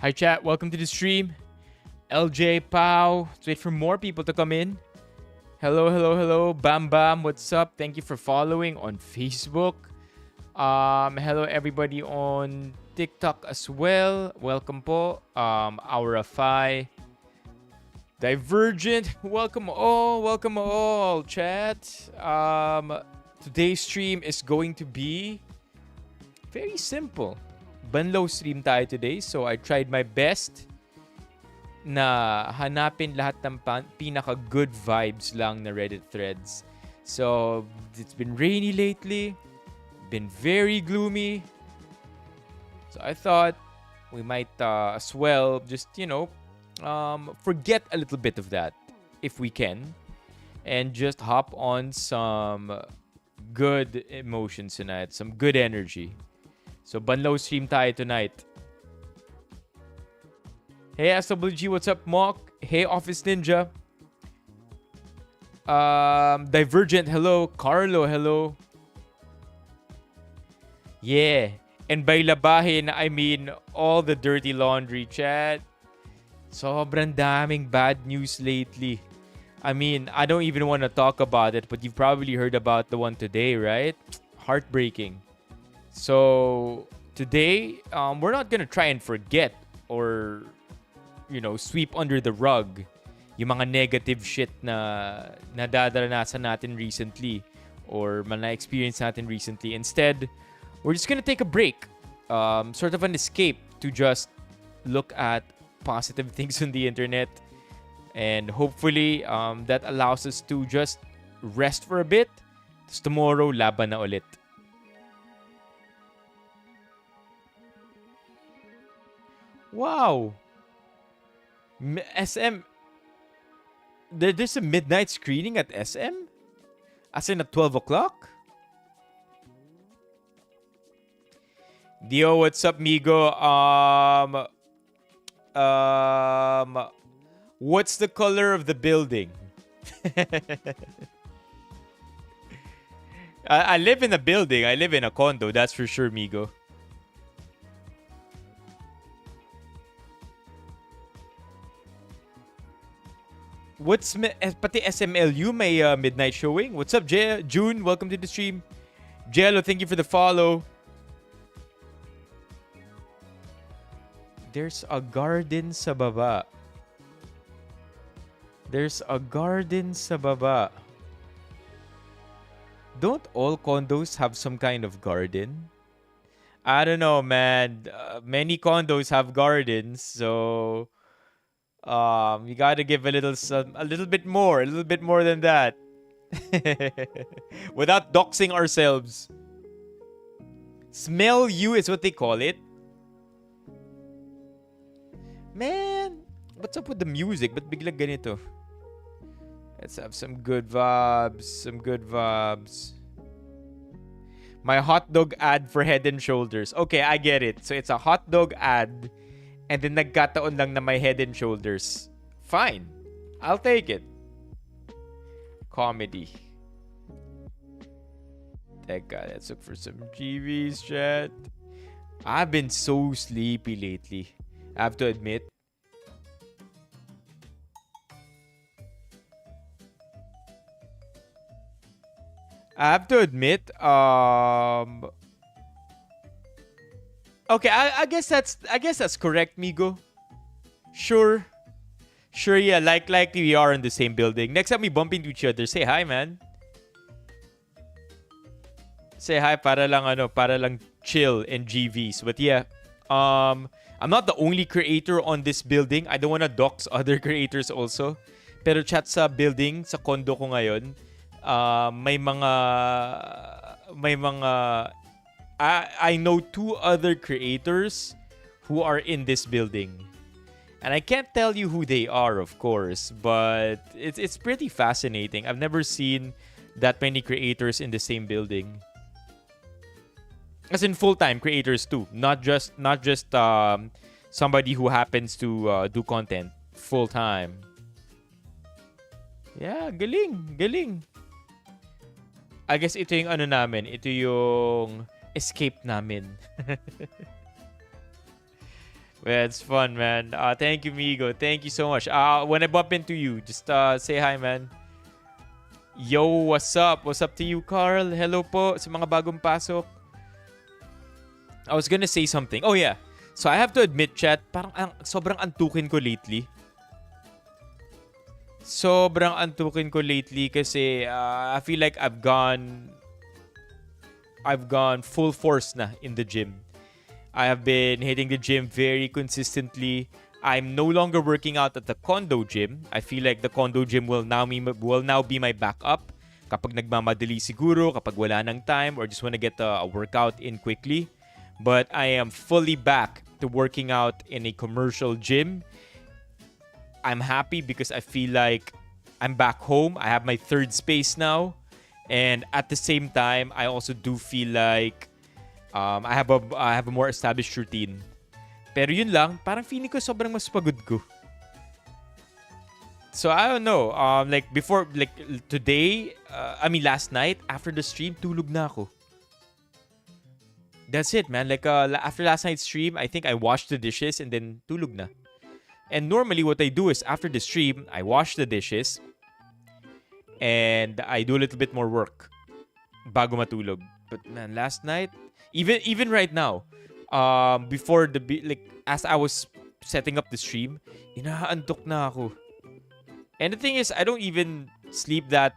Hi chat, welcome to the stream. LJ Pow. Let's wait for more people to come in. Hello, hello, hello. Bam Bam, what's up? Thank you for following on Facebook. Hello everybody on TikTok as well. Welcome po. Aura Fi. Divergent. Welcome all, chat. Today's stream is going to be very simple. Banlaw stream tayo today, so I tried my best na hanapin lahat ng pinaka-good vibes lang na Reddit threads. So, it's been rainy lately, been very gloomy. So, I thought we might as well just, forget a little bit of that if we can and just hop on some good emotions tonight, some good energy. So, Banlaw stream tayo tonight. Hey, SWG, what's up, Mock? Hey, Office Ninja. Divergent, hello. Carlo, hello. Yeah. And by labahin, I mean all the dirty laundry, chat. Sobrang daming bad news lately. I mean, I don't even want to talk about it, but you've probably heard about the one today, right? Heartbreaking. So, today, we're not gonna try and forget or, sweep under the rug yung mga negative shit na nadadanasan natin recently or na-experience natin recently. Instead, we're just gonna take a break. Sort of an escape to just look at positive things on the internet. And hopefully, that allows us to just rest for a bit. Tapos tomorrow, laban na ulit. Wow. SM. There's a midnight screening at SM? As in at 12 o'clock? Dio, what's up, Migo? What's the color of the building? I live in a building. I live in a condo. That's for sure, Migo. Pati SMLU may midnight showing. What's up, June? Welcome to the stream. Jello, thank you for the follow. There's a garden sa baba. There's a garden sa baba. Don't all condos have some kind of garden? I don't know, man. Many condos have gardens, so you gotta give a little bit more than that, without doxing ourselves. Smell you is what they call it. Man, what's up with the music? Ba't bigla ganito? Let's have some good vibes. My hot dog ad for Head and Shoulders. Okay, I get it. So it's a hot dog ad and then nagkataon lang na may Head and Shoulders. Fine. I'll take it. Comedy. Teka, let's look for some GVs, chat. I've been so sleepy lately. I have to admit. Okay, I guess that's correct, Migo. Sure, yeah, likely we are in the same building. Next time we bump into each other, say hi, man. Say hi para lang chill and GVs. But yeah, I'm not the only creator on this building. I don't wanna dox other creators also. Pero chat sa building, sa condo ko ngayon, may mga I know 2 other creators who are in this building. And I can't tell you who they are, of course, but it's pretty fascinating. I've never seen that many creators in the same building. As in full-time creators too, not just somebody who happens to do content full-time. Yeah, galing. I guess ito yung namin, ito yung escape namin. Yeah, it's fun, man. Thank you, Migo. Thank you so much. When I bump into you, just say hi, man. Yo, what's up? What's up to you, Carl? Hello po sa mga bagong pasok. I was gonna say something. Oh, yeah. So, I have to admit, chat, parang sobrang antukin ko lately. Sobrang antukin ko lately kasi I feel like I've gone full force na in the gym. I have been hitting the gym very consistently. I'm no longer working out at the condo gym. I feel like the condo gym will now be my backup kapag nagmamadali siguro, kapag wala ng time or just want to get a workout in quickly. But I am fully back to working out in a commercial gym. I'm happy because I feel like I'm back home. I have my third space now. And at the same time, I also do feel like I have a more established routine. Pero yun lang, parang feeling ko sobrang mas pagod ko. So I don't know. Like before, like today, last night after the stream, tulog na ako. That's it, man. Like after last night's stream, I think I washed the dishes and then tulog na. And normally what I do is after the stream, I wash the dishes and I do a little bit more work bago matulog. But man, last night, even right now, before as I was setting up the stream, inaantok na ako. And the thing is, I don't even sleep that.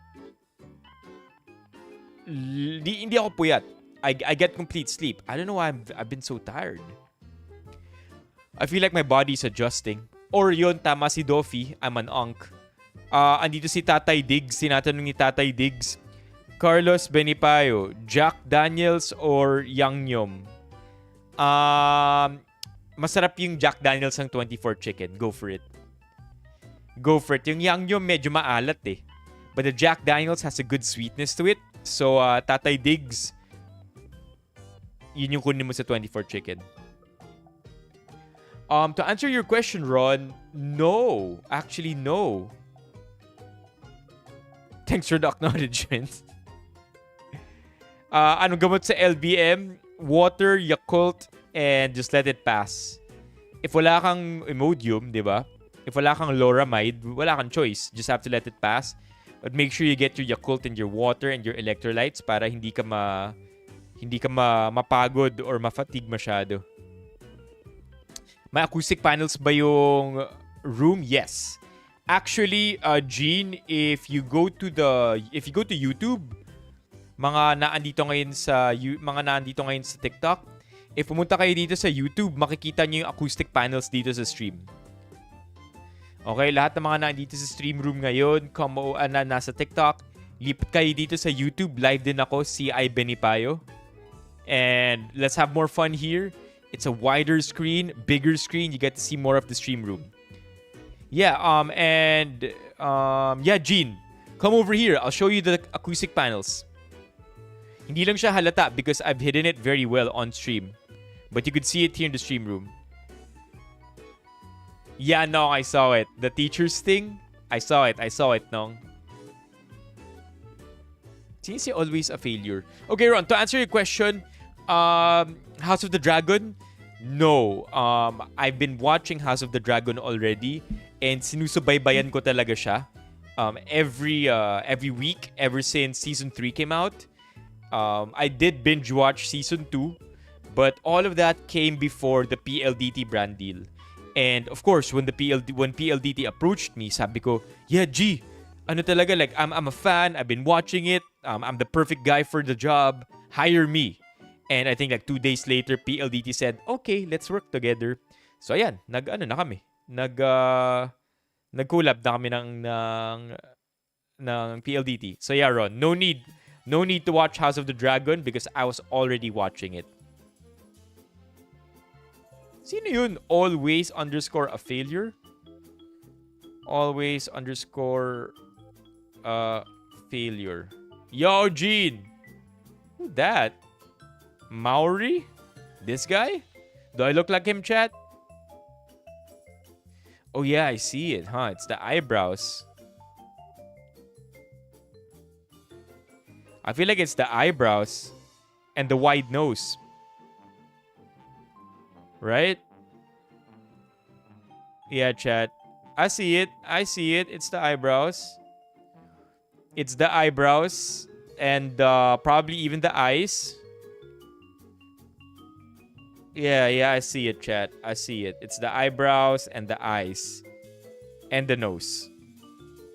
Hindi ako puyat. I get complete sleep. I don't know why I've been so tired. I feel like my body's adjusting. Or yun, tama si Doffy. I'm an unk. Andito si Tatay Diggs. Tinatanong ni Tatay Diggs, Carlos Benipayo, Jack Daniels or Yang Yum? Masarap yung Jack Daniels ng 24 chicken. Go for it. Go for it. Yung Yang Yum medyo maalat eh. But the Jack Daniels has a good sweetness to it. So, Tatay Diggs, yun yung kunin mo sa 24 chicken. To answer your question, Ron, no. Actually, no. Thanks for the acknowledgement. Anong gamot sa LBM? Water, Yakult, and just let it pass. If wala kang Imodium, di ba? If wala kang Loramide, wala kang choice. Just have to let it pass. But make sure you get your Yakult and your water and your electrolytes para hindi ka mapagod or ma-fatigue masyado. May acoustic panels ba yung room? Yes. Actually, Gene, if you go to YouTube, mga naandito ngayon sa TikTok, if pumunta kayo dito sa YouTube, makikita niyo yung acoustic panels dito sa stream. Okay, lahat ng mga naandito sa stream room ngayon, nasa TikTok, lipat kayo dito sa YouTube. Live din ako, si Benipayo. And let's have more fun here. It's a wider screen, bigger screen. You get to see more of the stream room. Yeah, Gene, come over here. I'll show you the acoustic panels. Hindi lang siya halata because I've hidden it very well on stream. But you could see it here in the stream room. Yeah, no, I saw it. The teacher's thing, I saw it, no. Since you're always a failure. Okay, Ron, to answer your question, House of the Dragon? No. I've been watching House of the Dragon already and sinusubaybayan ko talaga siya. Every week ever since season 3 came out. I did binge watch season 2, but all of that came before the PLDT brand deal. And of course, when PLDT approached me, sabi ko, yeah, G, ano talaga, like I'm a fan, I've been watching it, I'm the perfect guy for the job, hire me. And I think like 2 days later, PLDT said, okay, let's work together. So ayan, nag-collab na kami ng PLDT. So yeah, Ron, no need to watch House of the Dragon because I was already watching it. Sino yun? Always _ a failure? Always _ a failure. Yo, Gene! Who's that? Maori? This guy? Do I look like him, chat? Oh yeah, I see it, huh? It's the eyebrows. I feel like it's the eyebrows and the wide nose. Right? Yeah, chat. I see it. I see it. It's the eyebrows. It's the eyebrows. And probably even the eyes. Yeah, yeah, I see it, chat. I see it. It's the eyebrows and the eyes. And the nose.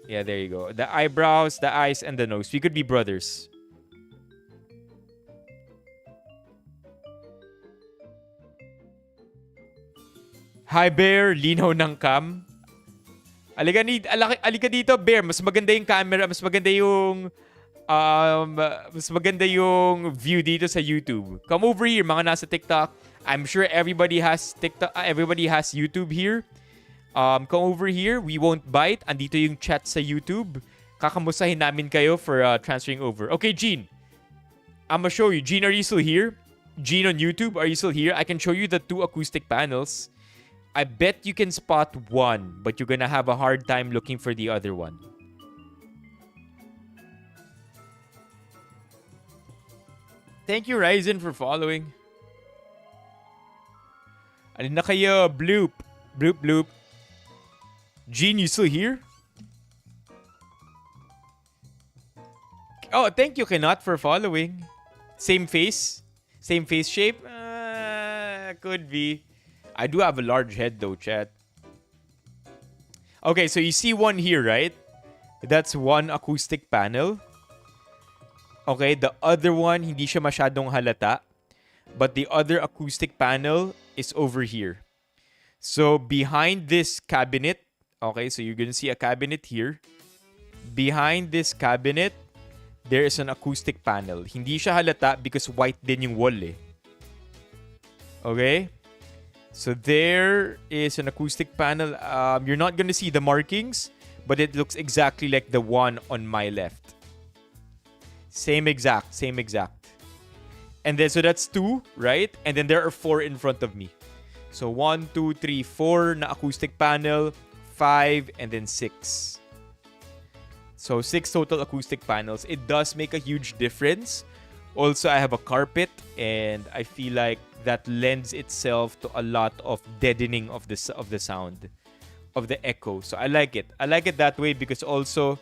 Yeah, there you go. The eyebrows, the eyes, and the nose. We could be brothers. Hi, Bear. Linaw ng cam. Alika dito, Bear. Mas maganda yung camera. Mas maganda yung view dito sa YouTube. Come over here, mga nasa TikTok. I'm sure everybody has TikTok. Everybody has YouTube here. Come over here. We won't bite. Andito yung chat sa YouTube. Kakamusahin namin kayo for transferring over. Okay, Gene. I'm gonna show you. Gene, are you still here? Gene on YouTube, are you still here? I can show you the 2 acoustic panels. I bet you can spot one, but you're gonna have a hard time looking for the other one. Thank you, Ryzen, for following. Alin na kayo? Bloop. Bloop, bloop. Gene, you still here? Oh, thank you, Kenot, for following. Same face? Same face shape? Could be. I do have a large head though, chat. Okay, so you see one here, right? That's one acoustic panel. Okay, the other one, hindi siya masyadong halata. But the other acoustic panel is over here. So behind this cabinet, okay, so you're gonna see a cabinet here. Behind this cabinet, there is an acoustic panel. Hindi siya halata because white din yung wall eh. Okay? So there is an acoustic panel. You're not gonna see the markings, but it looks exactly like the one on my left. Same exact. And then, so that's 2, right? And then there are 4 in front of me. So 1, 2, 3, 4 na acoustic panel, 5, and then 6. So 6 total acoustic panels. It does make a huge difference. Also, I have a carpet, and I feel like that lends itself to a lot of deadening of the sound, of the echo. So I like it. I like it that way because also,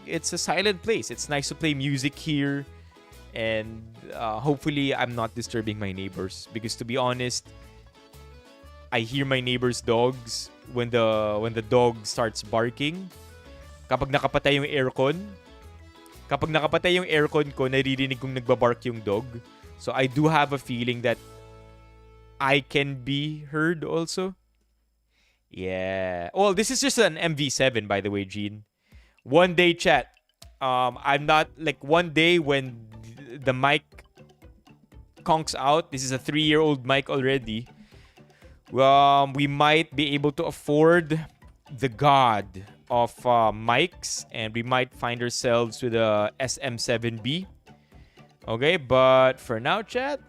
it's a silent place. It's nice to play music here, and hopefully I'm not disturbing my neighbors. Because to be honest, I hear my neighbors' dogs when the dog starts barking. Kapag nakapatay yung aircon, ko, naririnig kong nagbabark yung dog. So I do have a feeling that I can be heard also. Yeah. Well, this is just an MV7, by the way, Gene. One day, chat. I'm not like one day when the mic conks out. This is a 3-year-old mic already. We might be able to afford the god of mics, and we might find ourselves with a SM7B. Okay, but for now, chat,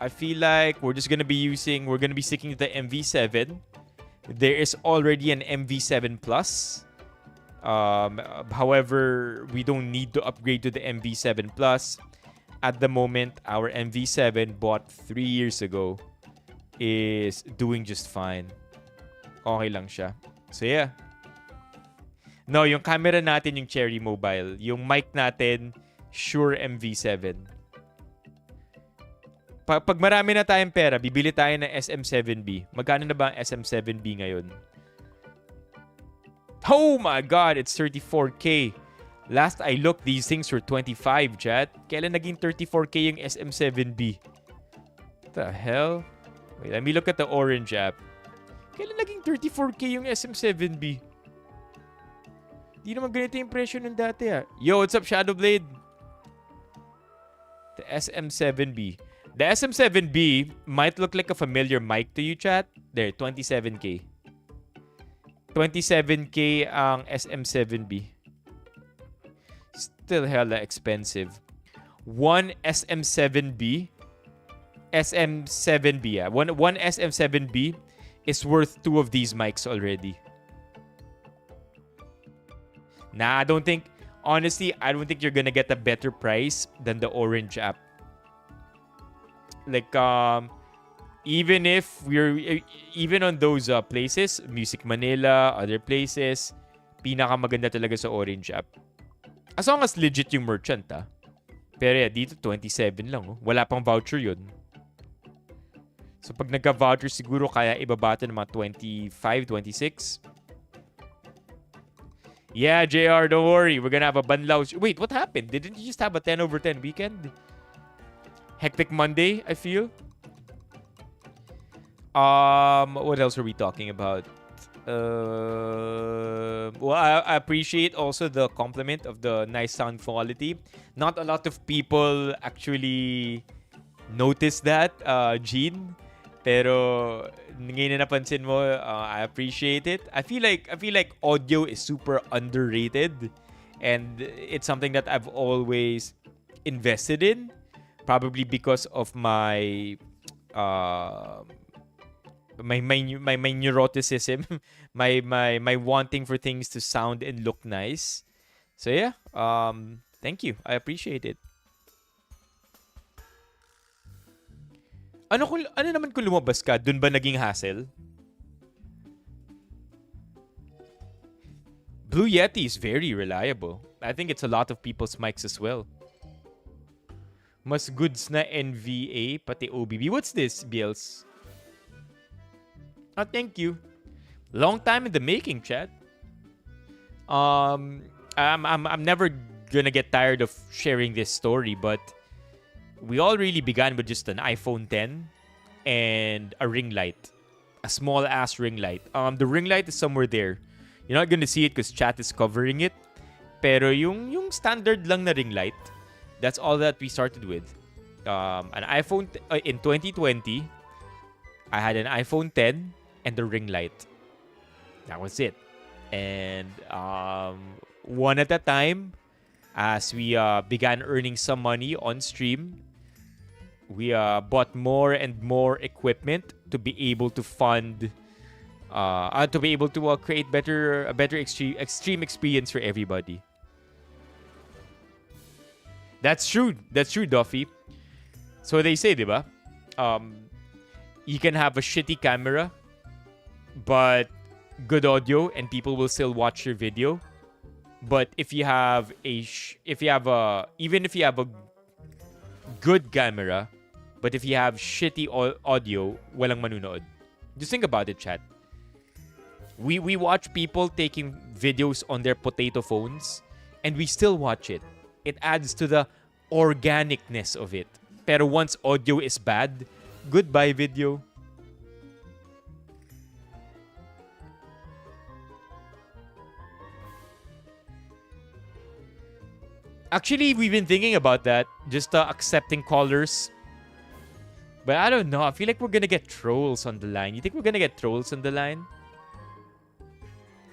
I feel like we're gonna be sticking to the MV7. There is already an MV7 Plus. However, we don't need to upgrade to the MV7 Plus. At the moment, our MV7 bought 3 years ago is doing just fine. Okay lang siya. So yeah. No, yung camera natin yung Cherry Mobile. Yung mic natin, Shure MV7. Pag marami na tayong pera, bibili tayo ng SM7B. Magkano na ba ang SM7B ngayon? Oh my God, it's 34K. Last I looked, these things were 25, chat. Kailan naging 34K yung SM7B? What the hell? Wait, let me look at the orange app. Kailan naging 34K yung SM7B? Di naman ganito yung presyo ng dati ah. Yo, what's up, Shadowblade? The SM7B. The SM7B might look like a familiar mic to you, chat. There, 27K. 27K ang SM7B. Still hella expensive. One SM7B, yeah. One SM7B is worth 2 of these mics already. Nah, I don't think you're gonna get a better price than the orange app. Like, Even if even on those places, Music Manila, other places, pinakamaganda talaga sa Orange app. As long as legit yung merchant, ah. Pero yeah, dito 27 lang, oh. Wala pang voucher yun. So pag nagka-voucher siguro kaya ibaba ito ng mga 25, 26. Yeah, JR, don't worry. We're gonna have a Banlaw. Wait, what happened? Didn't you just have a 10 over 10 weekend? Hectic Monday, I feel. What else are we talking about? Well, I appreciate also the compliment of the nice sound quality. Not a lot of people actually notice that, Gene. Pero ngayon na napansin mo, I appreciate it. I feel like audio is super underrated, and it's something that I've always invested in, probably because of my my neuroticism, my wanting for things to sound and look nice. So yeah, thank you. I appreciate it. Ano naman kung lumabas ka, dun ba naging hassle? Blue Yeti is very reliable. I think it's a lot of people's mics as well. Mas goods na NVA pati OBB. What's this, Biels? Oh, thank you. Long time in the making, chat. I'm never gonna get tired of sharing this story, but we all really began with just an iPhone 10 and a ring light. A small ass ring light. The ring light is somewhere there. You're not gonna see it because chat is covering it. Pero yung standard lang na ring light, that's all that we started with. An iPhone in 2020, I had an iPhone 10 and the ring light. That was it. And one at a time, as we began earning some money on stream, we bought more and more equipment to be able to fund, to be able to create a better extreme experience for everybody. That's true. That's true, Duffy. So they say, diba? You can have a shitty camera, but good audio, and people will still watch your video. But if you have even if you have a good camera, but if you have shitty audio, walang manunood. Just think about it, chat. We watch people taking videos on their potato phones, and we still watch it. It adds to the organicness of it. Pero once audio is bad, goodbye video. Actually, we've been thinking about that. Just accepting callers. But I don't know. I feel like we're gonna get trolls on the line. You think we're gonna get trolls on the line?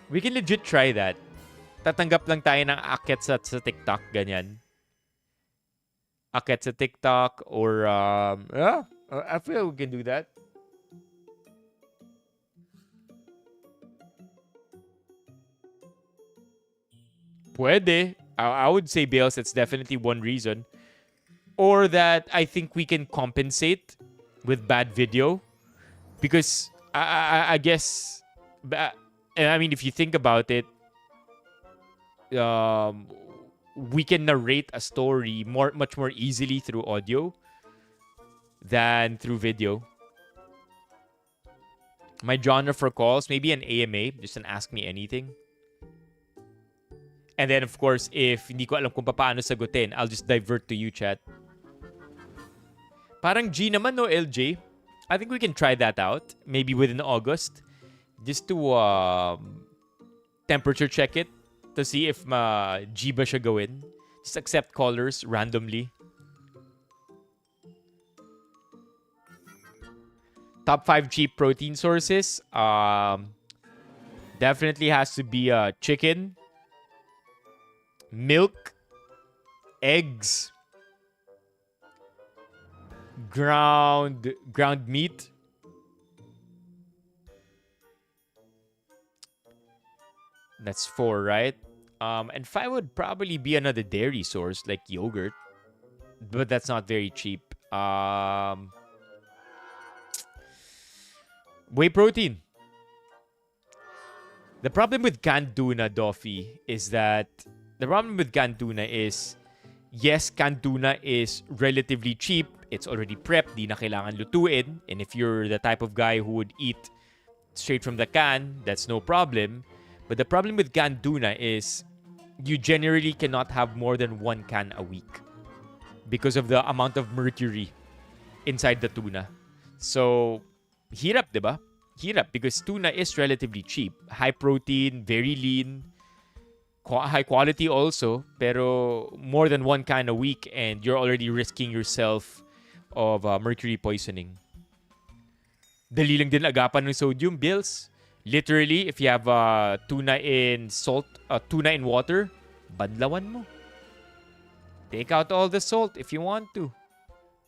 We can legit try that. Tatanggap lang tayo ng akit sa TikTok, ganyan. Akit sa TikTok or yeah, I feel we can do that. Puede. I would say, Bales, it's definitely one reason. Or that I think we can compensate with bad video. Because I guess, I mean, if you think about it, we can narrate a story much more easily through audio than through video. My genre for calls, maybe an AMA, just an Ask Me Anything. And then, of course, if hindi ko alam kung paano sagutin, I'll just divert to you, chat. Parang G naman, no, LJ? I think we can try that out. Maybe within August. Just to temperature check it. To see if G ba siya gawin. Just accept callers randomly. Top 5 cheap protein sources. Definitely has to be chicken. Milk, eggs, ground meat, that's 4, right? And 5 would probably be another dairy source like yogurt, but that's not very cheap. Whey protein. The problem with canned tuna, Doffy, is that the problem with canned tuna is, yes, canned tuna is relatively cheap. It's already prepped. Di na kailangan lutuin. And if you're the type of guy who would eat straight from the can, that's no problem. But the problem with canned tuna is you generally cannot have more than one can a week because of the amount of mercury inside the tuna. So, hirap, diba? Hirap because tuna is relatively cheap. High protein, very lean, high quality also, pero more than one can a week and you're already risking yourself of mercury poisoning. Dali lang din agapan ng sodium bills. Literally, if you have tuna in salt, tuna in water, banlawan mo. Take out all the salt if you want to.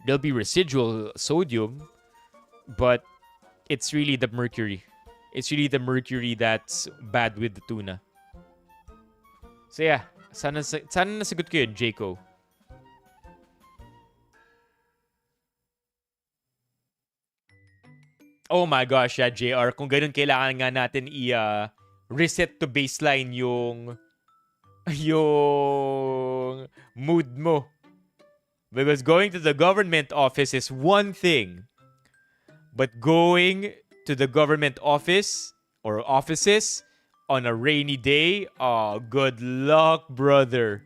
There'll be residual sodium, but it's really the mercury. It's really the mercury that's bad with the tuna. So yeah, sana nasagot ko yun, Jayco. Oh my gosh, yeah, JR. Kung ganun, kailangan nga natin reset to baseline yung mood mo. Because going to the government office is one thing. But going to the government office or offices on a rainy day, oh, good luck, brother.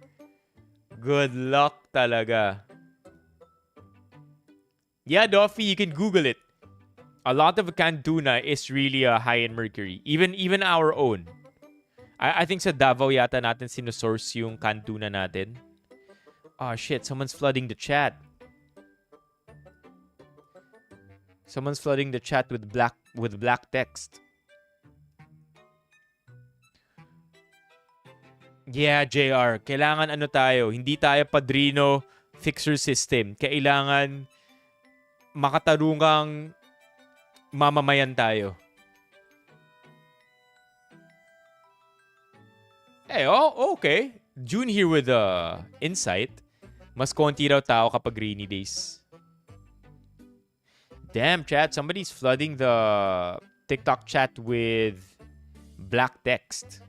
Good luck talaga. Yeah, Doffy, you can Google it. A lot of canned tuna is really high in mercury. Even our own. I think sa Davao yata natin sinusource yung canned tuna natin. Oh shit, someone's flooding the chat. Someone's flooding the chat with black text. Yeah, JR. Kailangan ano tayo, hindi tayo padrino fixer system. Kailangan makatarungang mamamayan tayo. Eh, oh, okay. June here with insight. Mas konti raw tao kapag rainy days. Damn, chat. Somebody's flooding the TikTok chat with black text.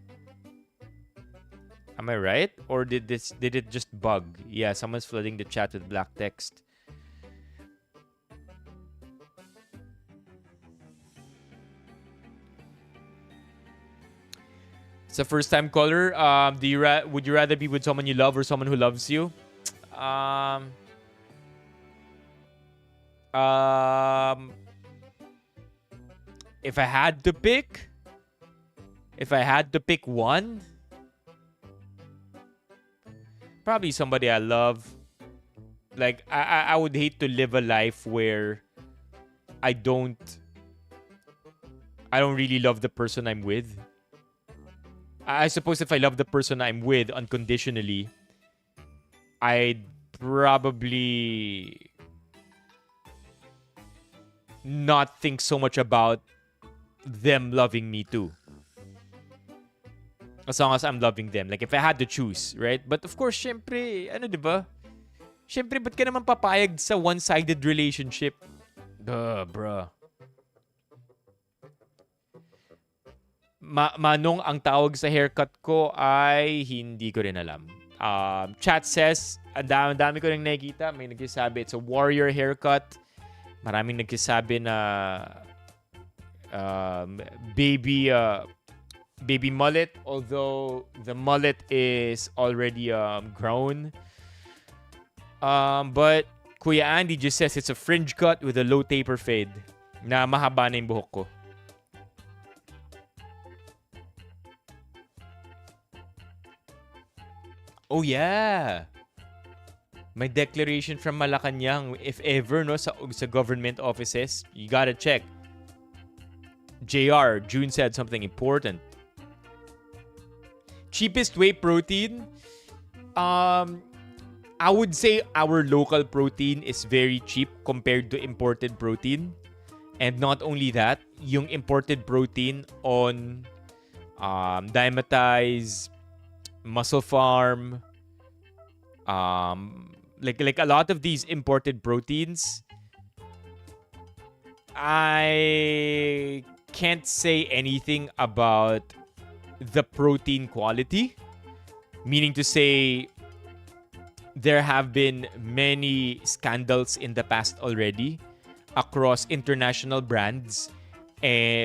Am I right? Or did it just bug? Yeah, someone's flooding the chat with black text. It's a first-time caller. Would you rather be with someone you love or someone who loves you? If I had to pick one, probably somebody I love. Like I would hate to live a life where I don't really love the person I'm with. I suppose if I love the person I'm with unconditionally, I'd probably not think so much about them loving me too. As long as I'm loving them. Like if I had to choose, right? But of course, syempre, ano diba? Syempre, ba't ka naman papayag sa one-sided relationship? Duh, bruh. Manong, ang tawag sa haircut ko ay hindi ko rin alam. Chat says, ang dami ko nang nakikita. May nagsasabi, it's a warrior haircut. Maraming nagsasabi na baby mullet. Although the mullet is already grown. But Kuya Andy just says it's a fringe cut with a low taper fade. Na mahaba na yung buhok ko. Oh yeah. May declaration from Malacanang, if ever, no, sa government offices, you gotta check. JR, June said something important. Cheapest whey protein? I would say our local protein is very cheap compared to imported protein. And not only that, yung imported protein on Dymatize, Muscle Farm, like a lot of these imported proteins, I can't say anything about the protein quality. Meaning to say, there have been many scandals in the past already across international brands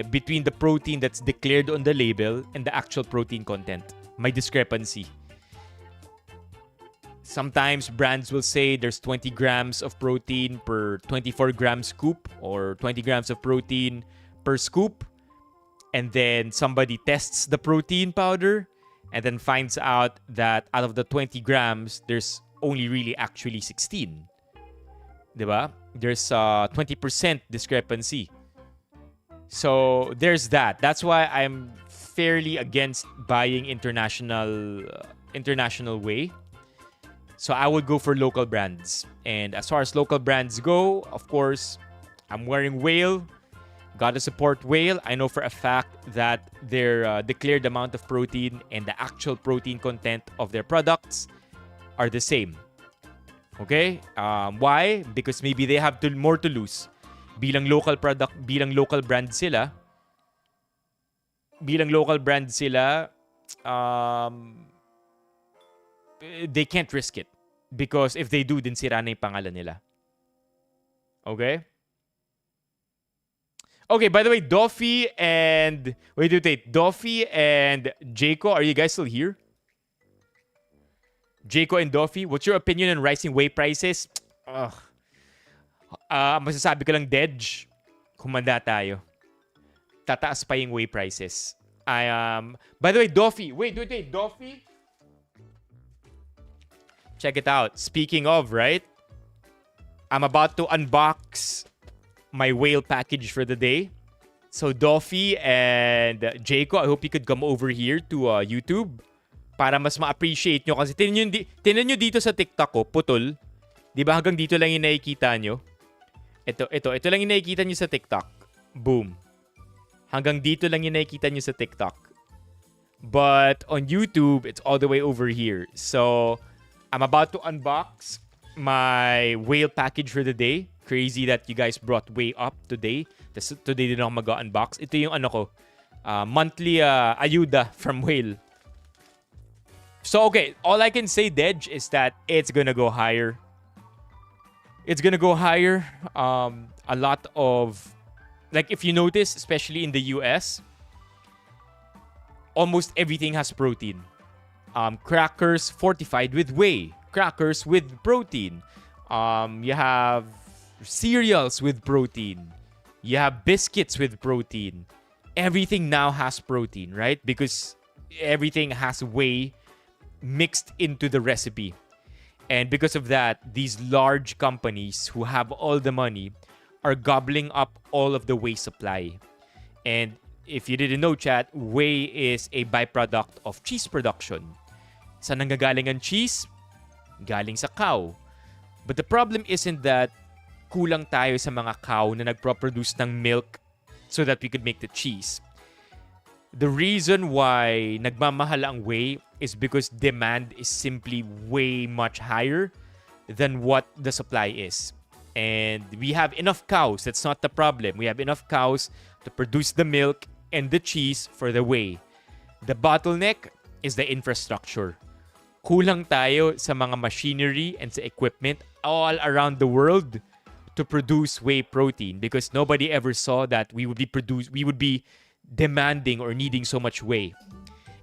between the protein that's declared on the label and the actual protein content. May discrepancy. Sometimes brands will say there's 20 grams of protein per 24 gram scoop or 20 grams of protein per scoop. And then somebody tests the protein powder and then finds out that out of the 20 grams, there's only really actually 16. Diba? There's a 20% discrepancy. So there's that. That's why I'm fairly against buying international whey. So I would go for local brands. And as far as local brands go, of course, I'm wearing Whale. Gotta support Whale. I know for a fact that their declared amount of protein and the actual protein content of their products are the same. Okay? Why? Because maybe they have more to lose. Bilang local brand sila, they can't risk it. Because if they do, din sira na yung pangalan nila. Okay? Okay, by the way, Doffy and... Wait. Doffy and Jayco, are you guys still here? Jayco and Doffy, what's your opinion on rising whey prices? Masasabi ko lang, Dej, kumanda tayo. Tataas pa yung whey prices. By the way, Doffy. Wait. Doffy? Check it out. Speaking of, right? I'm about to unbox my whale package for the day. So, Doffy and Jayco, I hope you could come over here to YouTube para mas ma-appreciate nyo. Kasi tinan nyo dito sa TikTok ko, putol. Di ba hanggang dito lang yung nakikita nyo? Ito lang yung nakikita nyo sa TikTok. Boom. Hanggang dito lang yung nakikita nyo sa TikTok. But on YouTube, it's all the way over here. So, I'm about to unbox my whale package for the day. Crazy that you guys brought whey up today. Today din ako mag-unbox. Ito yung monthly ayuda from whale. So, okay. All I can say, Dej, is that it's gonna go higher. It's gonna go higher. A lot of... Like, if you notice, especially in the US, almost everything has protein. Crackers fortified with whey. Crackers with protein. You have cereals with protein. You have biscuits with protein. Everything now has protein, right? Because everything has whey mixed into the recipe. And because of that, these large companies who have all the money are gobbling up all of the whey supply. And if you didn't know, chat, whey is a byproduct of cheese production. Saan nanggagaling ang cheese? Galing sa cow. But the problem isn't that kulang tayo sa mga cow na nagproproduce ng milk so that we could make the cheese. The reason why nagmamahal ang whey is because demand is simply way much higher than what the supply is. And we have enough cows. That's not the problem. We have enough cows to produce the milk and the cheese for the whey. The bottleneck is the infrastructure. Kulang tayo sa mga machinery and sa equipment all around the world to produce whey protein because nobody ever saw that we would be demanding or needing so much whey.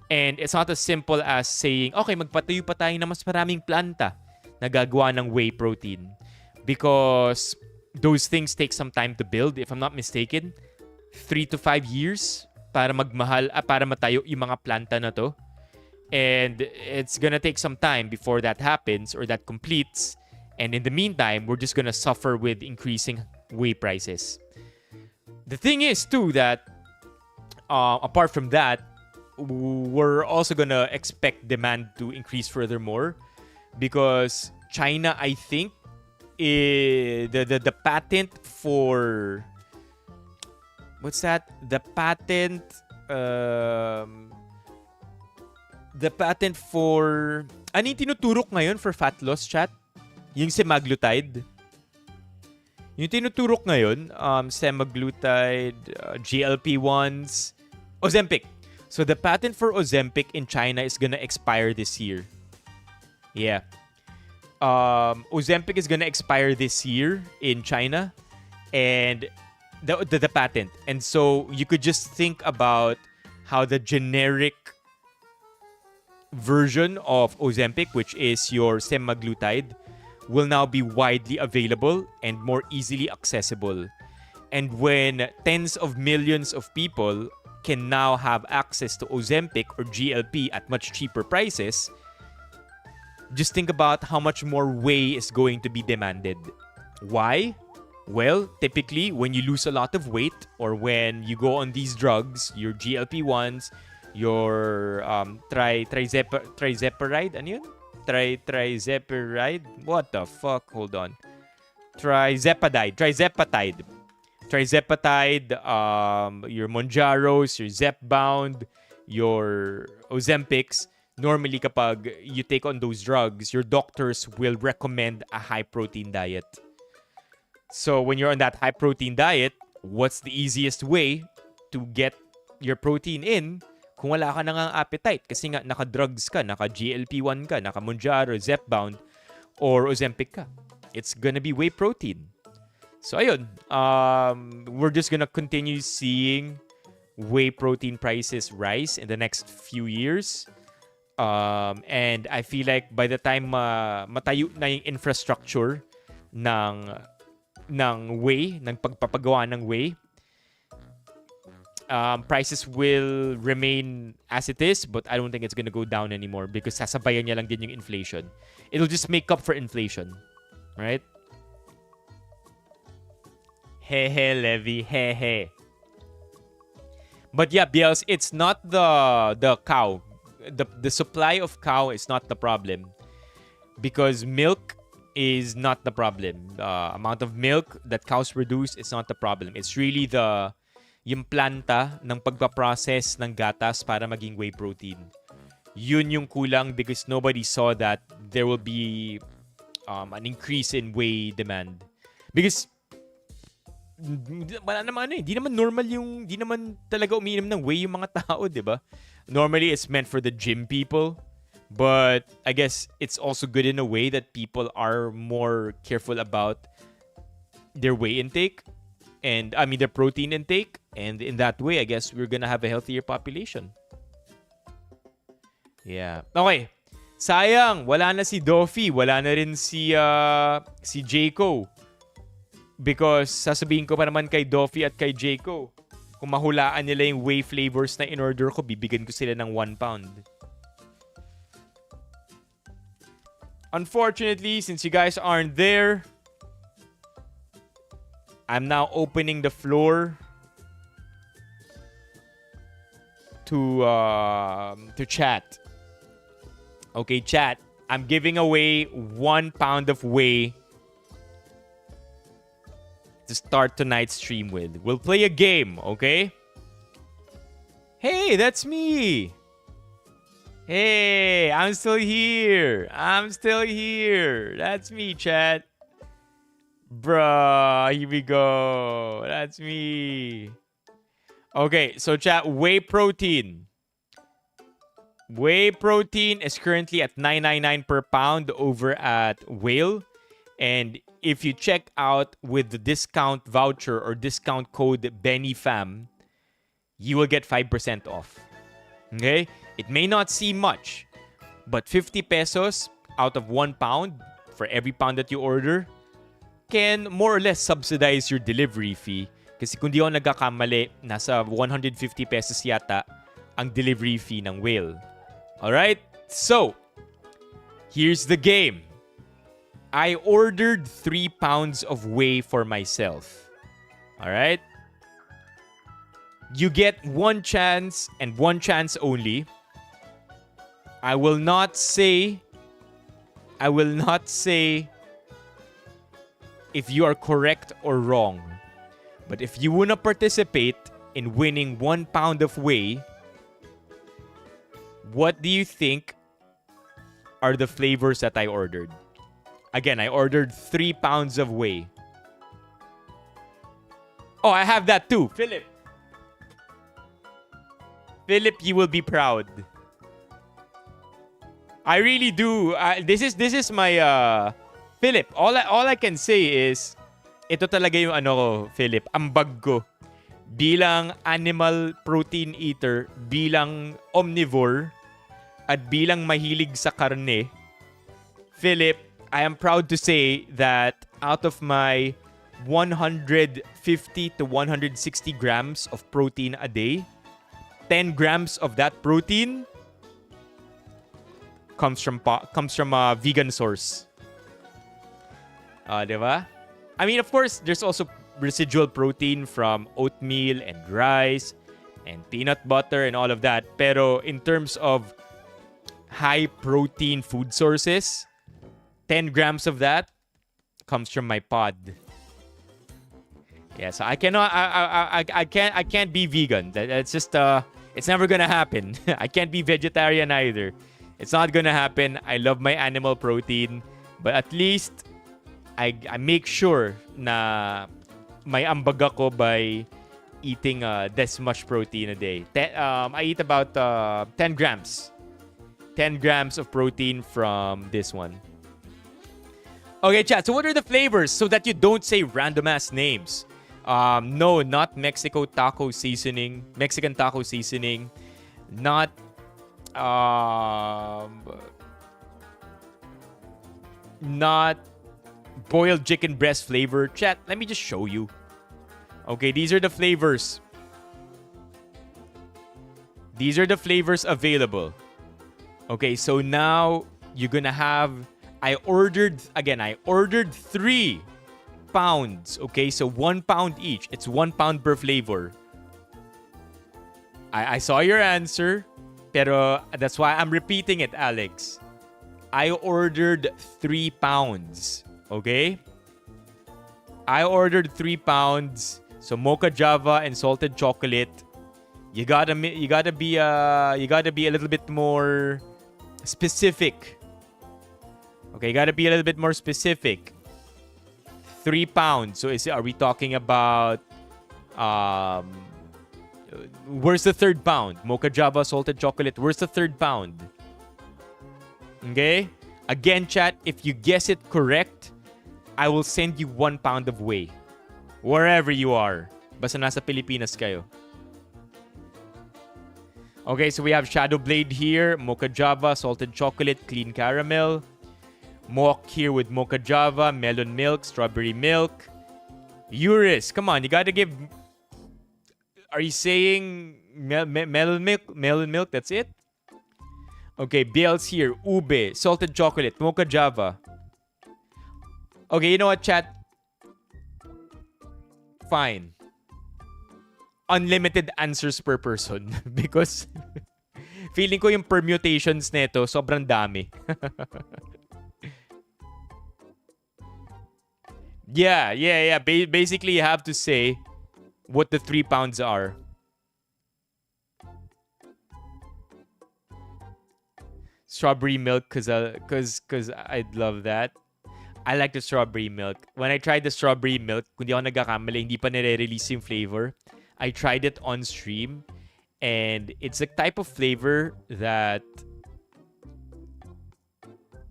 And it's not as simple as saying, okay, magpatayo pa tayo na mas maraming planta na gagawa ng whey protein. Because those things take some time to build. If I'm not mistaken, 3 to 5 years para matayo yung mga planta na to. And it's gonna take some time before that happens or that completes. And in the meantime, we're just gonna suffer with increasing whey prices. The thing is, too, that apart from that, we're also gonna expect demand to increase furthermore because China, I think, the patent for what's that? The patent for ano yung tinuturok ngayon for fat loss, chat? Yung semaglutide. Yung tinuturok ngayon, semaglutide, GLP-1s, Ozempic. So the patent for Ozempic in China is gonna expire this year. Yeah. Ozempic is gonna expire this year in China, and the patent. And so you could just think about how the generic version of Ozempic, which is your semaglutide, will now be widely available and more easily accessible. And when tens of millions of people can now have access to Ozempic or GLP at much cheaper prices, just think about how much more whey is going to be demanded. Why? Well, typically, when you lose a lot of weight or when you go on these drugs, your GLP-1s, your trizeparide, ano yun? Trizeparide? What the fuck? Hold on. Trizepatide, your Monjaros, your Zepbound, your Ozempics. Normally, kapag you take on those drugs, your doctors will recommend a high-protein diet. So, when you're on that high-protein diet, what's the easiest way to get your protein in kung wala ka nang appetite? Kasi nga, naka-drugs ka, naka-GLP-1 ka, naka-Monjaro, Zepbound, or Ozempic ka. It's gonna be whey protein. So, ayun. We're just gonna continue seeing whey protein prices rise in the next few years. And I feel like by the time matayo na yung infrastructure ng whey, ng pagpapagawa ng whey, prices will remain as it is, but I don't think it's gonna go down anymore because sasabayan niya lang din yung inflation. It'll just make up for inflation. Right? Hehe, Levy, hehe. But yeah, BLs, it's not the cow. The supply of cow is not the problem. Because milk is not the problem. The amount of milk that cows produce is not the problem. It's really yung planta ng pagpaprocess ng gatas para maging whey protein. Yun yung kulang because nobody saw that there will be an increase in whey demand. Because wala naman di naman normal di naman talaga umiinom ng whey yung mga tao, di ba? Normally, it's meant for the gym people. But I guess it's also good in a way that people are more careful about their whey intake. And, I mean, their protein intake. And in that way, I guess we're gonna have a healthier population. Yeah. Okay. Sayang, wala na si Doffy. Wala na rin si Jayco. Because sasabihin ko pa naman kay Doffy at kay Jayco, kung mahulaan nila yung whey flavors na in-order ko, bibigyan ko sila ng 1 pound. Unfortunately, since you guys aren't there, I'm now opening the floor to chat. Okay, chat. I'm giving away 1 pound of whey to start tonight's stream with. We'll play a game, okay? Hey, that's me. Hey, I'm still here. That's me, chat. Bruh, here we go. That's me. Okay, so chat, whey protein. Whey protein is currently at $9.99 per pound over at Whale. And if you check out with the discount voucher or discount code BENIFAM, you will get 5% off. Okay? It may not seem much, but 50 pesos out of 1 pound for every pound that you order can more or less subsidize your delivery fee. Kasi kung di ako nagkakamali, nasa 150 pesos yata ang delivery fee ng Whale. Alright? So, here's the game. I ordered 3 pounds of whey for myself. Alright? You get 1 chance and 1 chance only. I will not say if you are correct or wrong. But if you wanna participate in winning 1 pound of whey, what do you think are the flavors that I ordered? Again, I ordered 3 pounds of whey. Oh, I have that too. Philip, you will be proud. I really do. This is my Philip. All I can say is ito talaga yung ano ko, Philip, ambag ko bilang animal protein eater, bilang omnivore at bilang mahilig sa karne. Philip, I am proud to say that out of my 150 to 160 grams of protein a day, 10 grams of that protein comes from a vegan source. Diba? I mean, of course, there's also residual protein from oatmeal and rice and peanut butter and all of that. Pero in terms of high protein food sources, 10 grams of that comes from my pod. Yeah, so I can't be vegan. That's just it's never gonna happen. I can't be vegetarian either. It's not gonna happen. I love my animal protein, but at least I make sure na may ambag ako by eating this much protein a day. I eat about 10 grams. 10 grams of protein from this one. Okay, chat. So what are the flavors so that you don't say random ass names? No, not Mexican taco seasoning. Not not boiled chicken breast flavor. Chat, let me just show you. Okay, these are the flavors. These are the flavors available. Okay, so now you're gonna have... I ordered 3 pounds. Okay, so 1 pound each. It's 1 pound per flavor. I saw your answer, pero that's why I'm repeating it, Alex. I ordered 3 pounds. Okay? I ordered 3 pounds. So mocha java and salted chocolate. You gotta be a little bit more specific. Okay, you gotta be a little bit more specific. 3 pounds. So are we talking about where's the third pound? Mocha java, salted chocolate. Where's the third pound? Okay? Again, chat, if you guess it correct, I will send you 1 pound of whey. Wherever you are. Basta nasa Pilipinas kayo. Okay, so we have Shadow Blade here, mocha java, salted chocolate, clean caramel. Mock here with mocha java, melon milk, strawberry milk. Uris, come on, you gotta give... Are you saying melon milk? Melon milk, that's it? Okay, Bale's here, ube, salted chocolate, mocha java. Okay, you know what, chat? Fine. Unlimited answers per person. Because feeling ko yung permutations neto sobrang dami. Yeah. Basically, you have to say what the 3 pounds are. Strawberry milk, cause I'd love that. I like the strawberry milk. When I tried the strawberry milk, kung di ako nagkakamali, hindi pa nire-release yung flavor. I tried it on stream, and it's a type of flavor that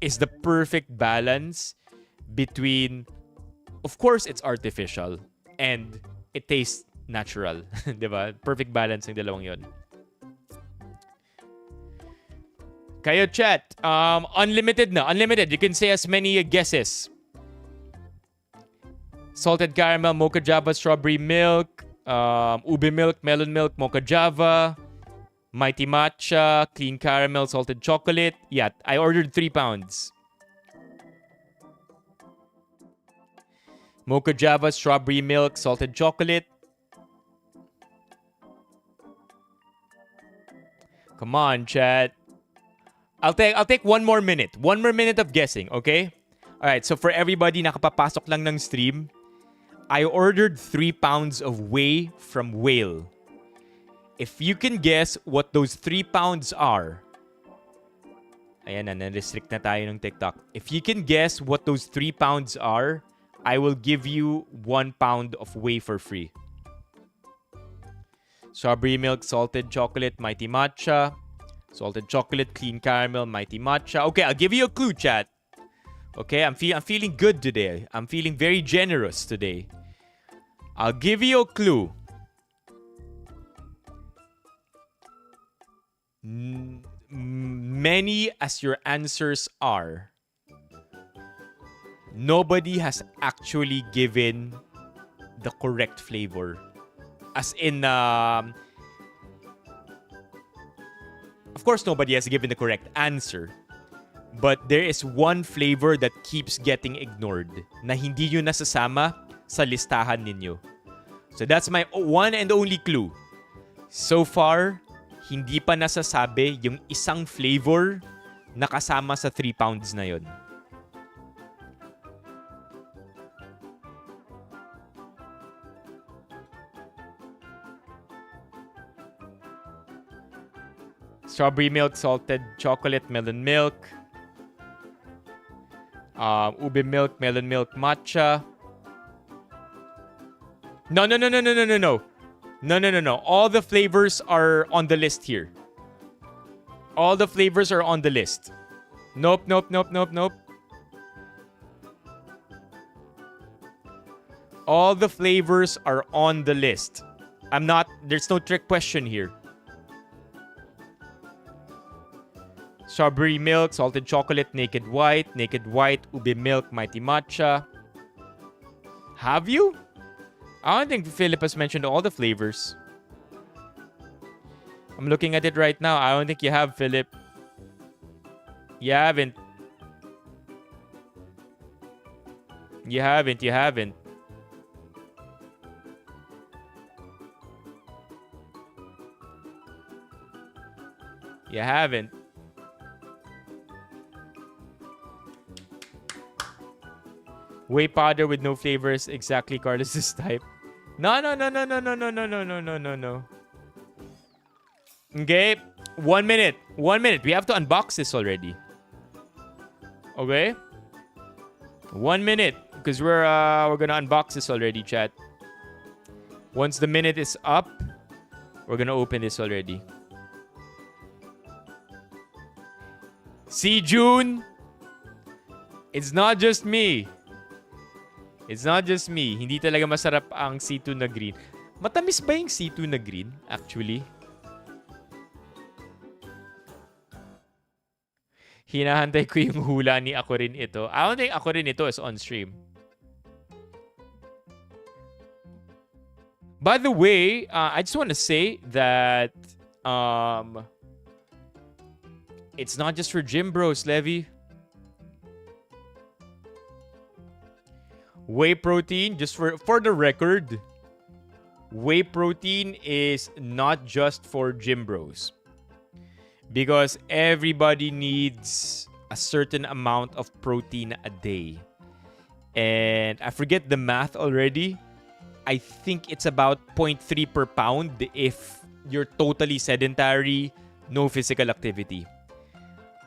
is the perfect balance between, of course, it's artificial and it tastes natural. Diba? Perfect balance ng dalawang yon. Kayo, chat. Unlimited na. Unlimited. You can say as many guesses. Salted caramel, mocha java, strawberry milk, ube milk, melon milk, mocha java, mighty matcha, clean caramel, salted chocolate. Yeah, I ordered 3 pounds. Mocha java, strawberry milk, salted chocolate. Come on, chat. I'll take 1 more minute. 1 more minute of guessing, okay? Alright, so for everybody nakapapasok lang ng stream, I ordered 3 pounds of whey from Whale. If you can guess what those 3 pounds are, ayan na, na-restrict na tayo ng TikTok. If you can guess what those 3 pounds are, I will give you 1 pound of whey for free. Strawberry milk, salted chocolate, mighty matcha. Salted chocolate, clean caramel, mighty matcha. Okay, I'll give you a clue, chat. Okay, I'm feeling good today. I'm feeling very generous today. I'll give you a clue. Many as your answers are, nobody has actually given the correct flavor. As in, of course, nobody has given the correct answer. But there is one flavor that keeps getting ignored na hindi nyo nasasama sa listahan ninyo. So that's my one and only clue. So far, hindi pa nasasabi yung isang flavor na kasama sa 3 pounds na yon. Strawberry milk, salted chocolate, melon milk. Ube milk, melon milk, matcha. No. No. All the flavors are on the list here. All the flavors are on the list. Nope. All the flavors are on the list. There's no trick question here. Strawberry milk, salted chocolate, naked white, ube milk, mighty matcha. Have you? I don't think Philip has mentioned all the flavors. I'm looking at it right now. I don't think you have, Philip. You haven't. You haven't. Whey powder with no flavors, exactly Carlos's type. No. Okay, 1 minute. We have to unbox this already. Okay, 1 minute because we're gonna unbox this already, chat. Once the minute is up, we're gonna open this already. See, June, it's not just me. Hindi talaga masarap ang C2 na green. Matamis ba yung C2 na green, actually? Hinahantay ko yung hula ni Ako Rin Ito. I don't think Ako Rin Ito is on stream. By the way, I just want to say that it's not just for gym bros, Levy. Whey protein, just for the record, whey protein is not just for gym bros. Because everybody needs a certain amount of protein a day. And I forget the math already. I think it's about 0.3 per pound if you're totally sedentary, no physical activity.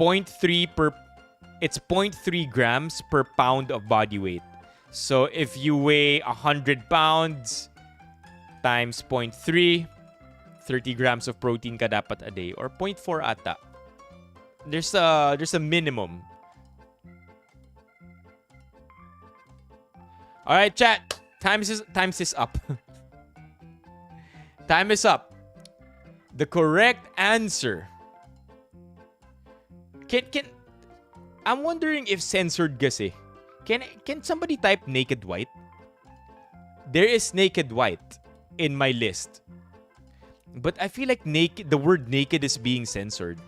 0.3 grams per pound of body weight. So if you weigh 100 pounds times 0.3, 30 grams of protein ka dapat a day. Or 0.4 ata. There's a minimum. Alright, chat. Time is up. Time is up. The correct answer. I'm wondering if censored kasi. Can somebody type naked white? There is naked white in my list. But I feel like the word naked is being censored.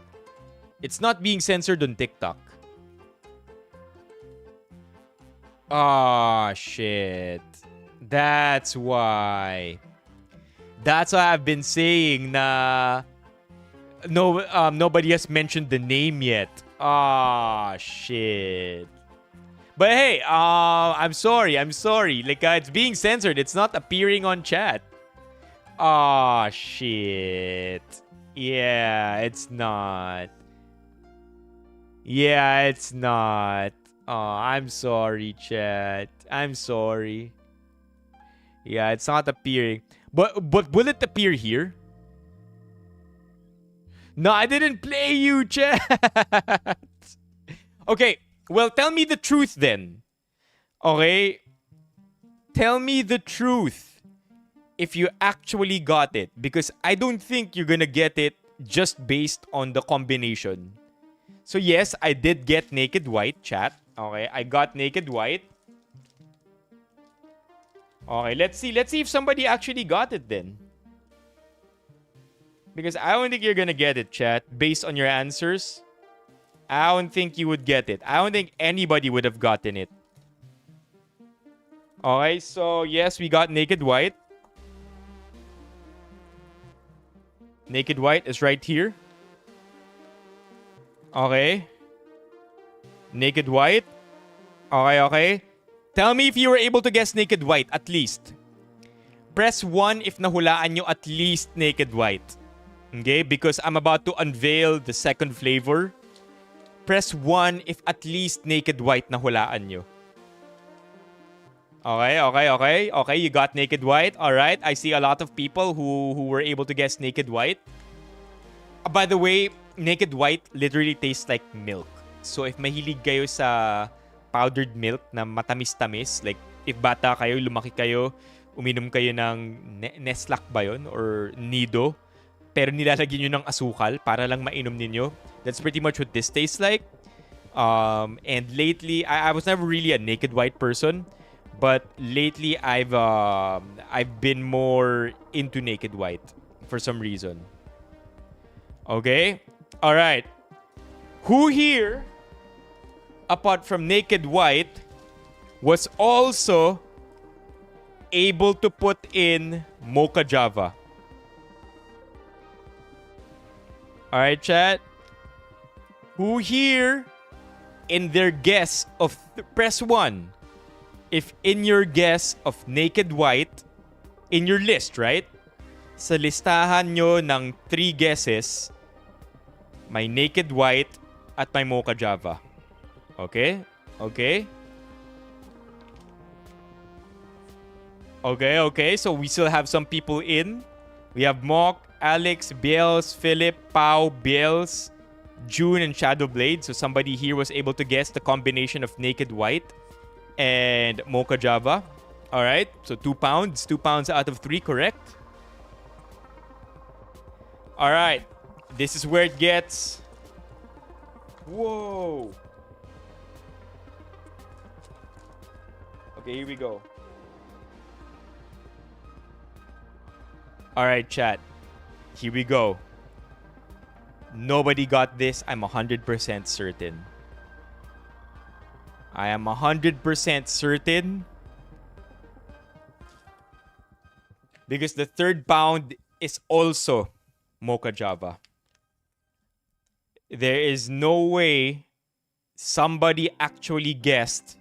It's not being censored on TikTok. Ah, shit. That's why I've been saying na nobody has mentioned the name yet. Ah, shit. But hey, I'm sorry. Like, it's being censored. It's not appearing on chat. Ah, shit. Yeah, it's not. Oh, I'm sorry, chat. I'm sorry. Yeah, it's not appearing. But will it appear here? No, I didn't play you, chat. Okay, well, tell me the truth then. Okay? Tell me the truth if you actually got it. Because I don't think you're gonna get it just based on the combination. So yes, I did get Naked White, chat. Okay, I got Naked White. Okay, let's see. Let's see if somebody actually got it then. Because I don't think you're gonna get it, chat, based on your answers. I don't think you would get it. I don't think anybody would have gotten it. Okay, so yes, we got Naked White. Naked White is right here. Okay. Naked White. Okay, okay. Tell me if you were able to guess Naked White, at least. Press 1 if nahulaan nyo at least Naked White. Okay, because I'm about to unveil the second flavor. Press 1 if at least Naked White nahulaan nyo. Okay, okay, okay. Okay, you got Naked White. Alright, I see a lot of people who were able to guess Naked White. By the way, Naked White literally tastes like milk. So if mahilig kayo sa powdered milk na matamis-tamis, like if bata kayo, lumaki kayo, uminom kayo ng Neslac ba yun? Or Nido, pero nilalagyan nyo ng asukal para lang mainom ninyo. That's pretty much what this tastes like. And lately, I was never really a Naked White person, but lately I've been more into Naked White for some reason. Okay? Alright. Who here, apart from Naked White, was also able to put in Mocha Java? Alright, chat. Who here, in their guess of... press 1. If in your guess of Naked White, in your list, right? Sa listahan nyo ng 3 guesses, may Naked White at may Mocha Java. Okay? Okay? Okay, okay. So we still have some people in. We have Mock, Alex, Biels, Philip, Pau, Biels, June, and Shadowblade. So somebody here was able to guess the combination of Naked White and Mocha Java. Alright, so 2 pounds. 2 pounds out of 3, correct? Alright, this is where it gets... Whoa! Okay, here we go. Alright, chat. Here we go. Nobody got this. I'm 100% certain. I am 100% certain. Because the 3rd pound is also Mocha Java. There is no way somebody actually guessed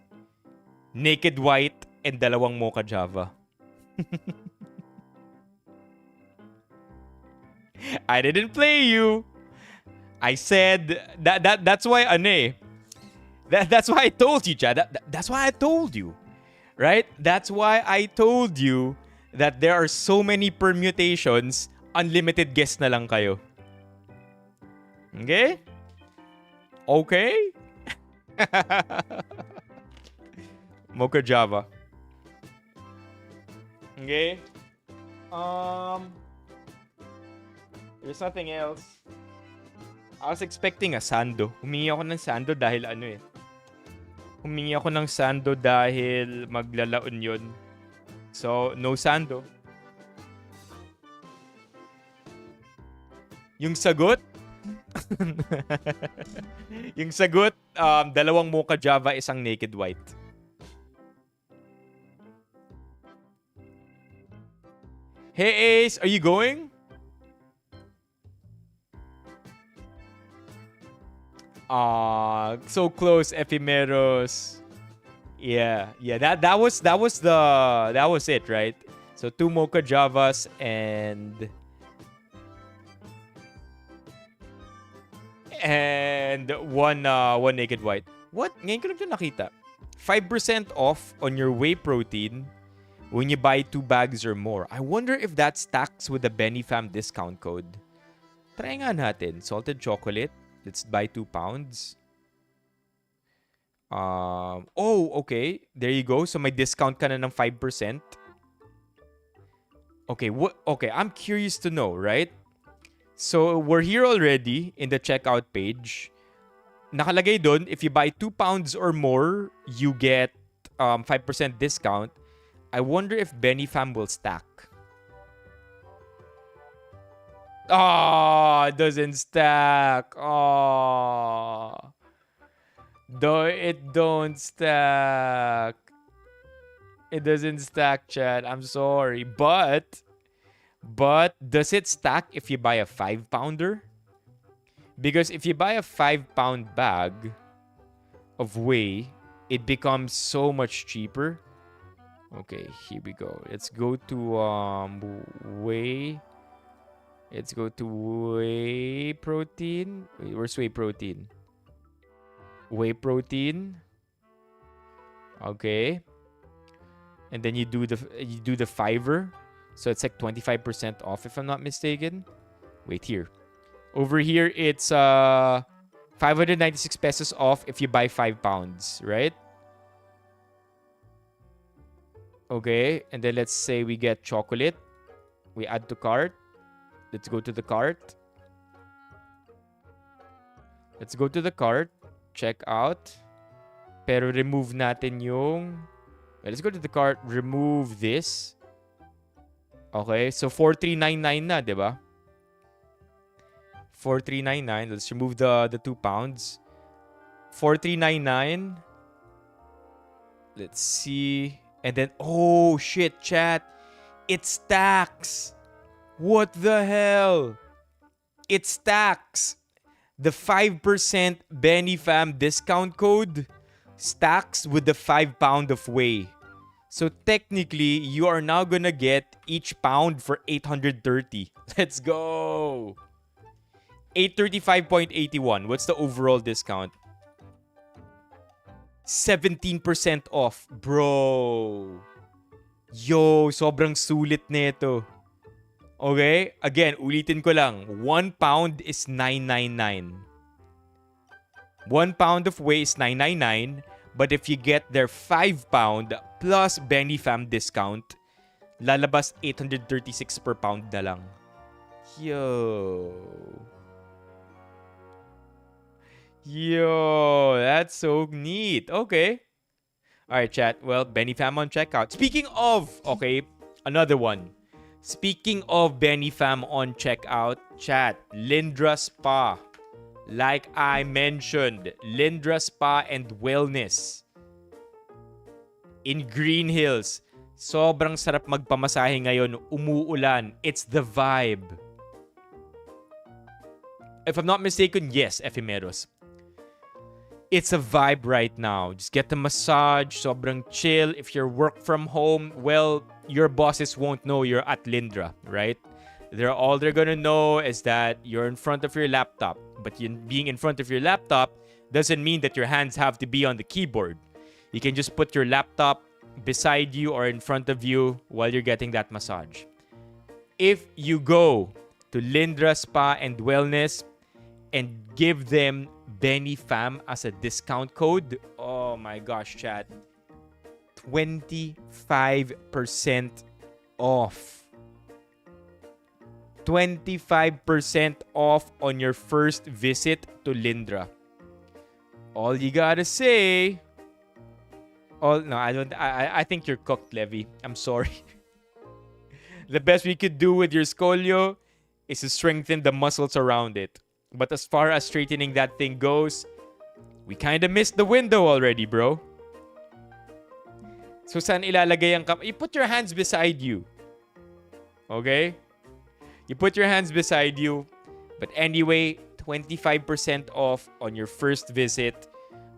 Naked White and dalawang Mocha Java. I didn't play you. I said that's why that's why I told you, Chad. That's why I told you. Right? That's why I told you that there are so many permutations, unlimited guess na lang kayo. Okay? Okay? Mocha Java. Okay? There's nothing else. I was expecting a Sando. Humingi ako ng Sando dahil Humingi ako ng Sando dahil maglalaon yun. So, no Sando. Yung sagot? Yung sagot, dalawang Mocha Java, isang Naked White. Hey Ace, are you going? So close, Ephemeros. Yeah. That was it, right? So 2 Mocha Javas and one Naked White. What? Ngayon ko lang ito nakita. 5% off on your whey protein when you buy 2 bags or more. I wonder if that stacks with the Benifam discount code. try nga natin. Salted chocolate. Let's buy 2 pounds. Okay. There you go. So may discount ka na ng 5%. Okay, okay, I'm curious to know, right? So we're here already in the checkout page. Nakalagay doon, if you buy 2 pounds or more, you get 5% discount. I wonder if Benifam will stack. Oh, it doesn't stack. Oh. It don't stack. It doesn't stack, chat. I'm sorry. But does it stack if you buy a 5-pounder? Because if you buy a 5-pound bag of whey, it becomes so much cheaper. Okay, here we go. Let's go to whey. Let's go to whey protein. Wait, where's whey protein? Whey protein. Okay. And then you do the fiver. So it's like 25% off if I'm not mistaken. Wait here. Over here it's 596 pesos off if you buy 5 pounds, right? Okay, and then let's say we get chocolate. We add to cart. Let's go to the cart. Let's go to the cart. Check out. Pero remove natin yung... Let's go to the cart. Remove this. Okay, so 4399 na, diba? 4399. Let's remove the 2 pounds. 4399. Let's see. And then, oh shit, chat. It stacks. What the hell? It stacks. The 5% Benifam discount code stacks with the 5 pound of whey. So technically, you are now gonna get each pound for 830. Let's go. 835.81. What's the overall discount? 17% off. Bro. Yo, sobrang sulit nito. Okay? Again, ulitin ko lang. 1 pound is 999. 1 pound of whey is 999. But if you get their 5 pound plus Benifam discount, lalabas 836 per pound na lang. Yo. Yo, that's so neat. Okay. Alright, chat. Well, Benifam on checkout. Speaking of, okay, another one. Speaking of Benifam on checkout, chat, Lindra Spa. Like I mentioned, Lindra Spa and Wellness in Green Hills. Sobrang sarap magpamasahe ngayon. Umuulan. It's the vibe. If I'm not mistaken, yes, Ephemeros. It's a vibe right now. Just get the massage. Sobrang chill. If you're work from home, well, your bosses won't know you're at Lindra, right? All they're gonna know is that you're in front of your laptop. But being in front of your laptop doesn't mean that your hands have to be on the keyboard. You can just put your laptop beside you or in front of you while you're getting that massage. If you go to Lindra Spa and Wellness and give them Benifam as a discount code, oh my gosh, chat, 25% off. 25% off on your first visit to Lindra. All you gotta say... I think you're cooked, Levy. I'm sorry. The best we could do with your scolio is to strengthen the muscles around it. But as far as straightening that thing goes, we kinda missed the window already, bro. So saan ilalagay ang You put your hands beside you. Okay? You put your hands beside you. But anyway, 25% off on your first visit.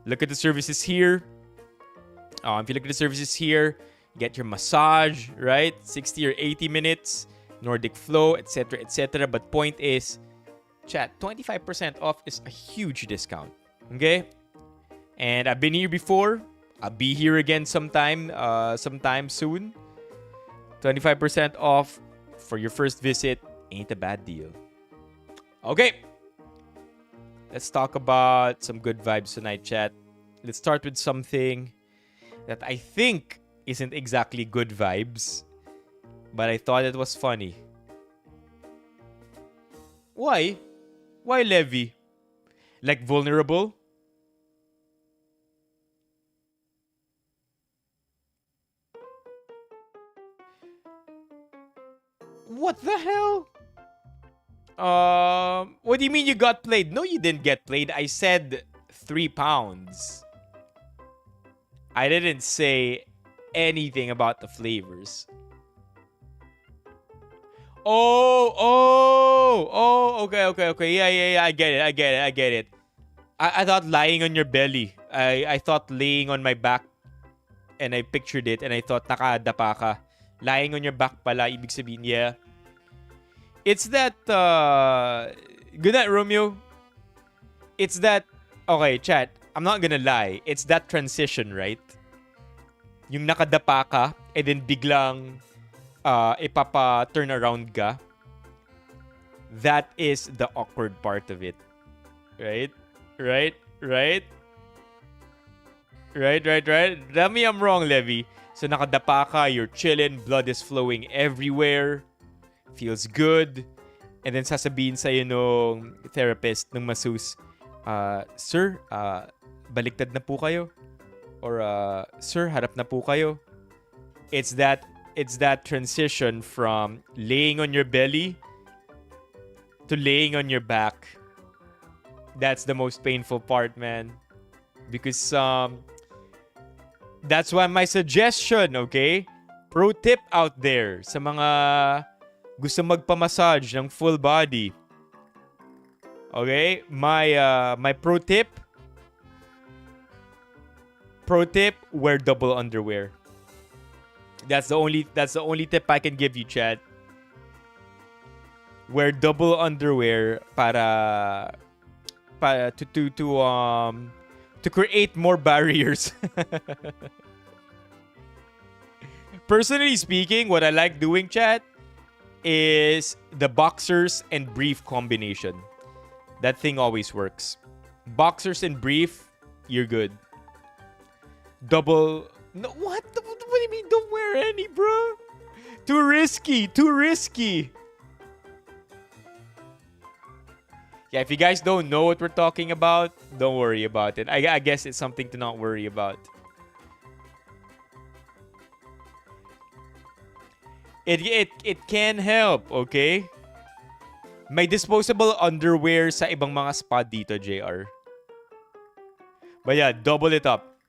Look at the services here. If you look at the services here, get your massage, right? 60 or 80 minutes, Nordic flow, etc., etc. But point is, chat, 25% off is a huge discount. Okay? And I've been here before. I'll be here again sometime soon. 25% off for your first visit ain't a bad deal. Okay. Let's talk about some good vibes tonight, chat. Let's start with something that I think isn't exactly good vibes, but I thought it was funny. Why? Why Levy? Like vulnerable? What the hell? What do you mean you got played? No, you didn't get played. I said 3 pounds. I didn't say anything about the flavors. Okay. Yeah. I get it. I thought lying on your belly. I thought laying on my back, and I pictured it, and I thought nakadapa ka. Lying on your back pala, ibig sabihin, yeah. It's that, good night, Romeo. It's that, okay, chat, I'm not gonna lie. It's that transition, right? Yung nakadapa ka, and then biglang, ipapa-turn around ka. That is the awkward part of it. Right? Tell me I'm wrong, Levy. So nakadapa ka, you're chilling, blood is flowing everywhere. Feels good. And then sasabihin sa'yo nung therapist, nung masseuse, Sir, baliktad na po kayo. Or, Sir, harap na po kayo. It's that transition from laying on your belly to laying on your back. That's the most painful part, man. Because that's why my suggestion, okay? Pro tip out there sa mga gusto magpa-massage ng full body. Okay? My pro tip, wear double underwear. That's the only tip I can give you, chat. Wear double underwear para to create more barriers. Personally speaking, what I like doing, chat, is the boxers and brief combination. That thing always works. Boxers and brief, you're good. Double... No, what? What do you mean don't wear any, bro? Too risky. Yeah, if you guys don't know what we're talking about, don't worry about it. I guess it's something to not worry about. It can help, okay? May disposable underwear sa ibang mga spot dito, JR. But yeah, double it up.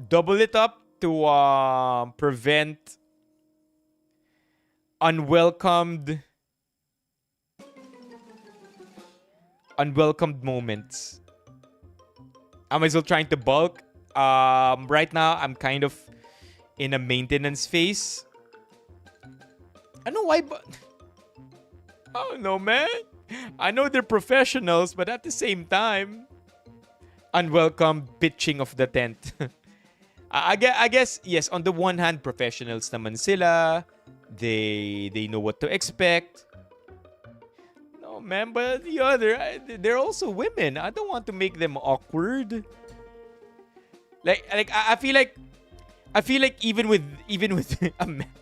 Double it up to prevent unwelcomed moments. Am I still trying to bulk? Right now, I'm kind of in a maintenance phase. I know why, but... Oh no, man. I know they're professionals, but at the same time, unwelcome pitching of the tent. I guess, yes, on the one hand, professionals naman sila. They know what to expect. No, man, but the other, they're also women. I don't want to make them awkward. Like I feel like even with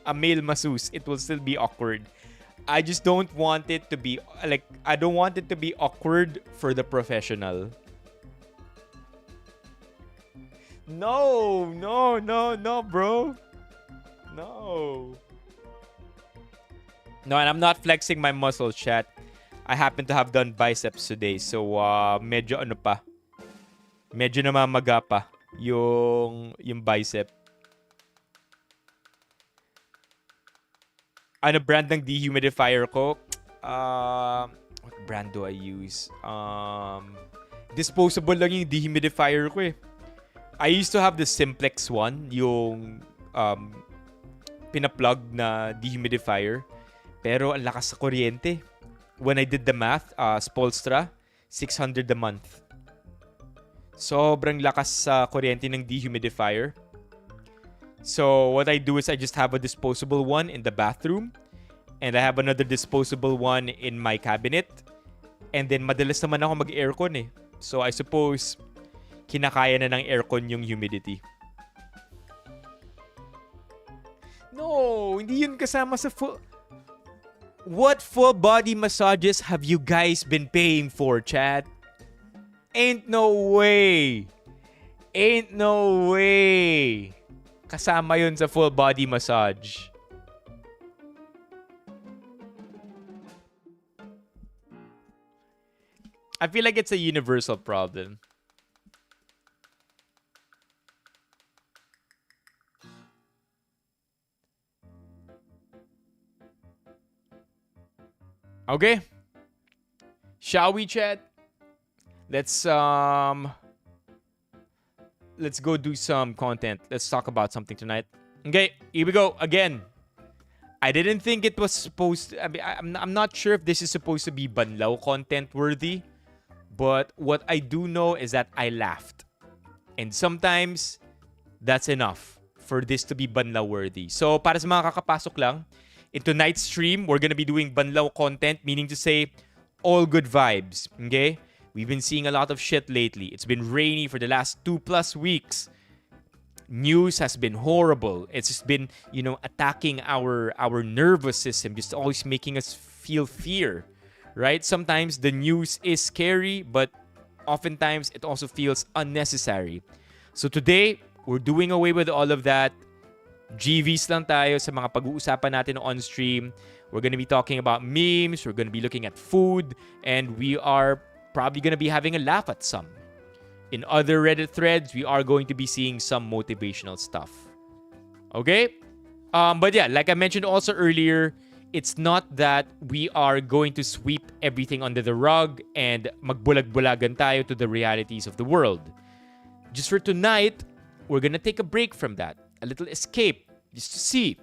a male masseuse, it will still be awkward. I just don't want it to be I don't want it to be awkward for the professional. No, bro. No, and I'm not flexing my muscles, chat. I happen to have done biceps today, so medyo ano pa. Medyo namamaga pa yung bicep. Ano brand ng dehumidifier ko? What brand do I use? Disposable lang yung dehumidifier ko eh. I used to have the Simplex one, yung pinaplug na dehumidifier. Pero ang lakas sa kuryente. When I did the math, Spolstra, 600 a month. Sobrang lakas sa kuryente ng dehumidifier. So what I do is I just have a disposable one in the bathroom. And I have another disposable one in my cabinet. And then madalas naman ako mag-aircon eh. So I suppose kinakaya na ng aircon yung humidity. No, hindi yun kasama sa full... What full body massages have you guys been paying for, chat? Ain't no way. Ain't no way. Kasama yun sa full body massage. I feel like it's a universal problem. Okay. Shall we, chat? Let's go do some content. Let's talk about something tonight. Okay, here we go again. I didn't think it was supposed to, I'm not sure if this is supposed to be Banlaw content worthy, but what I do know is that I laughed. And sometimes that's enough for this to be Banlaw worthy. So para sa mga kakapasok lang, in tonight's stream, we're gonna be doing Banlaw content, meaning to say all good vibes. Okay? We've been seeing a lot of shit lately. It's been rainy for the last 2+ weeks. News has been horrible. It's just been, attacking our nervous system, just always making us feel fear, right? Sometimes the news is scary, but oftentimes it also feels unnecessary. So today, we're doing away with all of that. GVs lang tayo sa mga pag-uusapan natin on stream. We're gonna be talking about memes, we're gonna be looking at food, and we are probably gonna be having a laugh at some. In other Reddit threads, we are going to be seeing some motivational stuff. Okay? But yeah, like I mentioned also earlier, it's not that we are going to sweep everything under the rug and magbulag-bulagan tayo to the realities of the world. Just for tonight, we're gonna take a break from that. A little escape, just to see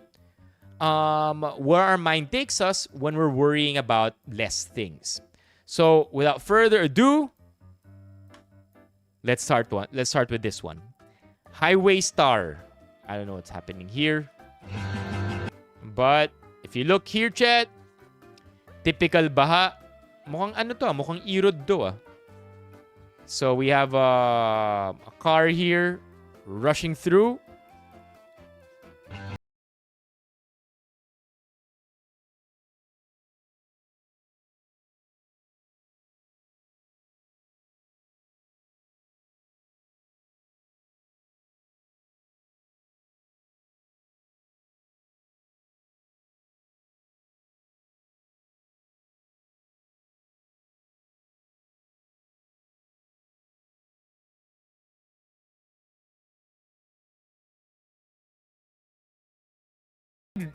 where our mind takes us when we're worrying about less things. So, without further ado, let's start with this one. Highway Star. I don't know what's happening here. But if you look here, chat, typical baha. Mukhang mukhang irod do ah. So we have a car here rushing through.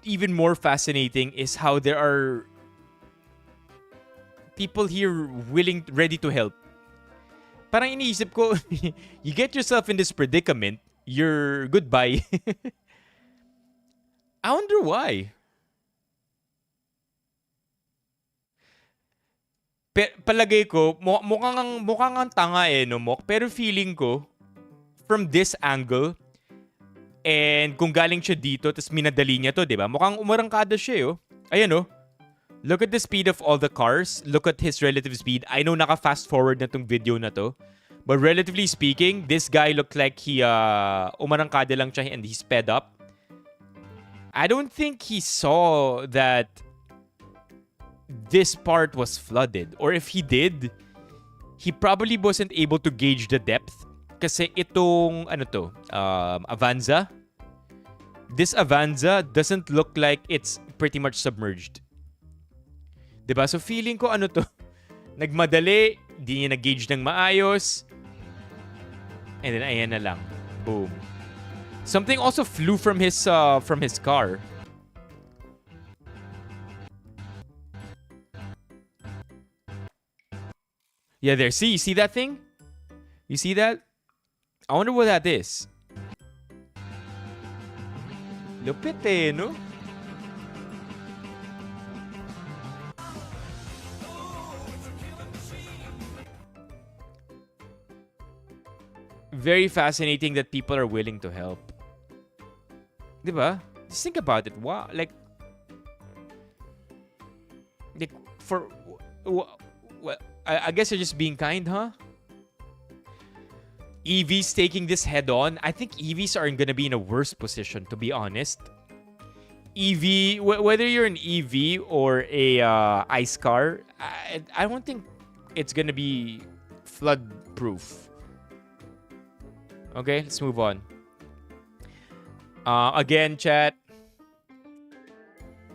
Even more fascinating is how there are people here ready to help. Parang iniisip ko, you get yourself in this predicament, you're goodbye. I wonder why. Palagay ko, mukhang ang tanga no, Mok? Pero feeling ko, from this angle, and kung galing siya dito, tapos minadali niya to, di ba? Mukhang umarangkada siya, oh. Ayan, oh. Look at the speed of all the cars. Look at his relative speed. I know naka-fast forward na tong video na to. But relatively speaking, this guy looked like he umarangkada lang siya and he sped up. I don't think he saw that this part was flooded. Or if he did, he probably wasn't able to gauge the depth. Kasi itong, Avanza, this Avanza doesn't look like it's pretty much submerged. Diba? So feeling ko nagmadali, di niya nag-gauge ng maayos. And then ayan na lang. Boom. Something also flew from his car. Yeah, there. See? You see that thing? You see that? I wonder what that is. Lupit no? Very fascinating that people are willing to help. Diba? Just think about it. Wow. Like, I guess you're just being kind, huh? EVs taking this head on. I think EVs are gonna be in a worse position, to be honest. Whether you're an EV or a ICE car, I don't think it's gonna be flood proof. Okay, let's move on. Again, chat,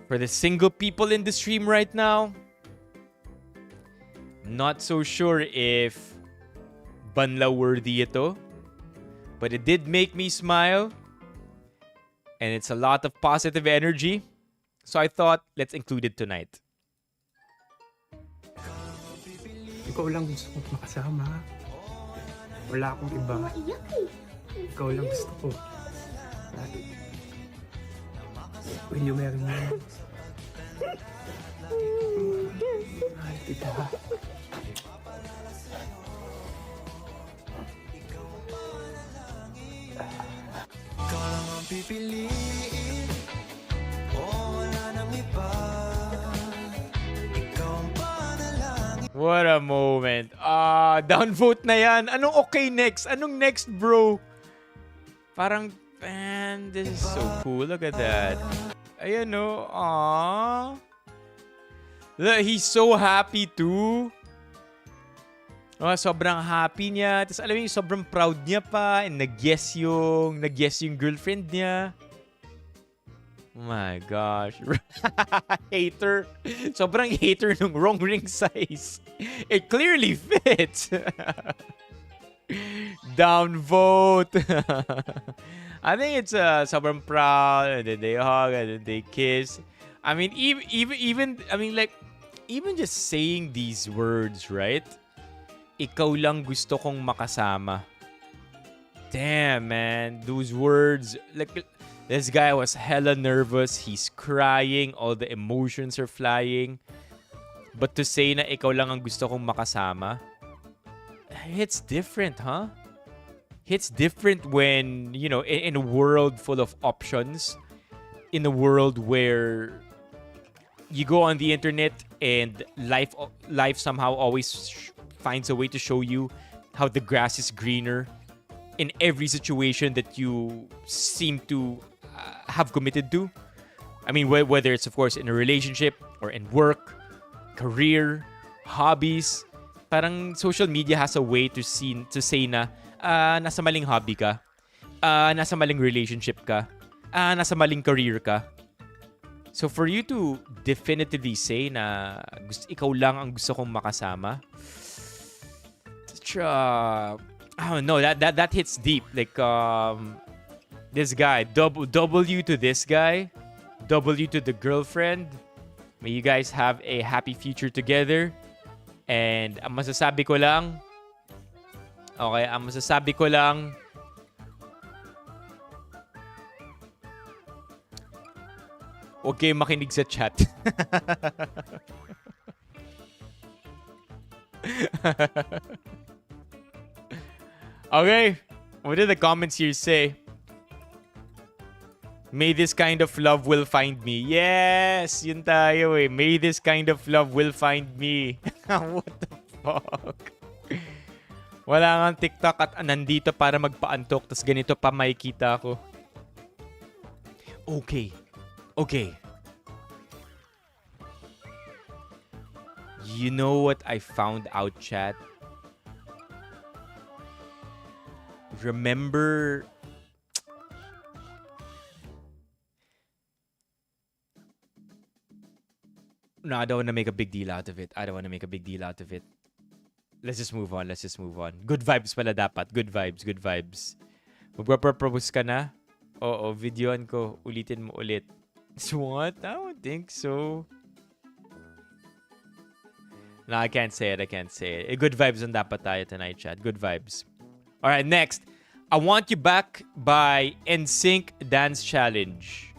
for the single people in the stream right now, not so sure if Banlaw worthy ito, but it did make me smile, and it's a lot of positive energy, so I thought let's include it tonight. Ikaw lang gusto kong makasama. Wala akong iba. Ikaw lang gusto ko. Will you marry me? Mahal kita. Ikaw lang ang pipiliin. Wala nang iba. Ikaw ang panalangin. What a moment. Downvote na yan. Anong okay next? Anong next, bro? Parang, man, this is so cool. Look at that. Ayan, no? Aww. Look, he's so happy too. Sobrang happy niya. Tapos alam mo yung sobrang proud niya pa. And nag-guess yung girlfriend niya. Oh my gosh. Hater. Sobrang hater ng wrong ring size. It clearly fits. Downvote. I think it's sobrang proud. And then they hug. And then they kiss. I mean, even just saying these words, right? Ikaw lang gusto kong makasama. Damn, man. Those words. Like, this guy was hella nervous. He's crying. All the emotions are flying. But to say na ikaw lang ang gusto kong makasama, it's different, huh? It's different when, you know, in a world full of options, in a world where you go on the internet and life somehow always finds a way to show you how the grass is greener in every situation that you seem to have committed to. I mean, whether it's, of course, in a relationship or in work, career, hobbies. Parang social media has a way to say na nasa maling hobby ka, nasa maling relationship ka, nasa maling career ka. So for you to definitively say na ikaw lang ang gusto kong makasama, I don't know, that hits deep. Like this guy, W to this guy, W to the girlfriend. May you guys have a happy future together. And ang masasabi ko lang, huwag kayong makinig sa chat. Okay, what did the comments here say? May this kind of love will find me. Yes, yun tayo eh. May this kind of love will find me. What the fuck? Wala nga TikTok at nandito para magpaantok, tas ganito pa makikita ko. Okay. You know what I found out, chat? Remember... No, I don't want to make a big deal out of it. Let's just move on. Good vibes pala dapat. Good vibes. Magpapropose ka na? Oo, videoan ko. Ulitin mo ulit. What? I don't think so. No, I can't say it. Good vibes on dapat tayo tonight, chat. Good vibes. Alright, next. I Want You Back by NSYNC Dance Challenge.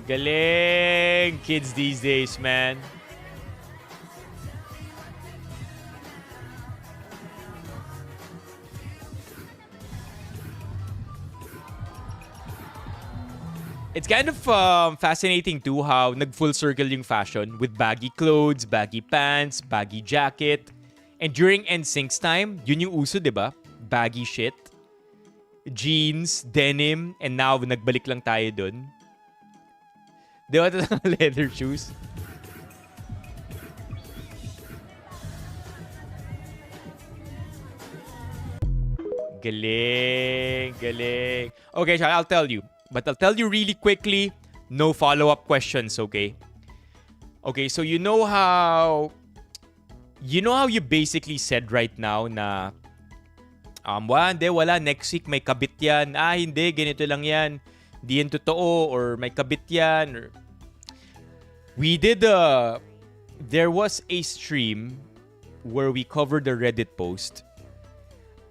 Galing kids these days, man. It's kind of fascinating too how nag-full circle yung fashion with baggy clothes, baggy pants, baggy jacket. And during NSYNC's time, yun yung uso, di ba? Baggy shit. Jeans, denim, and now nagbalik lang tayo dun. Di ba ito leather shoes? Galing, galing. Okay, Sean, I'll tell you. But I'll tell you really quickly. No follow-up questions, okay? Okay, so you know how you basically said right now na wala, next week may kabit yan. Hindi, ganito lang yan. Di yan totoo, or may kabit yan. Or... There was a stream where we covered the Reddit post.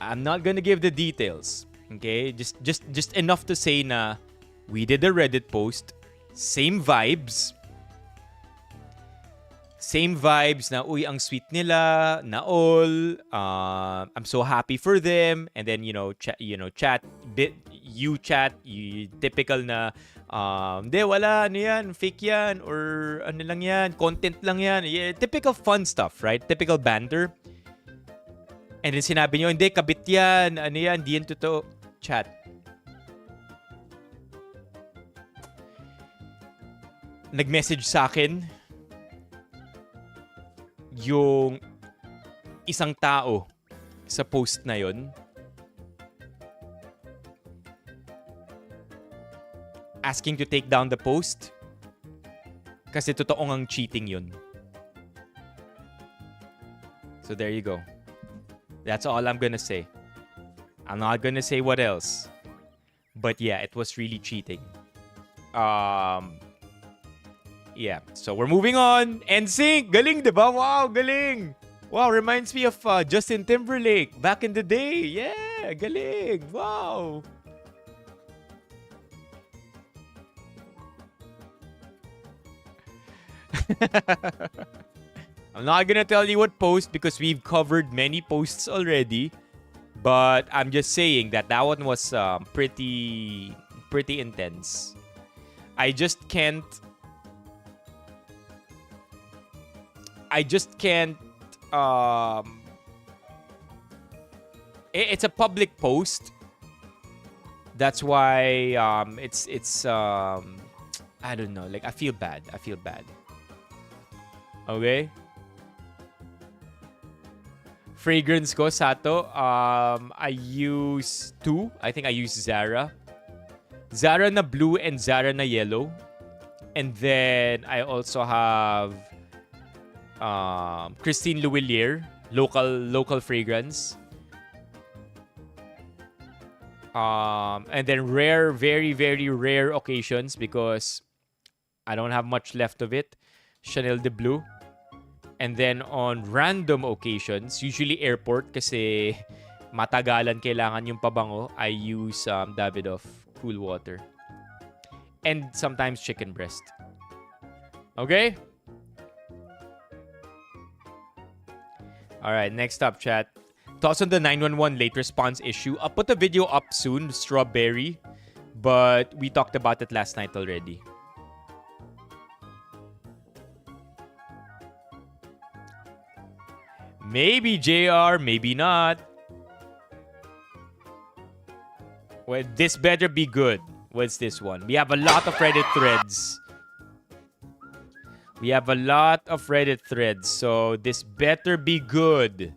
I'm not gonna give the details. Okay? Just enough to say na we did a Reddit post. Same vibes. Same vibes na, uy, ang sweet nila, na all. I'm so happy for them. And then, typical na, wala, ano yan, fake yan, or ano lang yan, content lang yan. Yeah, typical fun stuff, right? Typical banter. And then sinabi nyo, hindi, kabit yan, ano yan, di yan totoo. Chat. Nag-message sa akin yung isang tao sa post na yon, asking to take down the post kasi totoong ang cheating yun. So there you go. That's all I'm gonna say. I'm not gonna say what else. But yeah, it was really cheating. Yeah, so we're moving on. NSYNC, galing, diba? Wow, galing. Wow, reminds me of Justin Timberlake back in the day. Yeah, galing. Wow. I'm not gonna tell you what post because we've covered many posts already. But I'm just saying that one was pretty intense. I just can't it's a public post. That's why it's I don't know, like I feel bad. Okay? Fragrance ko, Sato, I use two. I think I use Zara. Zara na blue and Zara na yellow. And then I also have Christine Louvillier, local fragrance. And then very, very rare occasions because I don't have much left of it, Chanel de Blue. And then on random occasions, usually airport kasi matagalan kailangan yung pabango, I use Davidoff Cool Water. And sometimes chicken breast. Okay? Alright, next up, chat. Thoughts on the 911 late response issue. I'll put the video up soon, Strawberry. But we talked about it last night already. Maybe, JR. Maybe not. Well, this better be good. What's this one? We have a lot of Reddit threads. So this better be good.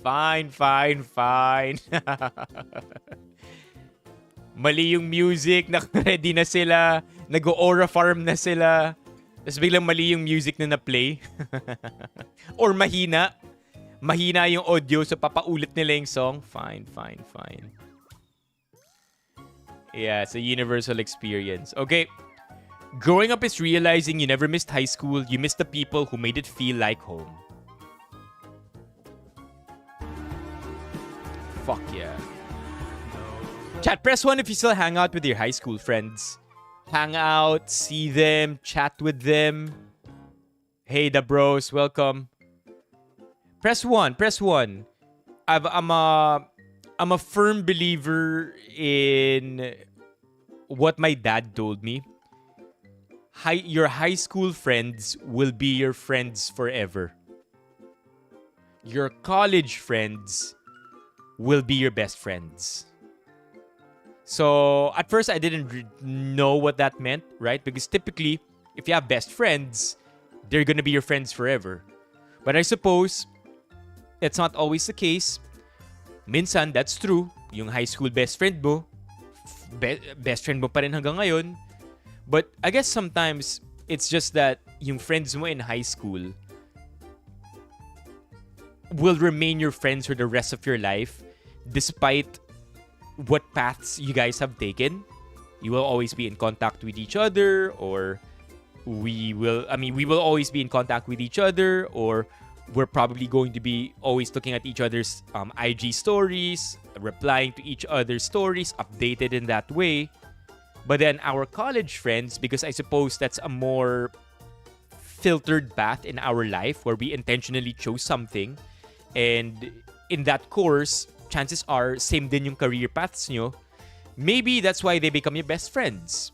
Fine. Mali yung music, ready na sila, nag-aura farm na sila, tapos biglang mali yung music na na-play. Or mahina yung audio, so papaulit nila yung song. Fine. Yeah, it's a universal experience. Okay, growing up is realizing you never missed high school, you missed the people who made it feel like home. Fuck yeah. Chat, press 1 if you still hang out with your high school friends. hang out, see them, chat with them. Hey, the bros, welcome. Press 1, press 1. I'm a firm believer in what my dad told me. Your high school friends will be your friends forever. Your college friends will be your best friends. So, at first, I didn't know what that meant, right? Because typically, if you have best friends, they're gonna be your friends forever. But I suppose, that's not always the case. Minsan, that's true. Yung high school best friend mo, best friend mo pa rin hanggang ngayon. But I guess sometimes, it's just that yung friends mo in high school will remain your friends for the rest of your life despite what paths you guys have taken. You will always be in contact with each other, or we will always be in contact with each other, or we're probably going to be always looking at each other's IG stories, replying to each other's stories, updated in that way. But then our college friends, because I suppose that's a more filtered path in our life where we intentionally chose something, and in that course, chances are same din yung career paths nyo. Maybe that's why they become your best friends,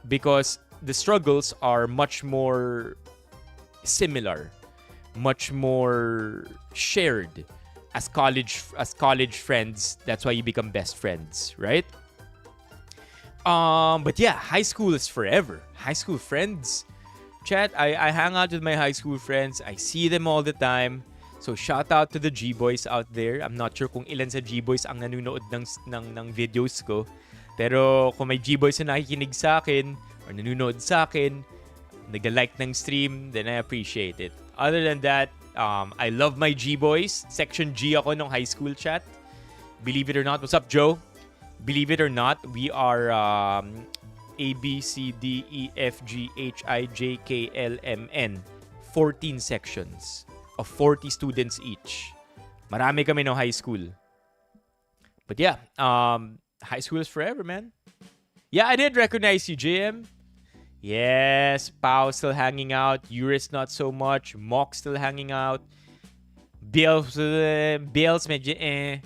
because the struggles are much more similar, much more shared as college friends. That's why you become best friends, right? But yeah, high school is forever. High school friends. Chat, I hang out with my high school friends. I see them all the time. So shout out to the G-Boys out there. I'm not sure kung ilan sa G-Boys ang nanonood ng videos ko. Pero kung may G-Boys na nakikinig sa akin or nanonood sa akin, nag-like ng stream, then I appreciate it. Other than that, I love my G-Boys. Section G ako nung high school, chat. Believe it or not. What's up, Joe? Believe it or not, we are A, B, C, D, E, F, G, H, I, J, K, L, M, N. 14 sections of 40 students each. Marami kami no high school. But yeah, high school is forever, man. Yeah, I did recognize you, JM. Yes, Pao still hanging out. Yuris not so much. Mock still hanging out. Bills medyo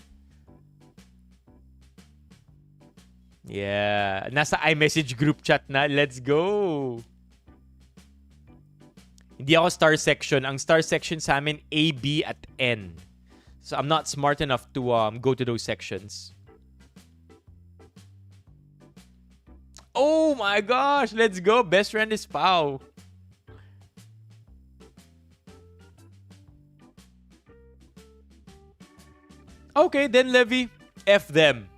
Yeah, nasa iMessage group chat na. Let's go. Hindi ako star section. Ang star section sa amin, A, B, at N. So I'm not smart enough to go to those sections. Oh my gosh, let's go. Best friend is Pao. Okay, then Levy, F them.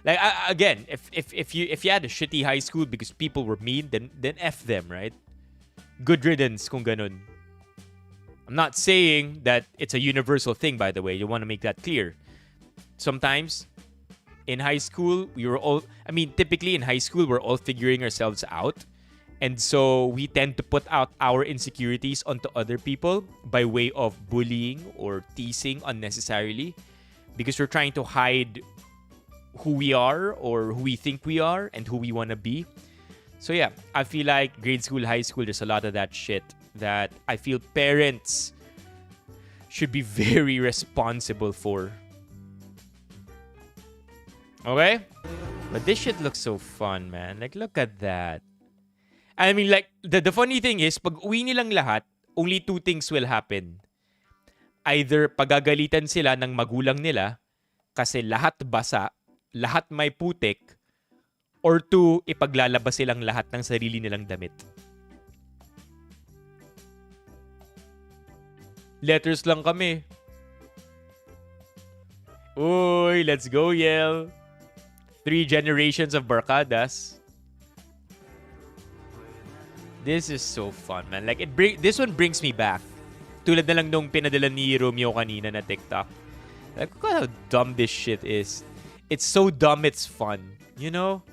Like again, if you had a shitty high school because people were mean, then F them, right? Good riddance kung ganun. I'm not saying that it's a universal thing, by the way. You want to make that clear. Sometimes, in high school, typically in high school, we're all figuring ourselves out. And so, we tend to put out our insecurities onto other people by way of bullying or teasing unnecessarily. Because we're trying to hide who we are or who we think we are and who we want to be. So yeah, I feel like grade school, high school, there's a lot of that shit that I feel parents should be very responsible for. Okay? But this shit looks so fun, man. Like, look at that. I mean, like, the funny thing is, pag uwi nilang lahat, only two things will happen. Either pagagalitan sila ng magulang nila kasi lahat basa, lahat may putik, or two, ipaglalabas silang lahat ng sarili nilang damit. Letters lang kami. Uy, let's go, Yel. 3 generations of barkadas. This is so fun, man. Like, this one brings me back. Tulad na lang nung pinadala ni Romeo kanina na TikTok. Like, look at how dumb this shit is. It's so dumb, it's fun. You know?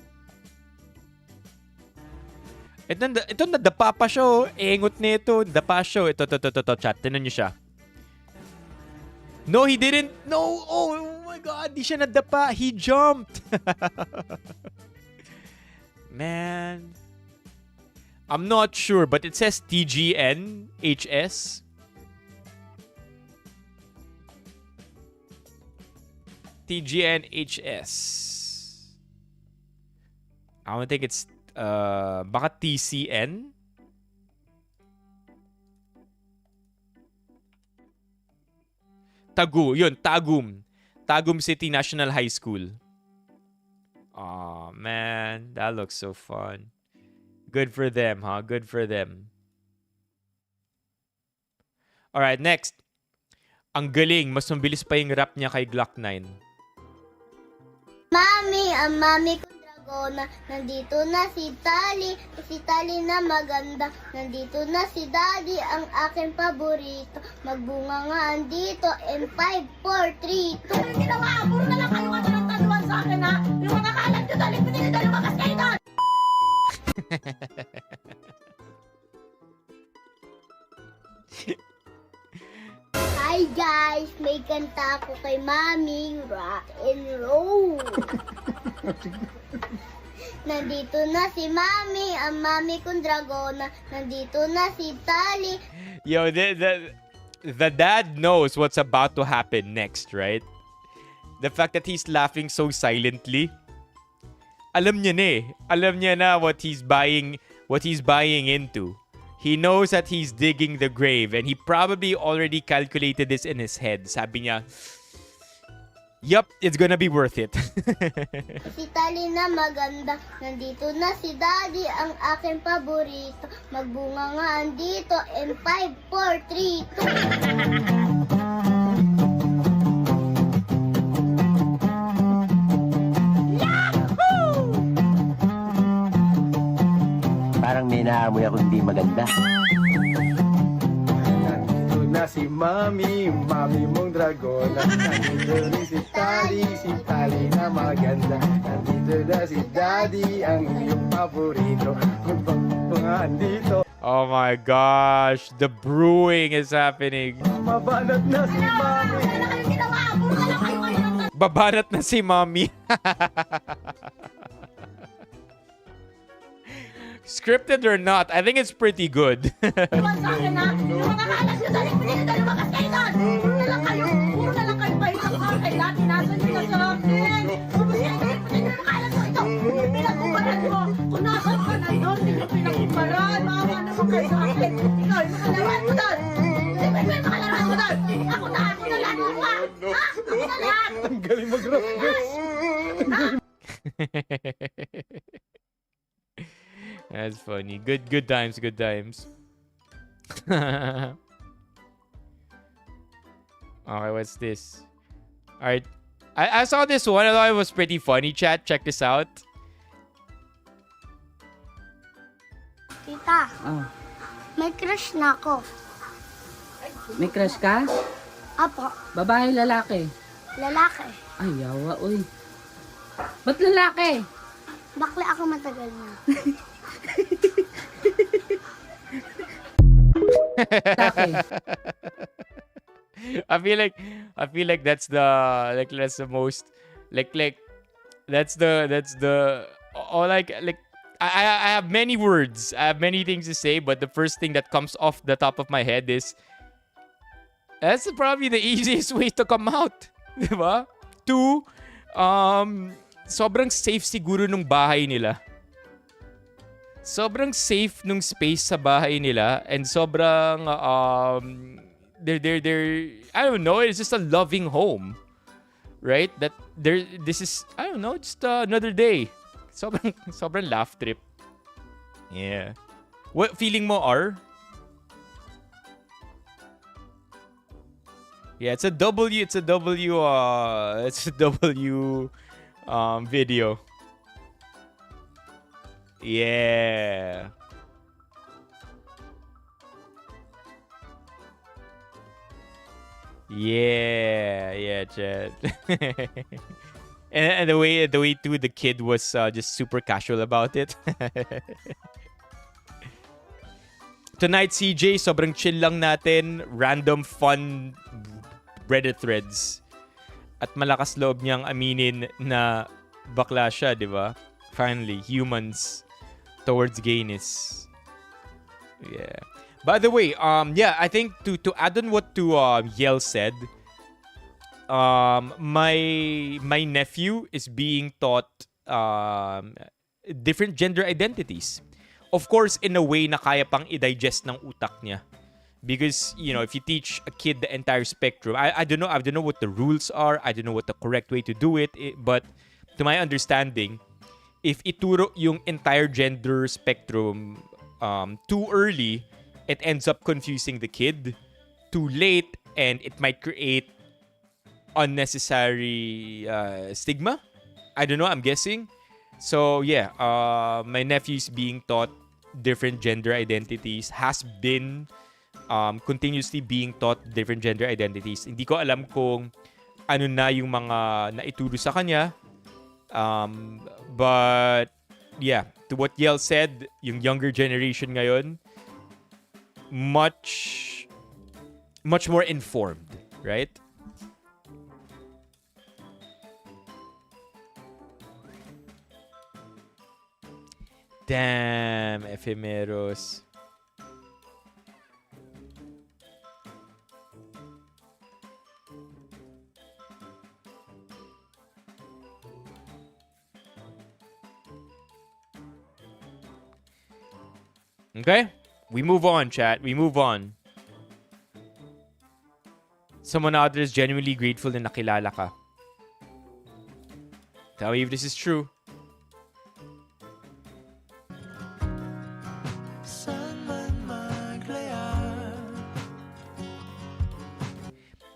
Ito nadapa pa siya, oh. Engot nito. Dapa siya. Ito, chat. Tinan niyo siya. No, he didn't. No. Oh my God. Di siya nadapa. He jumped. Man. I'm not sure, but it says TGNHS. TGNHS. I don't think it's baka TCN. Tagum City National High School. Oh man, that looks so fun. Good for them, huh? Good for them. Alright, next. Ang galing, mas mabilis pa yung rap niya kay Glock 9. Mami, ang mami ko dragona. Nandito na si Tali. Si Tali na maganda. Nandito na si Daddy, ang aking paborito. Magbunga nga andito. In 5, 4, 3, 2. Ginawa, puro na lang kayo katanong-tanuan sa akin, ha? Yung mga kalat nyo, dali, pinili na lumakas kayo doon. Hi guys, may kanta ako kay Mami, rock and roll. Nandito na si Mami, ang mami kong dragona. Nandito na si Tali. Yo, the dad knows what's about to happen next, right? The fact that he's laughing so silently. Alam niya na eh. Alam niya na what he's buying into. He knows that he's digging the grave and he probably already calculated this in his head. Sabi niya, yup, it's gonna be worth it. Si Tali na maganda. Nandito na si Daddy, ang aking paborito. Magbunga nga andito. In 5, 4, 3, 2. Parang may naamoy ako hindi maganda. Nandito na si Mami, Mami mong dragona. Nandito rin si Tali na maganda. Nandito na si Daddy, ang iyong paborito. Mga andito. Oh my gosh, the brewing is happening. Mabanat na si Mami. Babanat na si Mommy. Scripted or not, I think it's pretty good. Ang galing mag-rap, guys. That's funny. Good times, good times. Okay, what's this? Alright. I saw this one. I thought it was pretty funny, chat. Check this out. Tita, Oh, may crush na ako. may crush ka? Apo, Babae, lalaki? lalaki. Ay, yawa, uy. Ba't lalaki? Bakla ako matagal na. Lalaki. I feel like that's the most that's the or like I have many words. I have many things to say, but the first thing that comes off the top of my head is that's probably the easiest way to come out. Diba? 2, sobrang safe siguro nung bahay nila. Sobrang safe nung space sa bahay nila and sobrang they're I don't know, it's just a loving home. Right? That this is I don't know, just another day. Sobrang laugh trip. Yeah. What feeling mo, R? Yeah, it's a W video. Yeah. Yeah, Chad. and the way too the kid was just super casual about it. Tonight, CJ, sobrang chill lang natin. Random fun Reddit threads. At malakas loob niyang aminin na bakla siya, di ba? Finally, humans towards gayness. Yeah. By the way, yeah, I think to add on what to Yel said, my nephew is being taught different gender identities. Of course, in a way na kaya pang i-digest ng utak niya. Because, if you teach a kid the entire spectrum, I don't know, what the rules are, I don't know what the correct way to do it, but to my understanding, if ituro yung entire gender spectrum too early, it ends up confusing the kid. Too late, and it might create unnecessary stigma. I don't know, I'm guessing. So yeah, my nephew's being taught different gender identities, has been continuously being taught different gender identities. Hindi ko alam kung ano na yung mga naituro sa kanya. But yeah, to what Yel said, yung younger generation ngayon, much more informed, right? Damn, Ephemeros. Okay? We move on, chat. We move on. Someone out there is genuinely grateful na nakilala ka. Tell me if this is true. Saan man maglayag.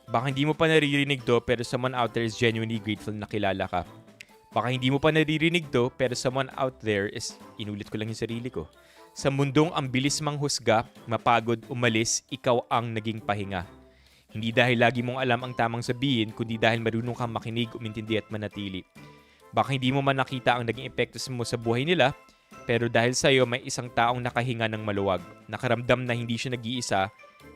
Baka hindi mo pa naririnig to, pero someone out there is genuinely grateful na nakilala ka. Baka hindi mo pa naririnig to, pero someone out there is, inulit ko lang yung sarili ko. Sa mundong ang bilis manghusga, mapagod, umalis, ikaw ang naging pahinga. Hindi dahil lagi mong alam ang tamang sabihin, kundi dahil marunong kang makinig, umintindi at manatili. Baka hindi mo man nakita ang naging epekto mo sa buhay nila, pero dahil sa'yo may isang taong nakahinga ng maluwag, nakaramdam na hindi siya nag-iisa,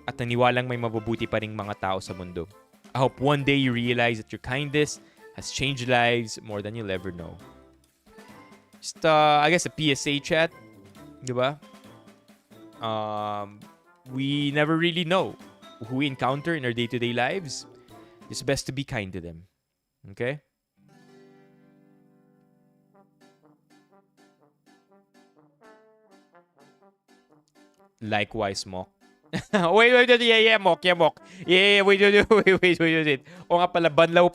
at naniwalang may mabubuti pa ring mga tao sa mundo. I hope one day you realize that your kindness has changed lives more than you'll ever know. Just, I guess, a PSA chat. Diba? We never really know who we encounter in our day-to-day lives. It's best to be kind to them. Okay? Likewise, Mok. wait, yeah, Mok. Yeah, wait. O nga pala, Banlaw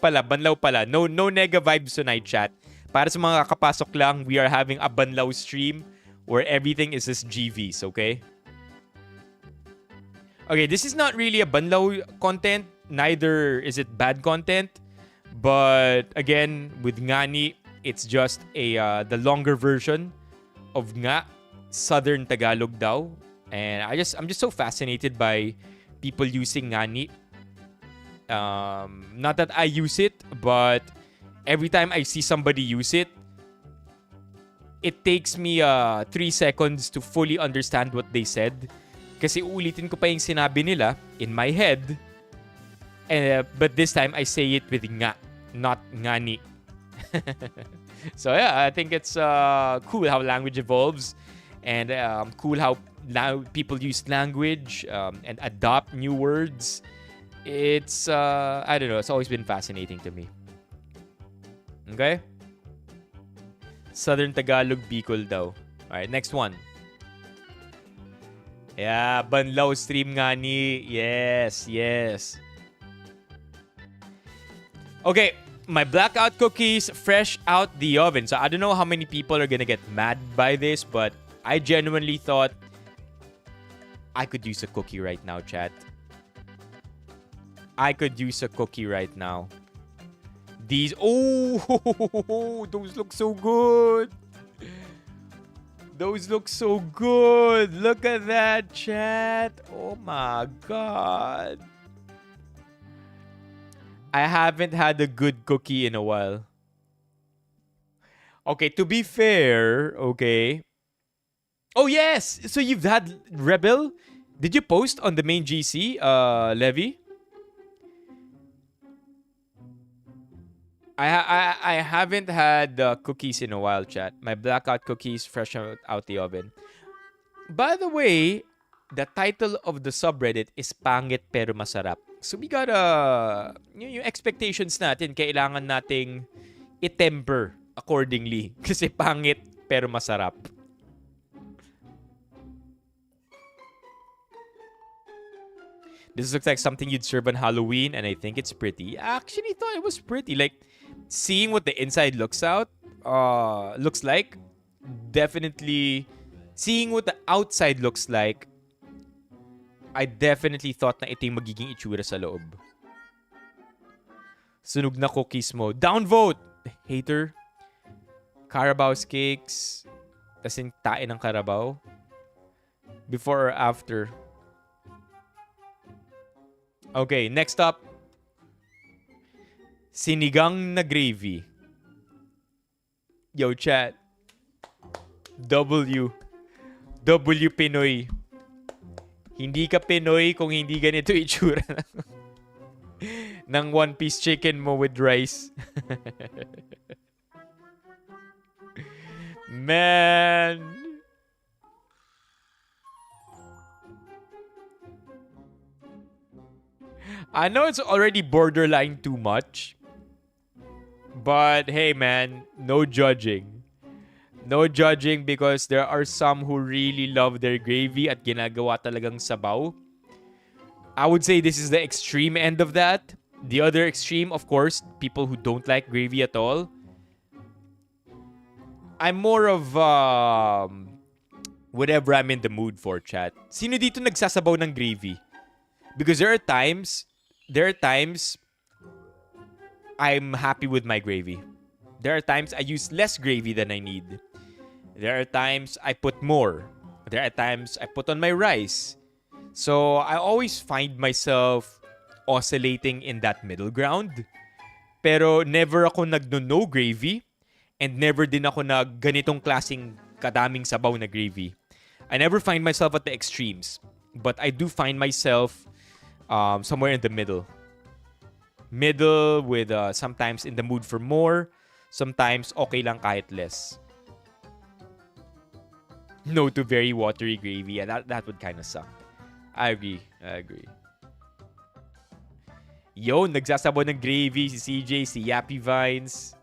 pala. No nega vibes tonight, chat. Para sa mga kakapasok lang, we are having a Banlaw stream where everything is just GVs, okay? Okay, this is not really a Banlaw content, neither is it bad content, but again, with Ngani, it's just the longer version of Nga, Southern Tagalog daw. And I'm just so fascinated by people using Ngani. Not that I use it, but every time I see somebody use it, it takes me 3 seconds to fully understand what they said. Kasi uulitin ko pa yung sinabi nila in my head. But this time, I say it with nga, not ngani. So yeah, I think it's cool how language evolves. And cool how people use language and adopt new words. It's, I don't know, it's always been fascinating to me. Okay? Southern Tagalog, Bicol daw. Alright, next one. Yeah, Banlaw stream nga ni. Yes. Okay, my blackout cookies fresh out the oven. So I don't know how many people are gonna get mad by this, but I genuinely thought I could use a cookie right now, chat. I could use a cookie right now. These, those look so good. Those look so good. Look at that, chat. Oh my god. I haven't had a good cookie in a while. Okay, to be fair, okay. Oh yes, so you've had Rebel? Did you post on the main GC, Levy? I haven't had cookies in a while, chat. My blackout cookies fresh out the oven. By the way, the title of the subreddit is Pangit Pero Masarap. So we gotta, yung expectations natin, kailangan nating i-temper accordingly. Kasi pangit pero masarap. This looks like something you'd serve on Halloween, and I think it's pretty. I actually thought it was pretty. Like, seeing what the inside looks like, definitely, seeing what the outside looks like, I definitely thought na ito yung magiging itsura sa loob. Sunog na cookies mo. Downvote! Hater. Carabao's cakes. As in, tae ng Carabao. Before or after? Okay, next up. Sinigang na gravy. Yo, chat. W Pinoy. Hindi ka Pinoy kung hindi ganito itsura ng one-piece chicken mo with rice. Man. I know it's already borderline too much. But hey, man, no judging. No judging because there are some who really love their gravy at ginagawa talagang sabaw. I would say this is the extreme end of that. The other extreme, of course, people who don't like gravy at all. I'm more of whatever I'm in the mood for, chat. Sino dito nagsasabaw ng gravy? Because there are times I'm happy with my gravy. There are times I use less gravy than I need. There are times I put more. There are times I put on my rice. So I always find myself oscillating in that middle ground. Pero never ako nagno-no gravy and never din ako nag ganitong klaseng kadaming sabaw na gravy. I never find myself at the extremes. But I do find myself somewhere in the middle. Middle with sometimes in the mood for more. Sometimes okay lang kahit less. No to very watery gravy. Yeah, that would kind of suck. I agree. Yo, nagsasabaw ng gravy si CJ, si Yappy Vines.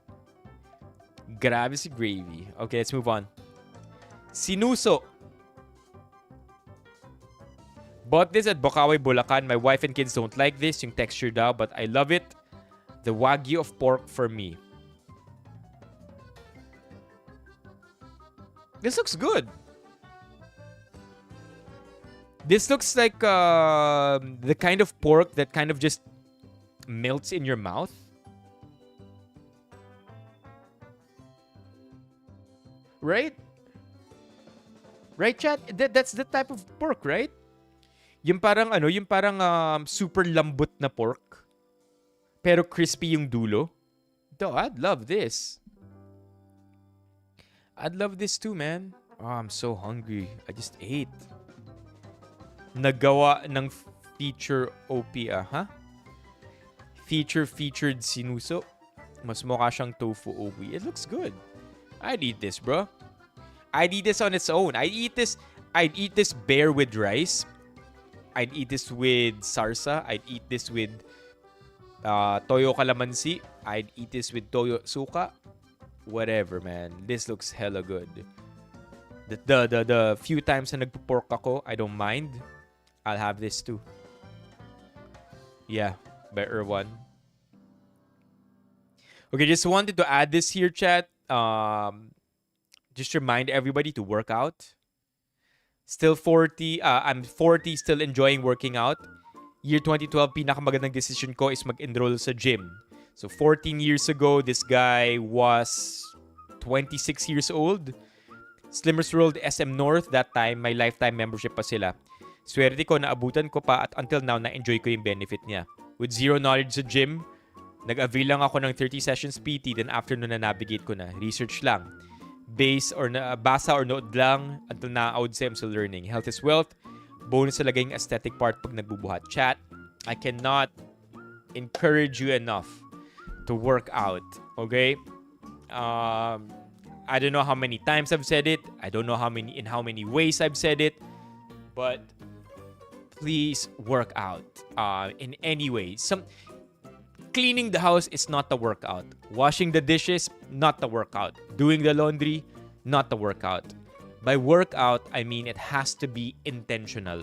Grabe si gravy. Okay, let's move on. Sinuso. Bought this at Bokaway, Bulacan. My wife and kids don't like this, yung texture daw, but I love it. The Wagyu of pork for me. This looks good. This looks like the kind of pork that kind of just melts in your mouth. Right? Right, chat? That's the type of pork, right? Yung parang super lambot na pork. Pero crispy yung dulo. Though, I'd love this. I'd love this too, man. Oh, I'm so hungry. I just ate. Nagawa ng feature OP, huh? Featured sinuso. Mas mukha siyang tofu OP. It looks good. I'd eat this, bro. I'd eat this on its own. I'd eat this bare with rice. I'd eat this with sarsa. I'd eat this with toyo kalamansi. I'd eat this with toyo suka. Whatever, man. This looks hella good. The few times na nagpo-pork ako, I don't mind. I'll have this too. Yeah, by Irwan. Okay, just wanted to add this here, chat. Just remind everybody to work out. Still 40. I'm 40, still enjoying working out. Year 2012, pinakamagandang decision ko is mag-enroll sa gym. So 14 years ago, this guy was 26 years old. Slimmers World SM North, that time, may lifetime membership pa sila. Swerte ko, naabutan ko pa at until now, na-enjoy ko yung benefit niya. With zero knowledge sa gym, nag-avail lang ako ng 30 sessions PT, then after nun na-navigate ko na. Research lang. Basa or note lang, until now, I would say I'm still learning. Health is wealth. Bonus talaga yung aesthetic part pag nagbubuhat. Chat, I cannot encourage you enough to work out. Okay? I don't know how many times I've said it. I don't know in how many ways I've said it. But please work out in any way. Cleaning the house is not the workout. Washing the dishes, not the workout. Doing the laundry, not the workout. By workout, I mean it has to be intentional.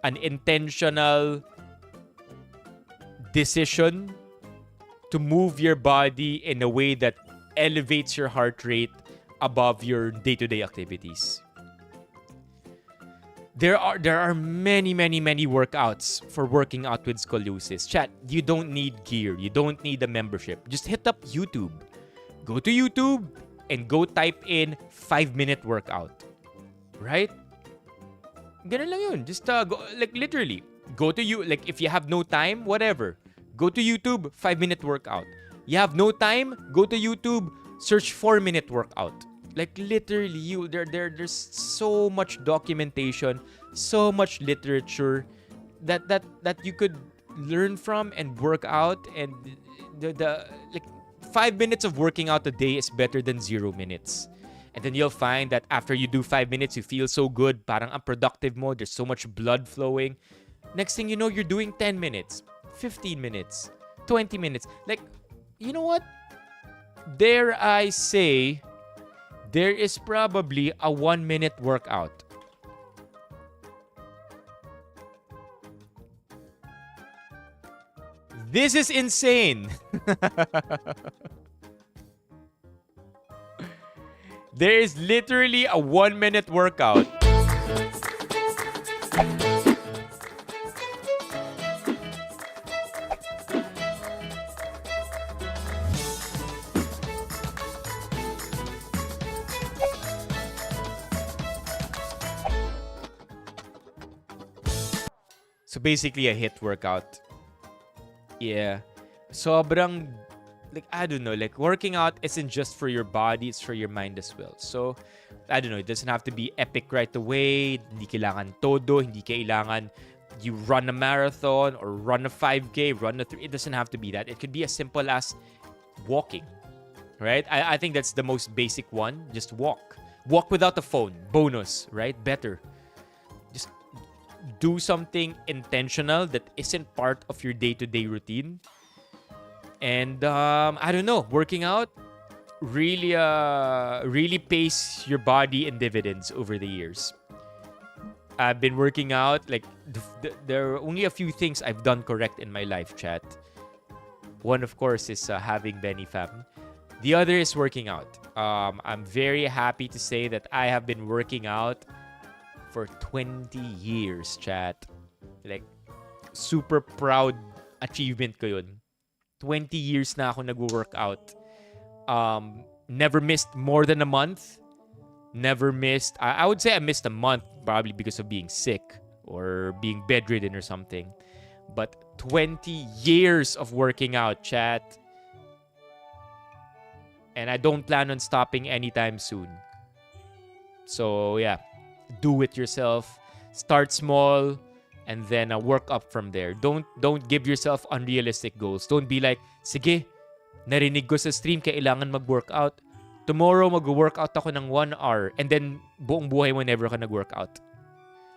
An intentional decision to move your body in a way that elevates your heart rate above your day-to-day activities. There are many workouts for working out with scoliosis. Chat, you don't need gear. You don't need a membership. Just hit up YouTube. Go to YouTube and go type in 5-minute workout. Right? Ganun lang yun. Just go, like literally, go to you. Like if you have no time, whatever. Go to YouTube, 5-minute workout. You have no time, go to YouTube, search 4-minute workout. Like literally, there's so much documentation, so much literature that you could learn from and work out. And the like 5 minutes of working out a day is better than 0 minutes. And then you'll find that after you do 5 minutes, you feel so good. Parang ang productive mo. There's so much blood flowing. Next thing you know, you're doing 10 minutes, 15 minutes, 20 minutes. Like, you know what? Dare I say, there is probably a 1-minute workout. This is insane. There is literally a 1-minute workout. So basically a HIIT workout. Yeah. Sobrang, like, I don't know, like working out isn't just for your body, it's for your mind as well. So, I don't know, it doesn't have to be epic right away. Hindi kailangan todo, hindi kailangan you run a marathon or run a 5K, run a 3. It doesn't have to be that. It could be as simple as walking, right? I think that's the most basic one. Just walk. Walk without a phone. Bonus, right? Better. Just do something intentional that isn't part of your day-to-day routine. And I don't know, working out really pays your body in dividends over the years. I've been working out, like there are only a few things I've done correct in my life, chat. One, of course, is having Benifam. The other is working out. I'm very happy to say that I have been working out for 20 years, chat. Like, super proud achievement ko yun. 20 years na ako nag-workout. Never missed more than a month. Never missed, I would say I missed a month probably because of being sick or being bedridden or something. But 20 years of working out, chat. And I don't plan on stopping anytime soon. So, yeah. Do it yourself. Start small and then work up from there. Don't give yourself unrealistic goals. Don't be like, sige, narinig ko sa stream kailangan mag-workout. Tomorrow mag-workout ako ng 1 hour and then buong buhay mo never ka nag-workout.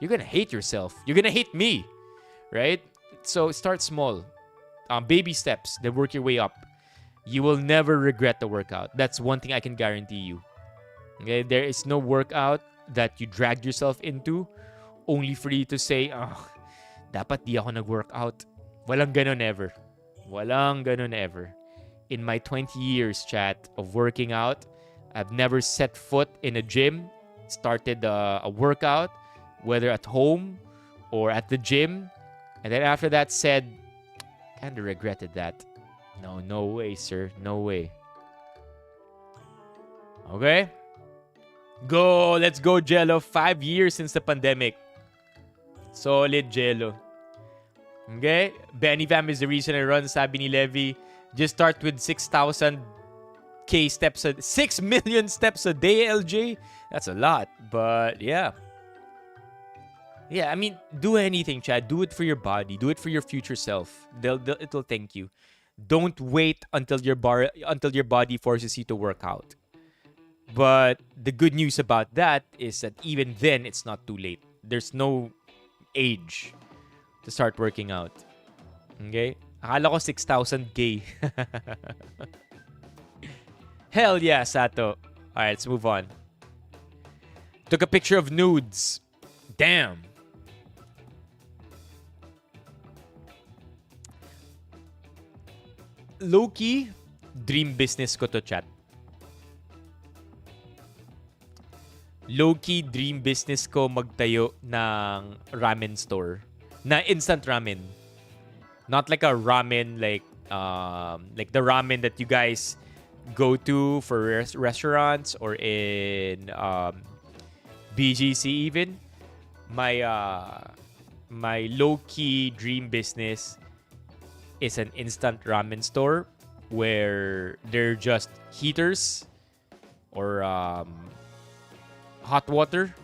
You're gonna hate yourself. You're gonna hate me. Right? So start small. Baby steps. Then work your way up. You will never regret the workout. That's one thing I can guarantee you. Okay? There is no workout that you dragged yourself into only for you to say, dapat di ako nag-workout. Walang ganon ever. Walang ganon ever. In my 20 years, chat, of working out, I've never set foot in a gym, started a workout, whether at home or at the gym, and then after that said, kind of regretted that. No way, sir. No way. Okay? Go! Let's go, Jello. 5 years since the pandemic. Solid, Jello. Okay? Benifam is the reason I run, sabi ni Levy. Just start with 6,000K steps, 6 million steps a day, LJ. That's a lot, but yeah. Yeah, I mean, do anything, Chad. Do it for your body. Do it for your future self. It'll thank you. Don't wait until your body forces you to work out. But the good news about that is that even then, it's not too late. There's no age. to start working out. Okay? Akala ko 6,000K. Hell yeah, Sato. Alright, let's move on. Took a picture of nudes. Damn. Low-key, dream business ko to, chat. Low-key, dream business ko magtayo ng ramen store. Na instant ramen. Not like a ramen like the ramen that you guys go to for restaurants or in BGC even. My low-key dream business is an instant ramen store where they're just heaters or hot water.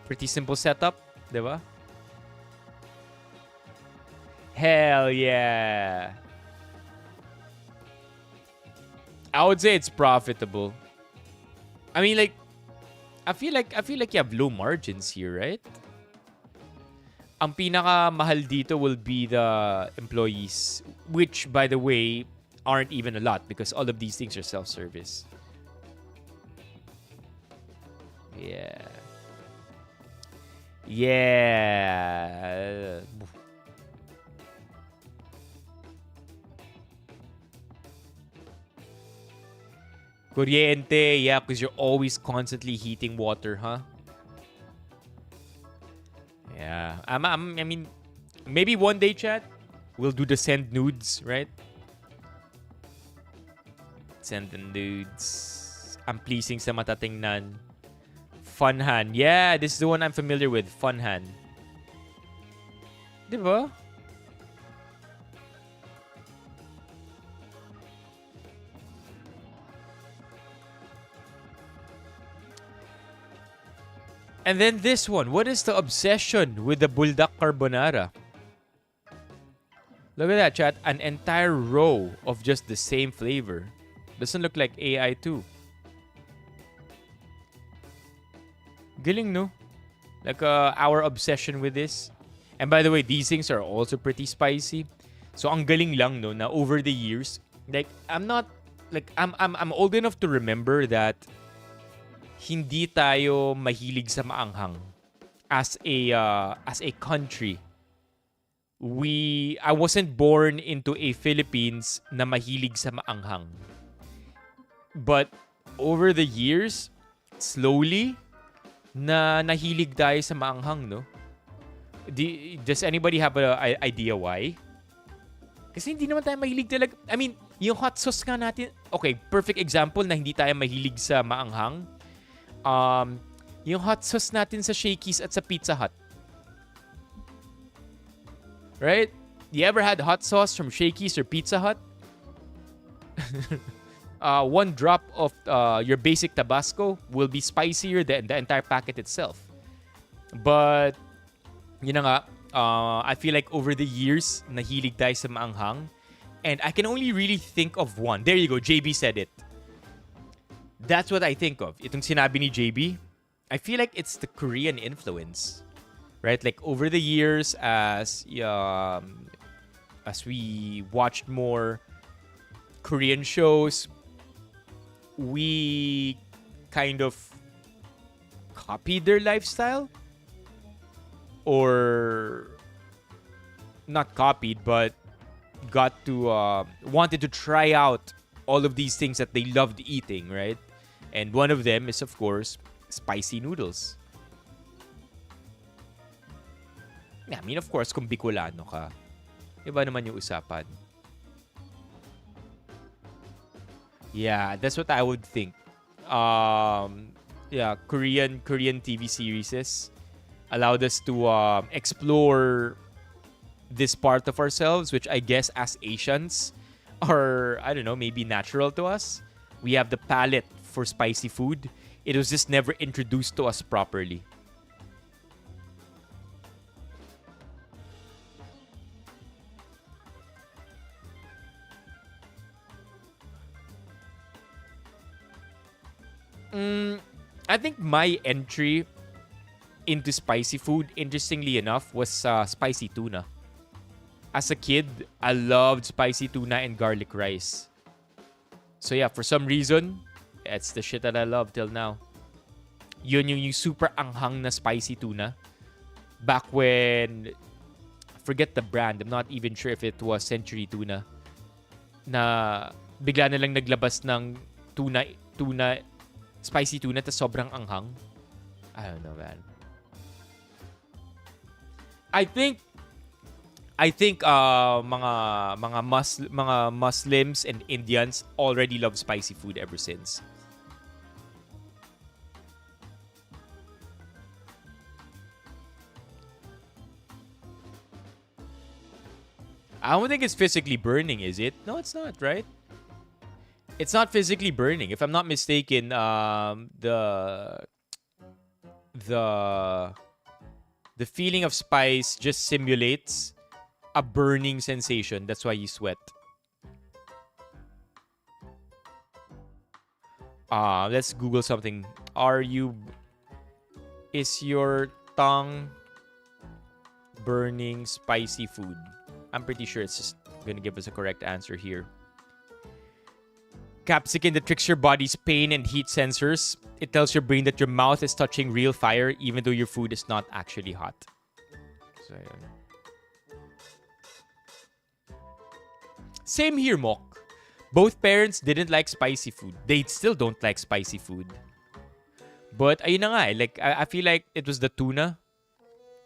Pretty simple setup, diba? Hell yeah. I would say it's profitable. I mean, like, I feel like you have low margins here, right? Ang pinaka mahal dito will be the employees, which, by the way, aren't even a lot because all of these things are self-service. Yeah. Yeah. Kuryente, yeah, because you're always constantly heating water, huh? Yeah. I mean, maybe one day, chat, we'll do the send nudes, right? Send the nudes. I'm pleasing sa matatingnan. Funhan. Yeah, this is the one I'm familiar with. Funhan. Diba? And then this one. What is the obsession with the buldak carbonara? Look at that, chat. An entire row of just the same flavor. Doesn't look like AI too. Galing, no? Like our obsession with this. And by the way, these things are also pretty spicy. So ang galing lang, no, na over the years, like I'm old enough to remember that hindi tayo mahilig sa maanghang as a country. I wasn't born into a Philippines na mahilig sa maanghang. But over the years, slowly na nahilig tayo sa maanghang, no? Does anybody have an idea why? Kasi hindi naman tayo mahilig talaga. I mean, yung hot sauce nga natin, okay, perfect example na hindi tayo mahilig sa maanghang. Yung hot sauce natin sa Shakey's at sa Pizza Hut. Right? You ever had hot sauce from Shakey's or Pizza Hut? One drop of your basic Tabasco will be spicier than the entire packet itself. But, yun na nga, I feel like over the years, nahilig tayo sa maanghang. And I can only really think of one. There you go, JB said it. That's what I think of. Itong sinabi ni JB, I feel like it's the Korean influence. Right? Like over the years, as we watched more Korean shows, we kind of copied their lifestyle. Or not copied, but got to wanted to try out all of these things that they loved eating, right? And one of them is, of course, spicy noodles. I mean, of course, kung Bicolano ka, iba naman yung usapan. Yeah, that's what I would think. Yeah, Korean TV series allowed us to explore this part of ourselves, which I guess as Asians are, I don't know, maybe natural to us. We have the palate for spicy food. It was just never introduced to us properly. I think my entry into spicy food, interestingly enough, was spicy tuna. As a kid, I loved spicy tuna and garlic rice. So yeah, for some reason, it's the shit that I love till now. Yun yung super anghang na spicy tuna. Back when, forget the brand, I'm not even sure if it was Century Tuna, na bigla na lang naglabas ng tuna, spicy tuna, tas sobrang anghang. I don't know, man. I think mga Muslims and Indians already love spicy food ever since. I don't think it's physically burning, is it? No, it's not, right? It's not physically burning. If I'm not mistaken, the feeling of spice just simulates a burning sensation. That's why you sweat. Let's Google something. Is your tongue burning spicy food? I'm pretty sure it's just gonna give us a correct answer here. Capsicum that tricks your body's pain and heat sensors. It tells your brain that your mouth is touching real fire even though your food is not actually hot. So, yeah. Same here, Mok. Both parents didn't like spicy food. They still don't like spicy food. But ayun na nga eh. Like, I feel like it was the tuna.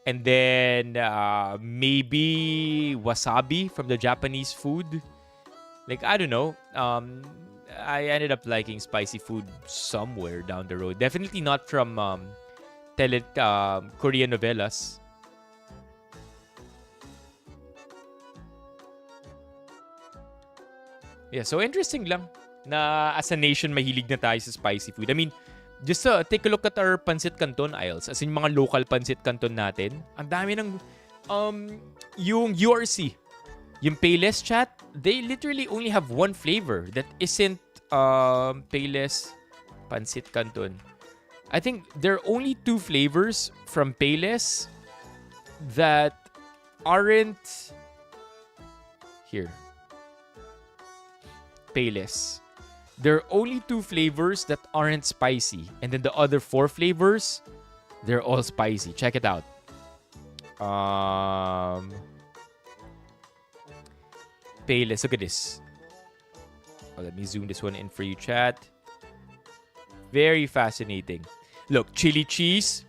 And then maybe wasabi from the Japanese food. Like, I don't know. I ended up liking spicy food somewhere down the road. Definitely not from Korean novelas. Yeah, so interesting lang na as a nation mahilig na tayo sa spicy food. I mean, just take a look at our pancit canton aisles. As in, mga local pancit canton natin. Ang dami ng yung URC, yung Payless chat, they literally only have one flavor that isn't Payless pancit canton. I think there are only two flavors from Payless that aren't here. Payless. There are only two flavors that aren't spicy. And then the other four flavors, they're all spicy. Check it out. Payless. Look at this. Oh, let me zoom this one in for you, chat. Very fascinating. Look, chili cheese.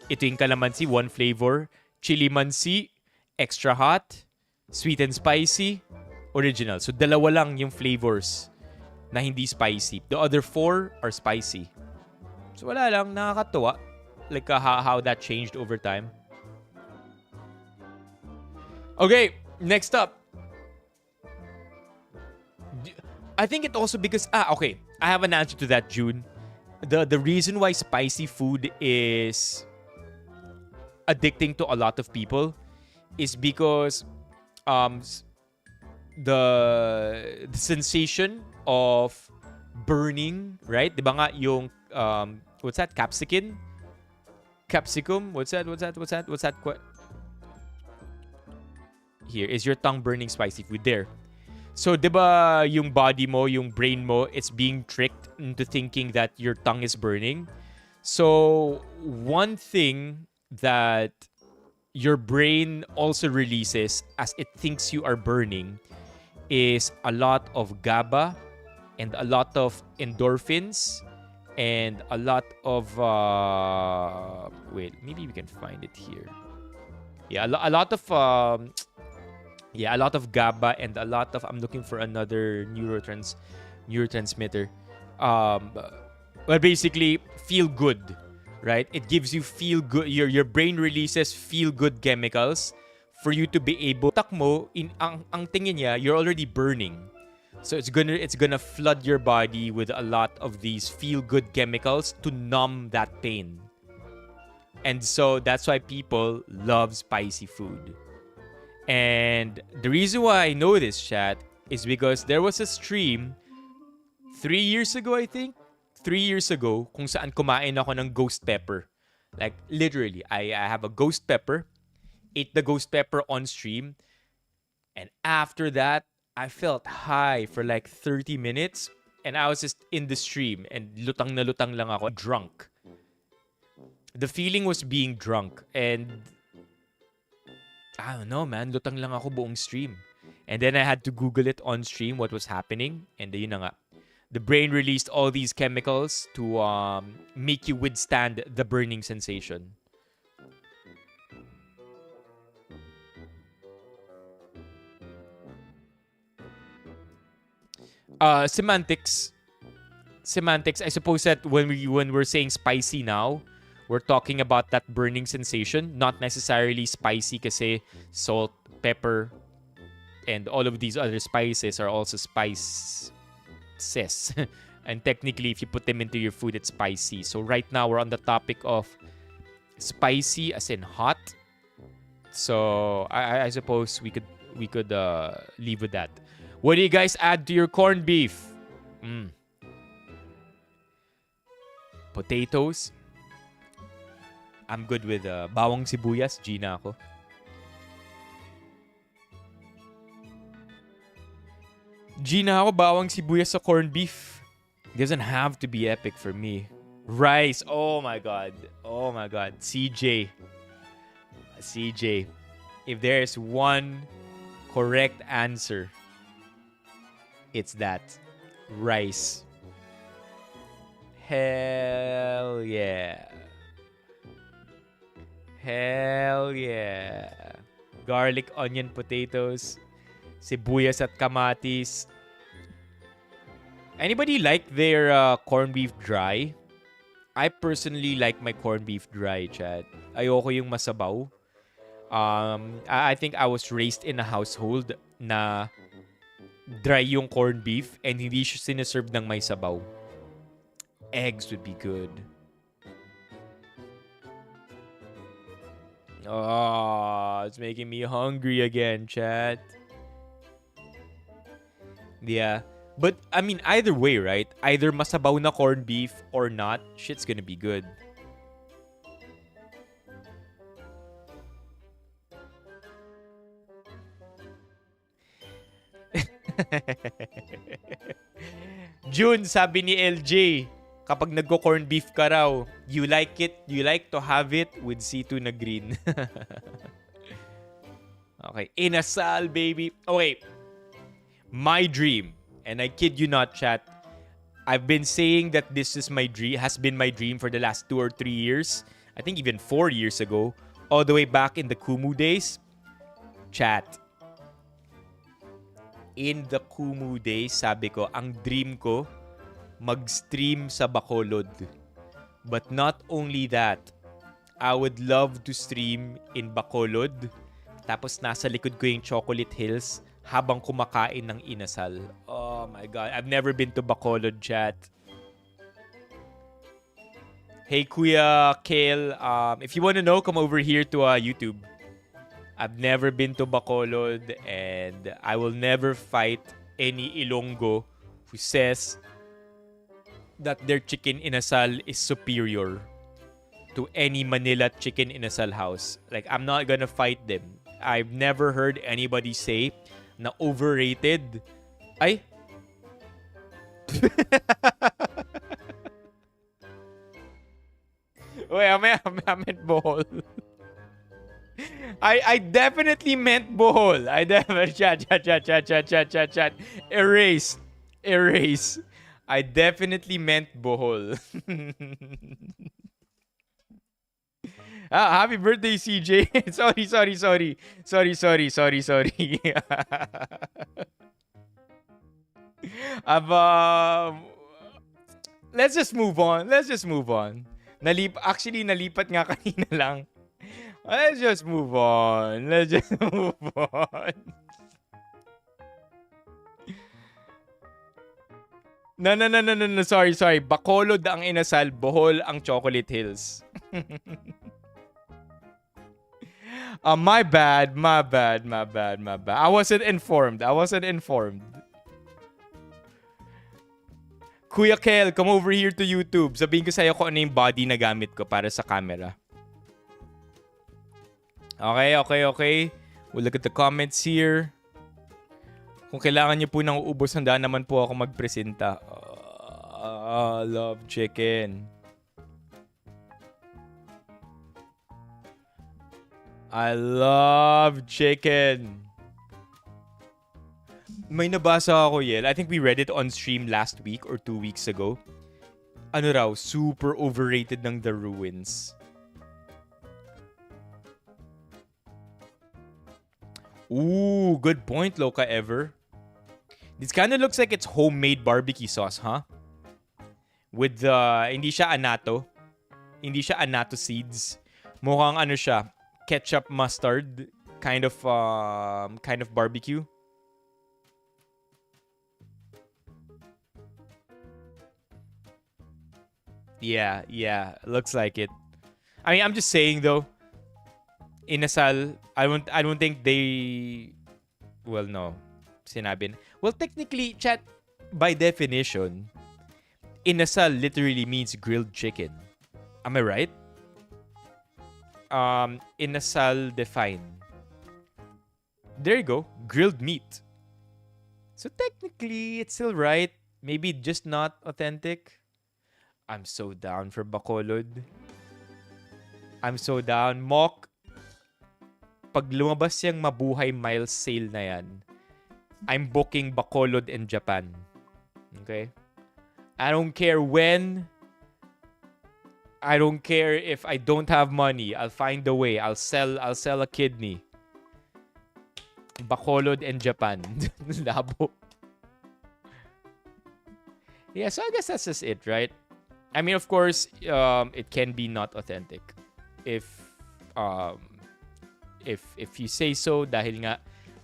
Ito yung calamansi, one flavor. Chili mansi, extra hot. Sweet and spicy, original. So, dalawa lang yung flavors na hindi spicy. The other four are spicy. So, wala lang. Nakakatuwa. Like how that changed over time. Okay, next up. I think it also because... okay. I have an answer to that, June. The reason why spicy food is addicting to a lot of people is because the sensation of burning, right? Diba nga yung what's that? Capsicum? What's that? Here is your tongue burning spicy food there. So, diba yung body mo, yung brain mo, it's being tricked into thinking that your tongue is burning. So, one thing that your brain also releases as it thinks you are burning is a lot of GABA and a lot of endorphins and a lot of wait, maybe we can find it here. Yeah, a lot of a lot of GABA and a lot of, I'm looking for another neurotransmitter. Well, basically, feel good, right? It gives you feel good. Your brain releases feel good chemicals for you to be able. Takmo in ang tingin niya, you're already burning. So it's gonna flood your body with a lot of these feel good chemicals to numb that pain. And so that's why people love spicy food. And the reason why I know this, chat, is because there was a stream 3 years ago, I think. 3 years ago, kung saan kumain ako ng ghost pepper. Like, literally, I have a ghost pepper, ate the ghost pepper on stream, and after that, I felt high for like 30 minutes, and I was just in the stream, and lutang na lutang lang ako, drunk. The feeling was being drunk, and I don't know, man, lutang lang ako buong stream. And then I had to Google it on stream, what was happening, and yun na nga. The brain released all these chemicals to make you withstand the burning sensation. Semantics. I suppose that when we're saying spicy now, we're talking about that burning sensation, not necessarily spicy kasi salt, pepper, and all of these other spices are also spices. And technically, if you put them into your food, it's spicy. So right now, we're on the topic of spicy as in hot. So I suppose we could leave with that. What do you guys add to your corned beef? Potatoes. I'm good with bawang sibuyas. Gina ako. Gina ako, bawang sibuyas sa corned beef. Doesn't have to be epic for me. Rice. Oh my god. CJ. If there's one correct answer, it's that. Rice. Hell yeah. Garlic, onion, potatoes, sibuyas at kamatis. Anybody like their corned beef dry? I personally like my corned beef dry, Chad. Ayoko yung masabaw. I think I was raised in a household na dry yung corned beef and hindi siya sinaserve ng may sabaw. Eggs would be good. Oh, it's making me hungry again, chat. Yeah. But, I mean, either way, right? Either masabaw na corned beef or not, shit's gonna be good. June, sabi ni LJ, kapag nagko-corned beef ka raw, you like to have it with C2 na green. Okay, inasal, baby. Okay, my dream, and I kid you not, chat, I've been saying that this is my dream, has been my dream for the last 2 or 3 years. I think even 4 years ago, all the way back in the Kumu days. Chat. In the Kumu days, sabi ko, ang dream ko, mag-stream sa Bacolod. But not only that, I would love to stream in Bacolod. Tapos nasa likod ko yung Chocolate Hills habang kumakain ng inasal. Oh my God. I've never been to Bacolod, chat. Hey, Kuya Kale. If you want to know, come over here to YouTube. I've never been to Bacolod and I will never fight any Ilonggo who says that their chicken inasal is superior to any Manila chicken inasal house. Like, I'm not gonna fight them. I've never heard anybody say na overrated. Ay? Wait, I meant Bohol. I definitely meant Bohol. I definitely chat. Erase. I definitely meant Bohol. Happy birthday, CJ. Sorry. Let's just move on. Actually, nalipat nga kanina lang. Let's just move on. No. Sorry. Bacolod ang inasal, Bohol ang Chocolate Hills. My bad. I wasn't informed. Kuya Kel, come over here to YouTube. Sabihin ko sa'yo kung ano yung body na gamit ko para sa camera. Okay. We'll look at the comments here. Kung kailangan niyo po ng ubos, handa naman po ako magpresenta. Love chicken. I love chicken. May nabasa ako, Yel. I think we read it on stream last week or 2 weeks ago. Ano raw, super overrated ng The Ruins. Ooh, good point, Loka Ever. This kind of looks like it's homemade barbecue sauce, huh? With the, hindi siya anato. Hindi siya anato seeds. Mukhang ano siya, ketchup mustard kind of barbecue. Yeah, looks like it. I mean, I'm just saying though, inasal, I don't think they, well, no. Sinabi. Well, technically, chat, by definition, inasal literally means grilled chicken. Am I right? Inasal define. There you go. Grilled meat. So technically, it's still right. Maybe just not authentic. I'm so down for Bacolod. I'm so down. Mock, pag lumabas yung Mabuhay Miles sale na yan, I'm booking Bacolod in Japan. Okay? I don't care when. I don't care if I don't have money. I'll find a way. I'll sell a kidney. Bacolod in Japan. Labo. Yeah, so I guess that's just it, right? I mean, of course, it can be not authentic. If you say so, dahil nga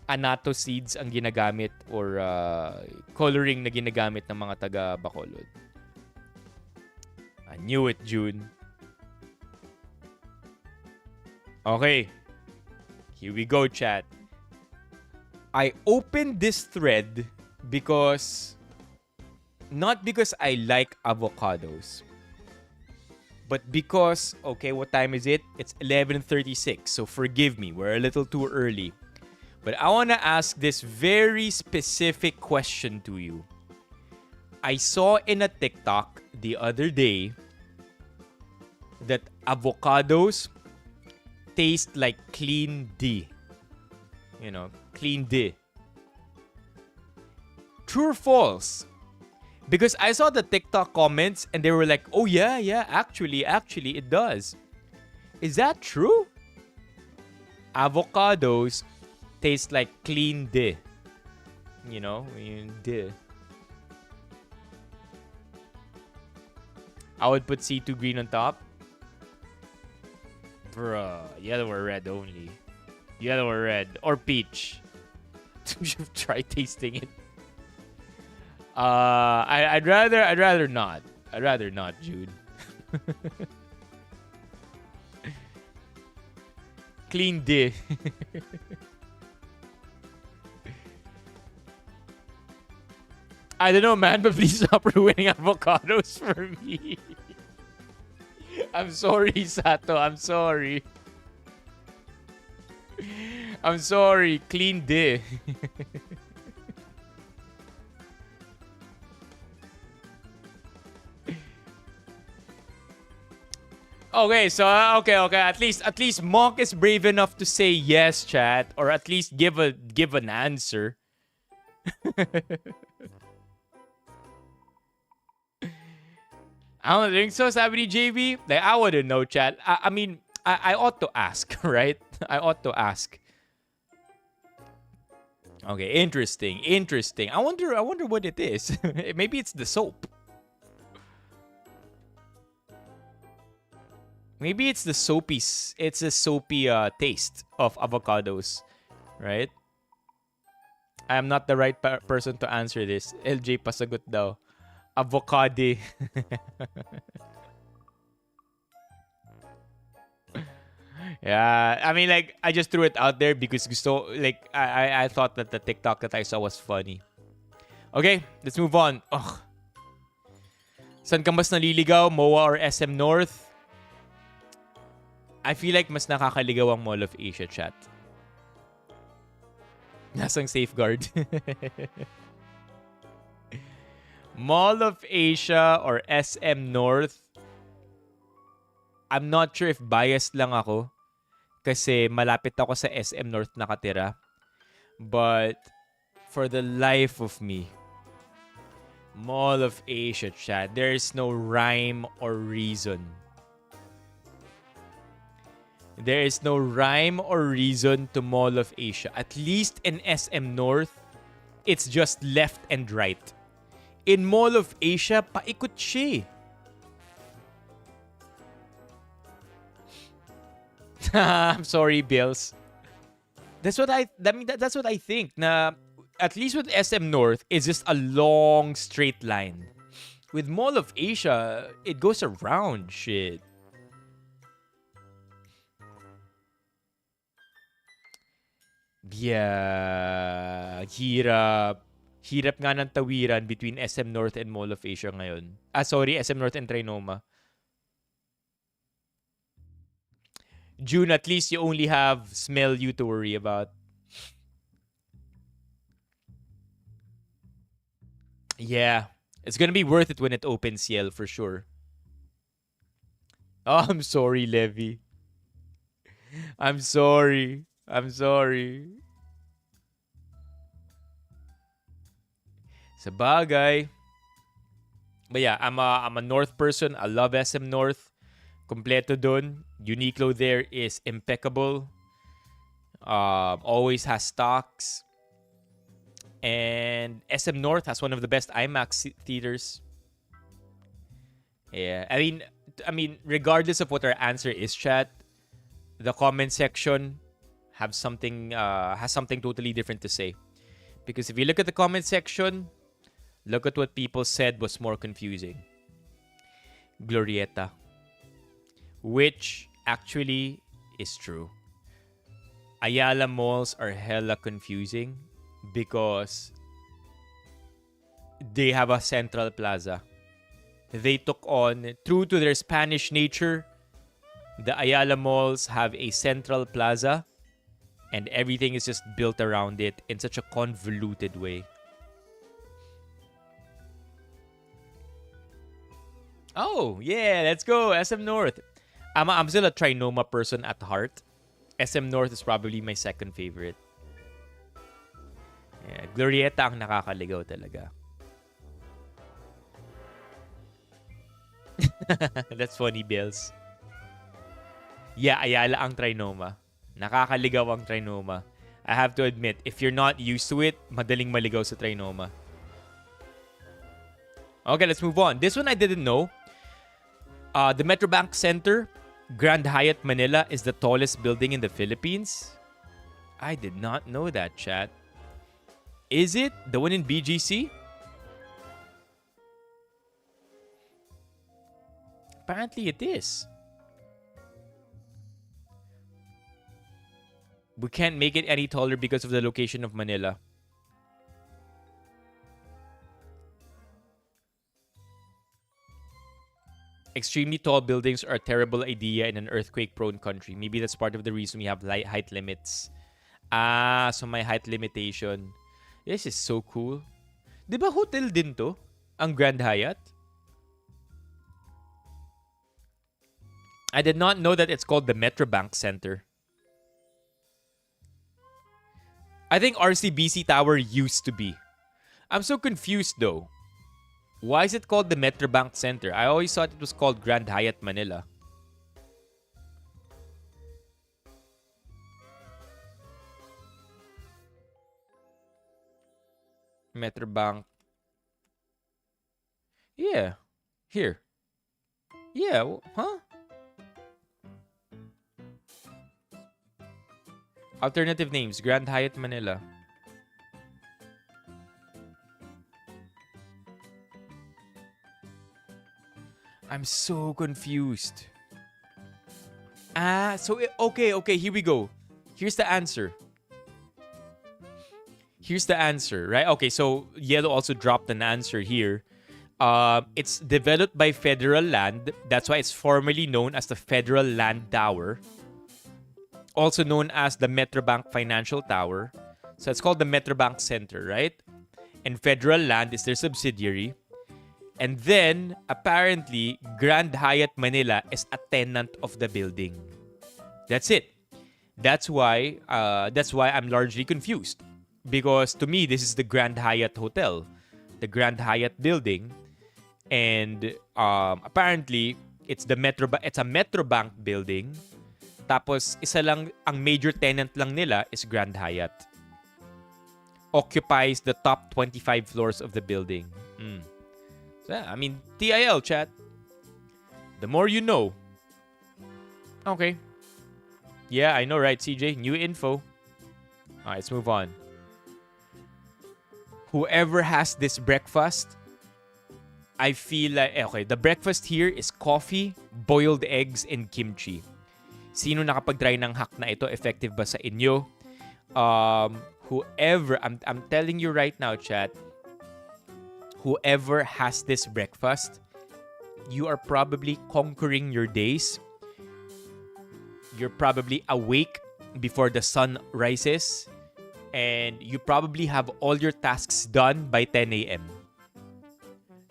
anato seeds ang ginagamit or coloring na ginagamit ng mga taga Bacolod. I knew it, June. Okay. Here we go, chat. I opened this thread because... Not because I like avocados. But because... Okay, what time is it? It's 11:36. So forgive me. We're a little too early. But I want to ask this very specific question to you. I saw in a TikTok the other day that avocados taste like clean D. You know, clean D. True or false? Because I saw the TikTok comments and they were like, oh yeah, actually it does. Is that true? Avocados taste like clean D. You know, D. I would put C2 green on top. Bruh, yellow or red only. Yellow or red. Or peach. Try tasting it. I'd rather not. I'd rather not, Jude. Clean D. I don't know, man, but please stop ruining avocados for me. I'm sorry, Sato. I'm sorry. I'm sorry. Clean D. Okay, so okay. At least Monk is brave enough to say yes, chat, or at least give an answer. I don't think so, sabi ni JB. Like, I wouldn't know, chat. I mean, I ought to ask, right? I ought to ask. Okay, interesting. I wonder what it is. Maybe it's the soap. Maybe it's the soapy taste of avocados, right? I am not the right person to answer this. LJ pasagot daw. Avocado. Yeah, I mean, like, I just threw it out there because gusto, like, I thought that the TikTok that I saw was funny. Okay, let's move on. Ugh. San ka mas naliligaw, MOA or SM North? I feel like mas nakakaligaw ang Mall of Asia, chat. Nasang safeguard. Mall of Asia or SM North. I'm not sure if biased lang ako kasi malapit ako sa SM North nakatira. But for the life of me, Mall of Asia, chat. There is no rhyme or reason. There is no rhyme or reason to Mall of Asia. At least in SM North, it's just left and right. In Mall of Asia, paikot siya. I'm sorry, Bills. That's what I think. Na at least with SM North, it's just a long straight line. With Mall of Asia, it goes around shit. Yeah, hirap. Hirap nga ng tawiran between SM North and Mall of Asia ngayon. Sorry, SM North and Trinoma. June, at least you only have Smell You to worry about. Yeah, it's gonna be worth it when it opens, Ciel, for sure. Oh, I'm sorry, Levi. I'm sorry. Sa bagay. But yeah, I'm a North person. I love SM North. Kompleto dun. Uniqlo there is impeccable. Always has stocks. And SM North has one of the best IMAX theaters. Yeah, I mean, regardless of what our answer is, chat, the comment section has something totally different to say. Because if you look at the comment section, look at what people said was more confusing. Glorieta. Which actually is true. Ayala malls are hella confusing because they have a central plaza. They took on, true to their Spanish nature, the Ayala malls have a central plaza and everything is just built around it in such a convoluted way. Oh, yeah, let's go. SM North. I'm still a Trinoma person at heart. SM North is probably my second favorite. Yeah, Glorieta ang nakakaligaw talaga. That's funny, Bills. Yeah, Ayala ang Trinoma. Nakakaligaw ang Trinoma. I have to admit, if you're not used to it, madaling maligaw sa Trinoma. Okay, let's move on. This one I didn't know. The Metrobank Center, Grand Hyatt Manila, is the tallest building in the Philippines. I did not know that, chat. Is it the one in BGC? Apparently it is. We can't make it any taller because of the location of Manila. Extremely tall buildings are a terrible idea in an earthquake-prone country. Maybe that's part of the reason we have height limits. So my height limitation. This is so cool. Diba hotel din to? Ang Grand Hyatt? I did not know that it's called the Metrobank Center. I think RCBC Tower used to be. I'm so confused though. Why is it called the Metrobank Center? I always thought it was called Grand Hyatt Manila. Metrobank. Yeah. Here. Yeah. Huh? Alternative names. Grand Hyatt Manila. I'm so confused. Okay, here we go. Here's the answer. Right? Okay, so Yellow also dropped an answer here. It's developed by federal land. That's why it's formally known as the Federal Land Tower. Also known as the Metrobank Financial Tower. So it's called the Metrobank Center, right? And Federal Land is their subsidiary. And then, apparently, Grand Hyatt Manila is a tenant of the building. That's it. That's why I'm largely confused. Because to me, this is the Grand Hyatt Hotel. The Grand Hyatt building. And apparently, it's a Metrobank building. Tapos, isa lang, ang major tenant lang nila is Grand Hyatt. Occupies the top 25 floors of the building. So, yeah, I mean, TIL, chat. The more you know. Okay. Yeah, I know, right, CJ? New info. Alright, let's move on. Whoever has this breakfast, I feel like, okay, the breakfast here is coffee, boiled eggs, and kimchi. Sino nakapag-try ng hack na ito? Effective ba sa inyo? Whoever, I'm telling you right now, chat, whoever has this breakfast, you are probably conquering your days. You're probably awake before the sun rises. And you probably have all your tasks done by 10 a.m.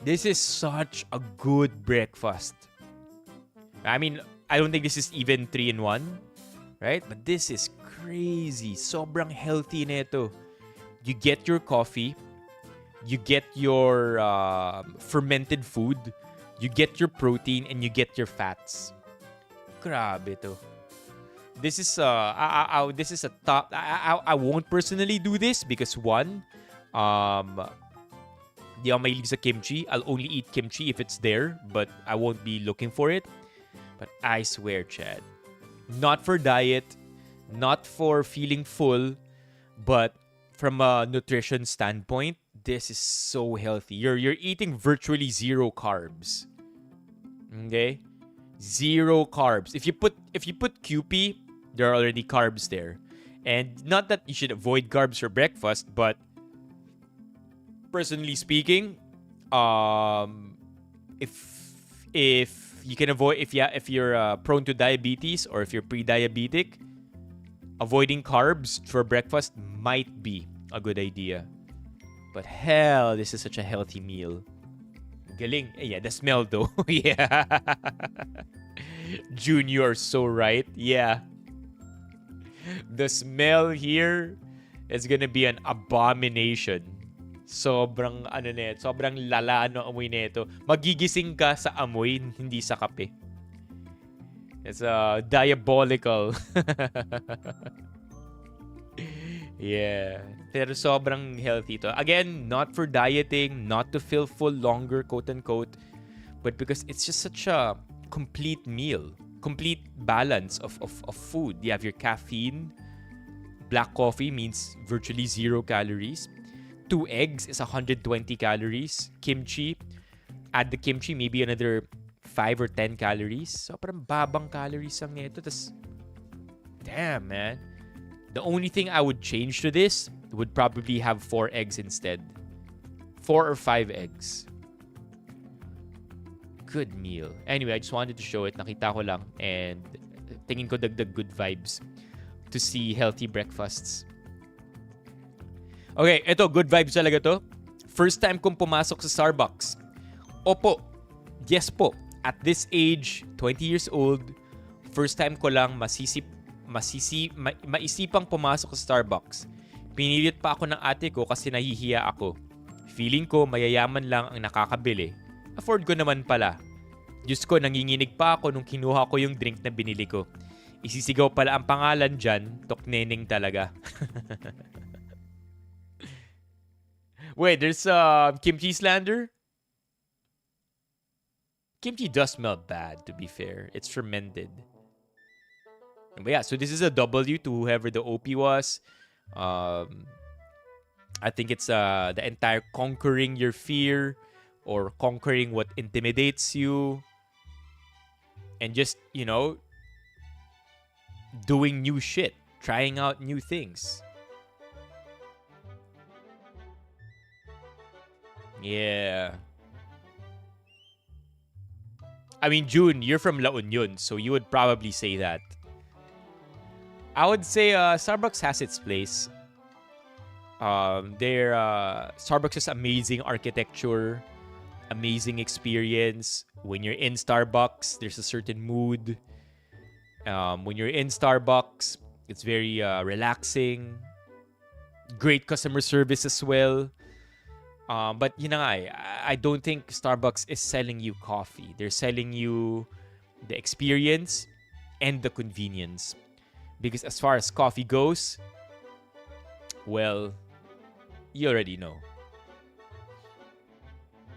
This is such a good breakfast. I mean, I don't think this is even 3-in-1, right? But this is crazy. Sobrang healthy nito. You get your coffee, you get your fermented food, you get your protein, and you get your fats. Grabe to. This is this is a top. I won't personally do this because one, di ako mahilig sa kimchi. I'll only eat kimchi if it's there, but I won't be looking for it. But I swear, Chad, not for diet, not for feeling full, but from a nutrition standpoint, this is so healthy. You're eating virtually zero carbs. Okay? Zero carbs. If you put QP, there are already carbs there. And not that you should avoid carbs for breakfast, but personally speaking, if you can avoid, if you're prone to diabetes or if you're pre-diabetic, avoiding carbs for breakfast might be a good idea. But hell, this is such a healthy meal. Galing. Yeah, the smell though. Yeah. June, you are so right. Yeah. The smell here is gonna be an abomination. Sobrang sobrang lala ng amoy nito. Magigising ka sa amoy, hindi sa kape. It's diabolical. Yeah. Pero sobrang healthy to. Again, not for dieting, not to feel full longer, quote unquote, but because it's just such a complete meal. Complete balance of food. You have your caffeine. Black coffee means virtually 0 calories. 2 eggs is 120 calories. Kimchi, add the kimchi, maybe another 5 or 10 calories. So, parang babang calories ang nito. Tas, damn, man. The only thing I would change to this would probably have 4 eggs instead. 4 or 5 eggs. Good meal. Anyway, I just wanted to show it. Nakita ko lang. And tingin ko dagdag good vibes to see healthy breakfasts. Okay, ito, good vibes talaga to. First time kong pumasok sa Starbucks. Opo. Yes po. At this age, 20 years old, first time ko lang maisipang pumasok sa Starbucks. Pinilit pa ako ng ate ko kasi nahihiya ako. Feeling ko mayayaman lang ang nakakabili. Afford ko naman pala. Diyos ko, nanginginig pa ako nung kinuha ko yung drink na binili ko. Isisigaw pala ang pangalan dyan, Tokneneng talaga. Wait, there's kimchi slander? Kimchi does smell bad, to be fair. It's fermented. But yeah, so this is a W to whoever the OP was. I think it's the entire conquering your fear or conquering what intimidates you. And just, doing new shit. Trying out new things. Yeah. I mean, June, you're from La Union, so you would probably say that. I would say Starbucks has its place. Starbucks has amazing architecture, amazing experience. When you're in Starbucks, there's a certain mood. When you're in Starbucks, it's very relaxing. Great customer service as well. But yun na nga, I don't think Starbucks is selling you coffee. They're selling you the experience and the convenience. Because as far as coffee goes, well, you already know.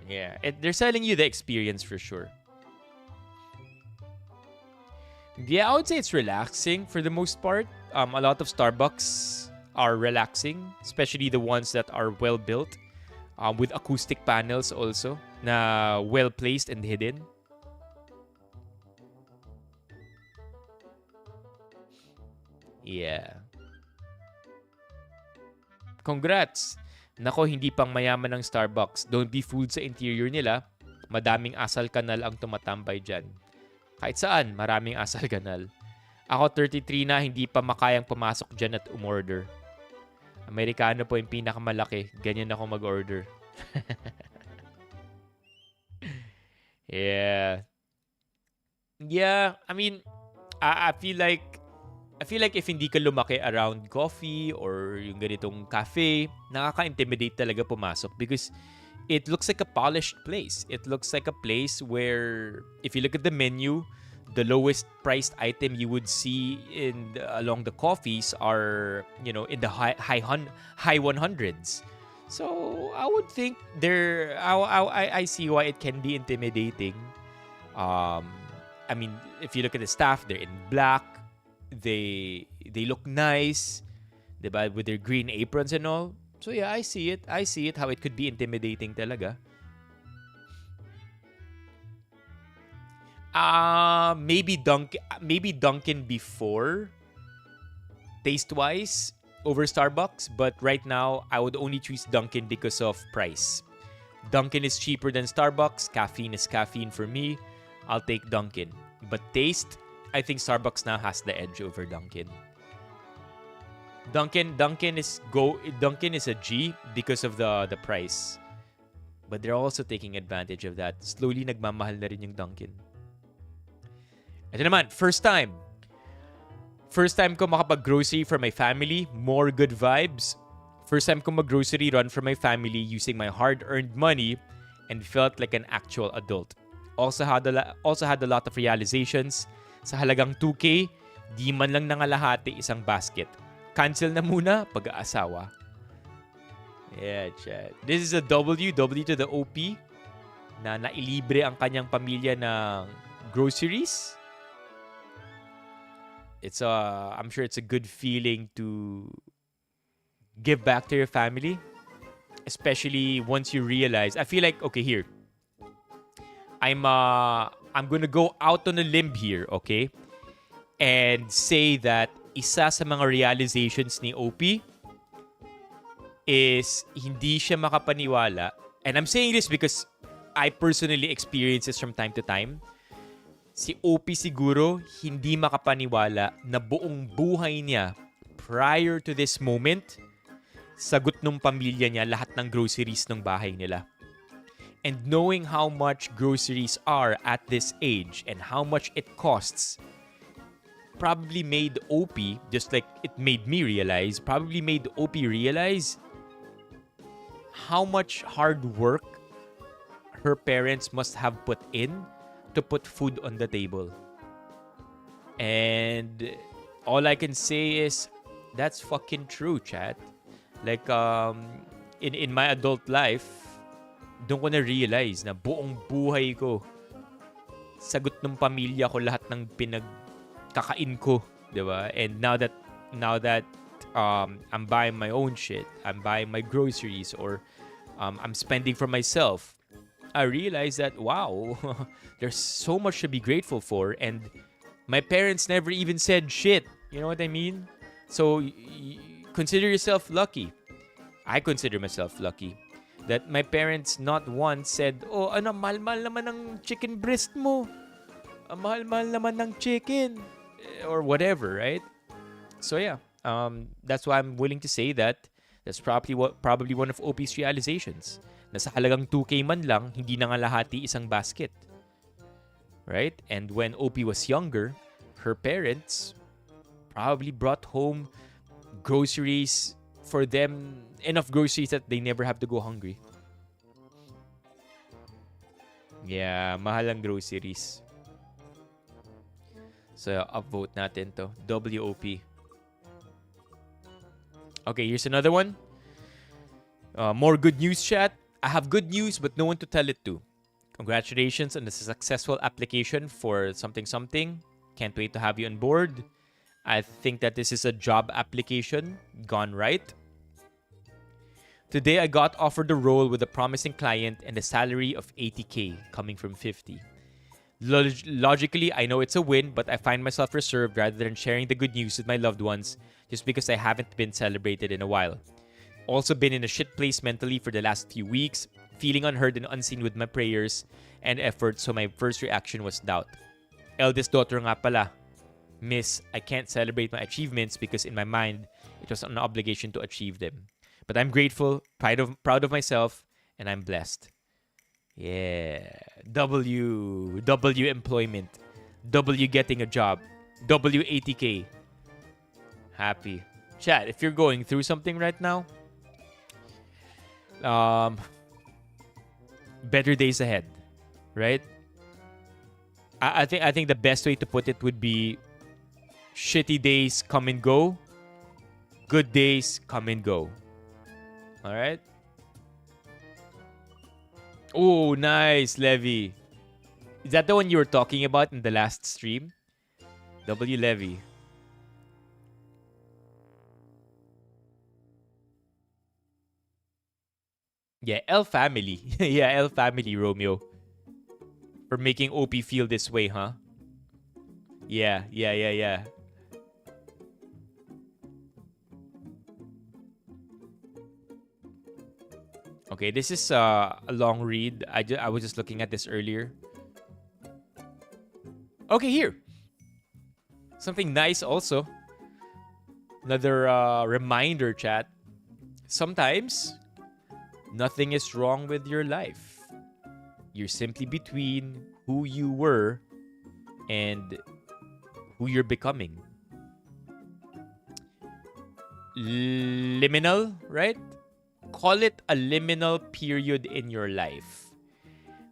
Yeah, they're selling you the experience for sure. Yeah, I would say it's relaxing for the most part. A lot of Starbucks are relaxing, especially the ones that are well built, with acoustic panels also, na well placed and hidden. Yeah. Congrats! Nako, hindi pang mayaman ng Starbucks. Don't be fooled sa interior nila. Madaming asal kanal ang tumatambay dyan. Kahit saan, maraming asal kanal. Ako 33 na, hindi pa makayang pumasok dyan at umorder. Amerikano po yung pinakamalaki. Ganyan ako mag-order. Yeah. Yeah, I mean, I feel like if hindi ka lumaki around coffee or yung ganitong cafe, nakaka-intimidate talaga pumasok because it looks like a polished place. It looks like a place where if you look at the menu, the lowest priced item you would see along the coffees are, in the high 100s. So I would think I see why it can be intimidating. I mean, if you look at the staff, they're in black. They look nice, diba? With their green aprons and all. So yeah, I see it how it could be intimidating talaga. Maybe Dunkin' before, taste-wise, over Starbucks, but right now I would only choose Dunkin' because of price. Dunkin' is cheaper than Starbucks. Caffeine is caffeine for me. I'll take Dunkin'. But taste, I think Starbucks now has the edge over Dunkin'. Dunkin' is a G because of the price. But they're also taking advantage of that. Slowly nagmamahal na rin yung Dunkin'. Ito naman, first time ko makapag-grocery for my family. More good vibes. First time ko mag-grocery run for my family using my hard-earned money and felt like an actual adult. Also had a lot of realizations. Sa halagang 2K, di man lang nangalahati isang basket. Cancel na muna pag-aasawa. Yeah, chat. This is a W to the OP na nailibre ang kanyang pamilya ng groceries. I'm sure it's a good feeling to give back to your family, especially once you realize. I feel like, okay, here, I'm gonna go out on a limb here, okay, and say that isa sa mga realizations ni OP is hindi siya makapaniwala, and I'm saying this because I personally experience this from time to time. Si OP siguro hindi makapaniwala na buong buhay niya prior to this moment, sagot ng pamilya niya lahat ng groceries ng bahay nila. And knowing how much groceries are at this age and how much it costs probably made OP, just like it made me realize, probably made OP realize how much hard work her parents must have put in to put food on the table. And all I can say is that's fucking true, chat. Like in my adult life, doon ko na realize na buong buhay ko sagot ng pamilya ko lahat ng pinagkakain ko, 'di ba? And now that I'm buying my own shit, I'm buying my groceries, or I'm spending for myself, I realized that, wow, there's so much to be grateful for, and my parents never even said shit. You know what I mean? So, consider yourself lucky. I consider myself lucky that my parents not once said, oh, mahal-mahal naman ang chicken breast mo. ang mahal-mahal naman ng chicken. Or whatever, right? So yeah, that's why I'm willing to say that that's probably one of OP's realizations. Na sa halagang 2K man lang, hindi nangalahati isang basket. Right? And when OP was younger, her parents probably brought home groceries for them, enough groceries that they never have to go hungry. Yeah, mahal ang groceries. So, upvote natin to. WOP. Okay, here's another one. More good news, chat. I have good news, but no one to tell it to. Congratulations on the successful application for something something. Can't wait to have you on board. I think that this is a job application gone right. Today, I got offered a role with a promising client and a salary of 80K coming from 50. Logically, I know it's a win, but I find myself reserved rather than sharing the good news with my loved ones just because I haven't been celebrated in a while. Also been in a shit place mentally for the last few weeks, feeling unheard and unseen with my prayers and efforts, so my first reaction was doubt. Eldest daughter nga pala. Miss, I can't celebrate my achievements because in my mind, it was an obligation to achieve them. But I'm grateful, proud of myself, and I'm blessed. Yeah. W employment. W getting a job. W 80K. Happy. Chat, if you're going through something right now, better days ahead, right? I think the best way to put it would be shitty days come and go, good days come and go. All right? Oh, nice, Levy. Is that the one you were talking about in the last stream? W Levy. Yeah, L family. Yeah, L family, Romeo. For making OP feel this way, huh? Yeah. Okay, this is a long read. I was just looking at this earlier. Okay, here. Something nice also. Another reminder, chat. Sometimes, nothing is wrong with your life. You're simply between who you were and who you're becoming. Liminal, right? Call it a liminal period in your life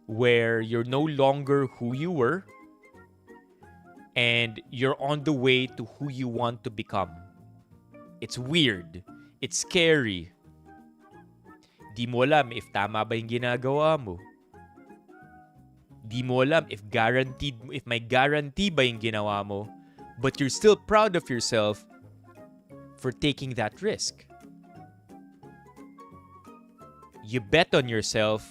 where you're no longer who you were and you're on the way to who you want to become. It's weird. It's scary. Di mo alam if tama ba yung ginagawa mo. Di mo alam if may guarantee ba yung ginawa mo, but you're still proud of yourself for taking that risk. You bet on yourself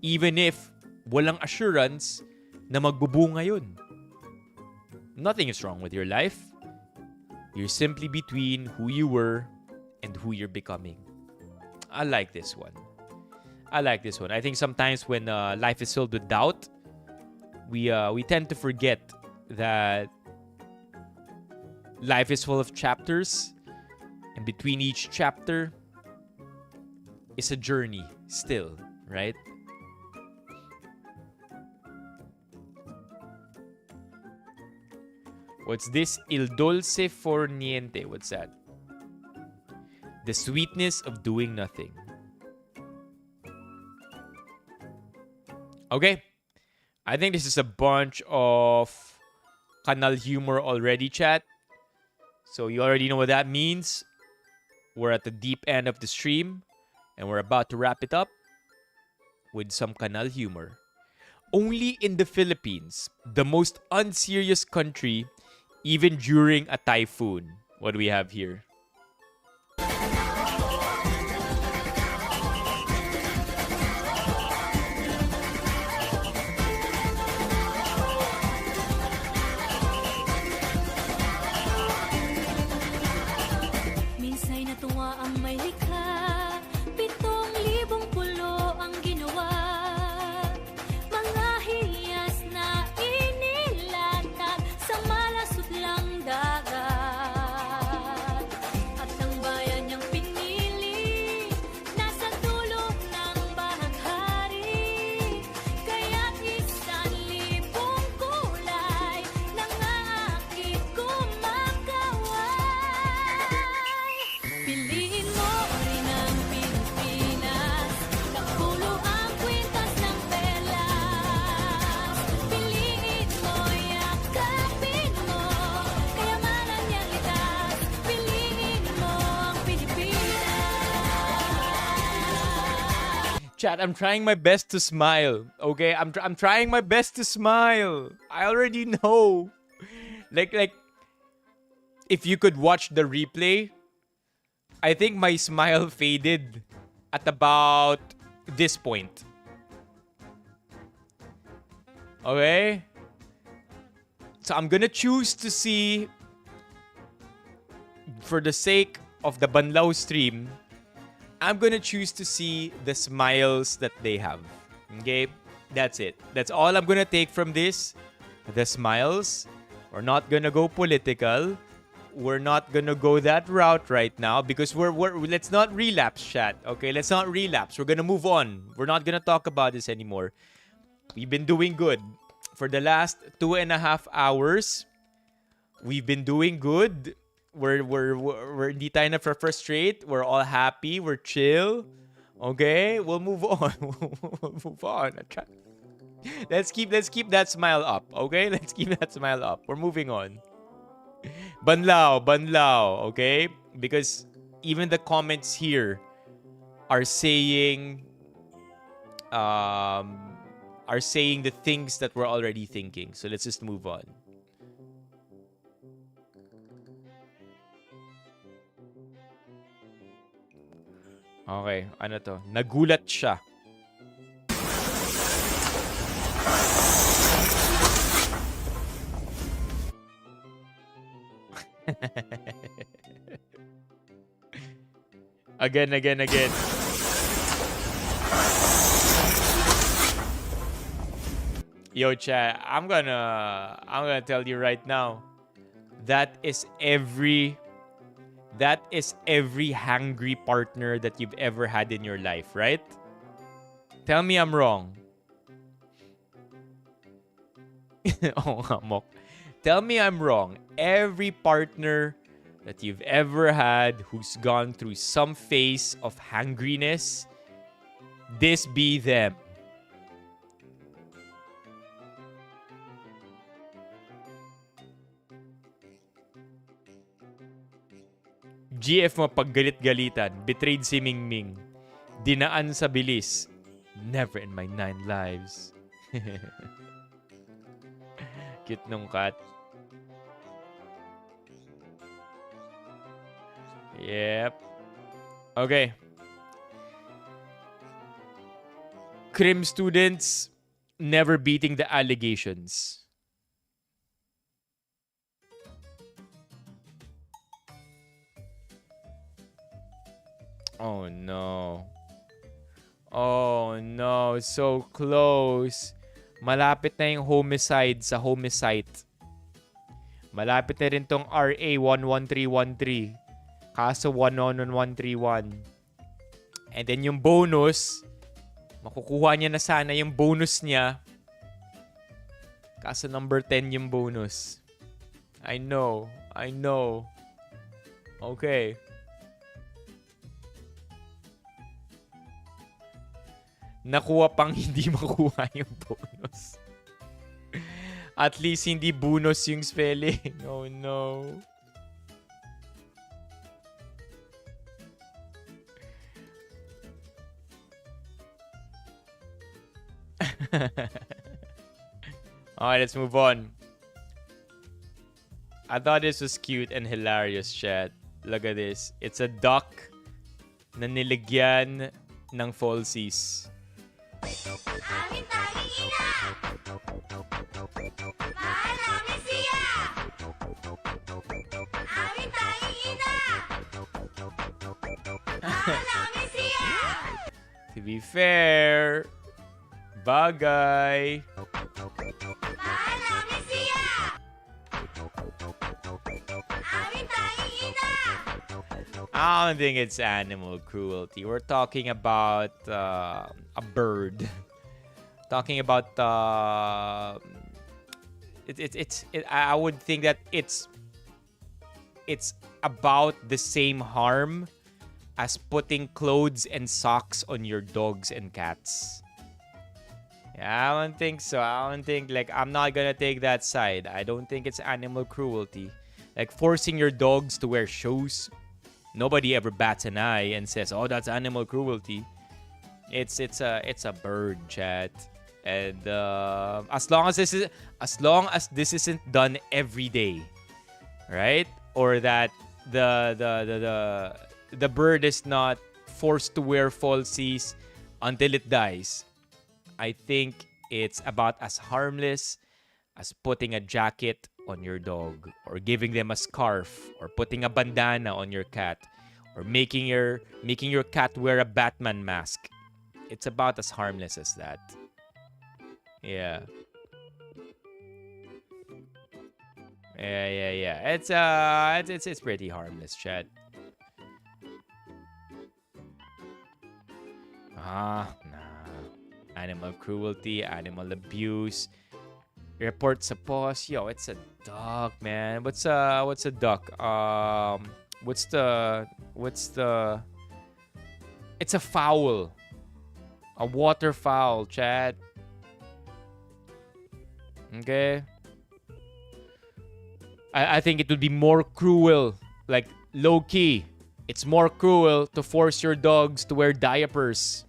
even if walang assurance na magbubunga yun. Nothing is wrong with your life. You're simply between who you were and who you're becoming. I like this one. I think sometimes when life is filled with doubt, we tend to forget that life is full of chapters, and between each chapter is a journey still, right? What's this? Il dolce for niente. What's that? The sweetness of doing nothing. Okay. I think this is a bunch of kanal humor already, chat. So you already know what that means. We're at the deep end of the stream. And we're about to wrap it up with some kanal humor. Only in the Philippines, the most unserious country, even during a typhoon. What do we have here? Minsa'y natuwa ang may likha, 7,000 pulo ang ginawa. Mga hiyas na inila, Chat, I'm trying my best to smile. Okay, I'm trying my best to smile. I already know. Like if you could watch the replay, I think my smile faded at about this point. Okay? So I'm gonna choose to see, for the sake of the Banlaw stream, I'm gonna choose to see the smiles that they have. Okay? That's it. That's all I'm gonna take from this. The smiles. We're not gonna go political. We're not gonna go that route right now because we're let's not relapse, chat. Okay? Let's not relapse. We're gonna move on. We're not gonna talk about this anymore. We've been doing good. For the last 2.5 hours, we've been doing good. We're hindi tayo na frustrate. We're all happy. We're chill. Okay? We'll move on. We'll move on. Let's keep that smile up. Okay? Let's keep that smile up. We're moving on. Banlaw. Okay? Because even the comments here are saying the things that we're already thinking. So let's just move on. Okay, ano to? Nagulat siya. Again. Yo, chat, I'm gonna tell you right now. That is every hangry partner that you've ever had in your life, right? Tell me I'm wrong. Oh, Mok. Tell me I'm wrong. Every partner that you've ever had who's gone through some phase of hangriness, this be them. GF mo paggalit-galitan, betrayed si Mingming, dinaan sa bilis, never in my 9 lives. Cute nung cat. Yep. Okay. Crim students never beating the allegations. Oh no. Oh no, so close. Malapit na yung homicide sa homicide. Malapit na rin tong RA 11313. Kaso 11131. And then yung bonus, makukuha niya na sana yung bonus niya. Kaso number 10 yung bonus. I know. Okay. Nakuha pang hindi makuha yung bonus. At least hindi bonus yung spelling. Oh no. Alright, let's move on. I thought this was cute and hilarious, chat. Look at this. It's a duck na niligyan ng falsies. Aming tanging ina! Mahal namin siya! Aming tanging ina! Mahal namin siya! To be fair, bagay. Mahal namin siya! Aming tanging ina! I don't think it's animal cruelty. We're talking about a bird. Talking about I would think that it's about the same harm as putting clothes and socks on your dogs and cats. Yeah, I don't think so. I don't think, like, I'm not gonna take that side. I don't think it's animal cruelty. Like forcing your dogs to wear shoes. Nobody ever bats an eye and says, oh, that's animal cruelty. It's a bird, chat. And as long as this isn't done every day, right? Or that the bird is not forced to wear falsies until it dies, I think it's about as harmless as putting a jacket on your dog, or giving them a scarf, or putting a bandana on your cat, or making your cat wear a Batman mask. It's about as harmless as that. Yeah. Yeah. It's pretty harmless, chat. Nah. Animal cruelty, animal abuse. Report sa boss. Yo, it's a duck, man. What's a duck? What's the It's a fowl. A waterfowl, chat. Okay. I think it would be more cruel, like low key. It's more cruel to force your dogs to wear diapers.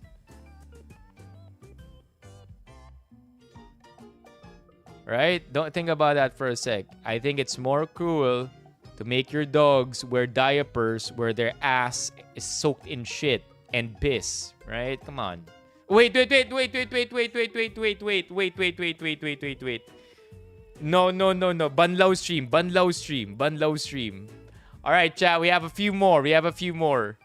Right? Don't think about that for a sec. I think it's more cruel to make your dogs wear diapers where their ass is soaked in shit and piss. Right? Come on. Wait. No. Banlaw stream. All right, chat. We have a few more.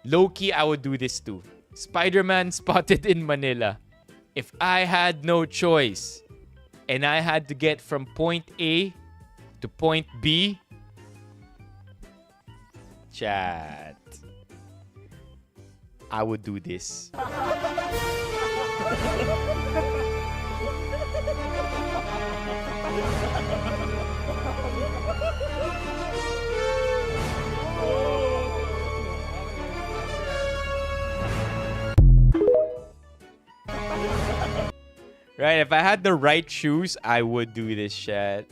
Low-key, I would do this too. Spider-Man spotted in Manila. If I had no choice and I had to get from point A to point B, chat, I would do this. Right, if I had the right shoes, I would do this shit.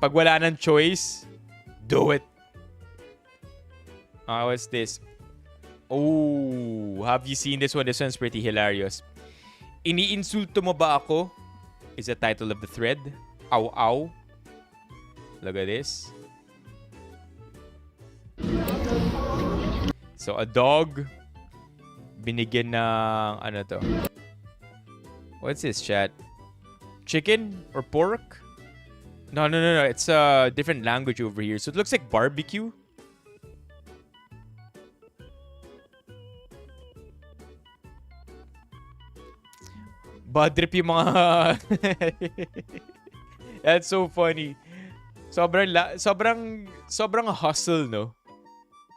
Pag wala ng choice, do it. What's this? Oh, have you seen this one? This one's pretty hilarious. Iniinsulto mo ba ako? Is the title of the thread. Ow, ow. Look at this. So, a dog binigyan ng ano to? What's this, chat? Chicken or pork? No. It's a different language over here. So it looks like barbecue. Bad trip yung mga... That's so funny. Sobrang hustle, no?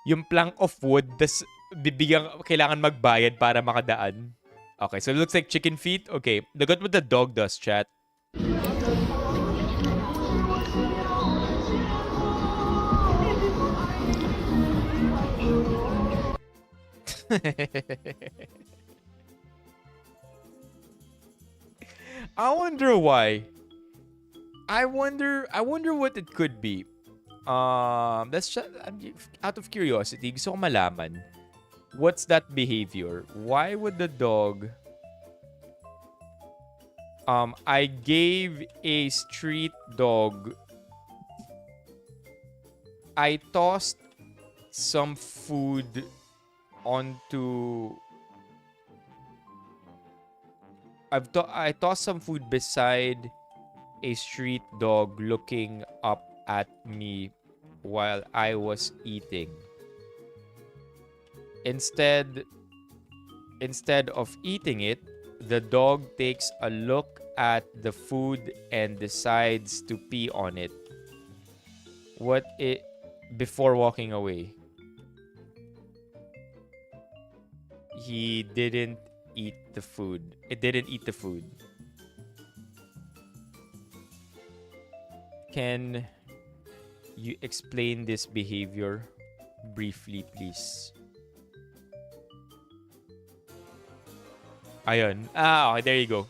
Yung plank of wood, tas kailangan magbayad para makadaan. Okay, so it looks like chicken feet. Okay, look at what the dog does, chat. I wonder why. I wonder what it could be. That's just, out of curiosity, gusto ko malaman. What's that behavior? Why would the dog... I gave a street dog... I tossed some food onto... I tossed some food beside a street dog looking up at me while I was eating. Instead of eating it, the dog takes a look at the food and decides to pee on it. Before walking away. He didn't eat the food. It didn't eat the food. Can you explain this behavior briefly, please? Ayun. Okay, there you go.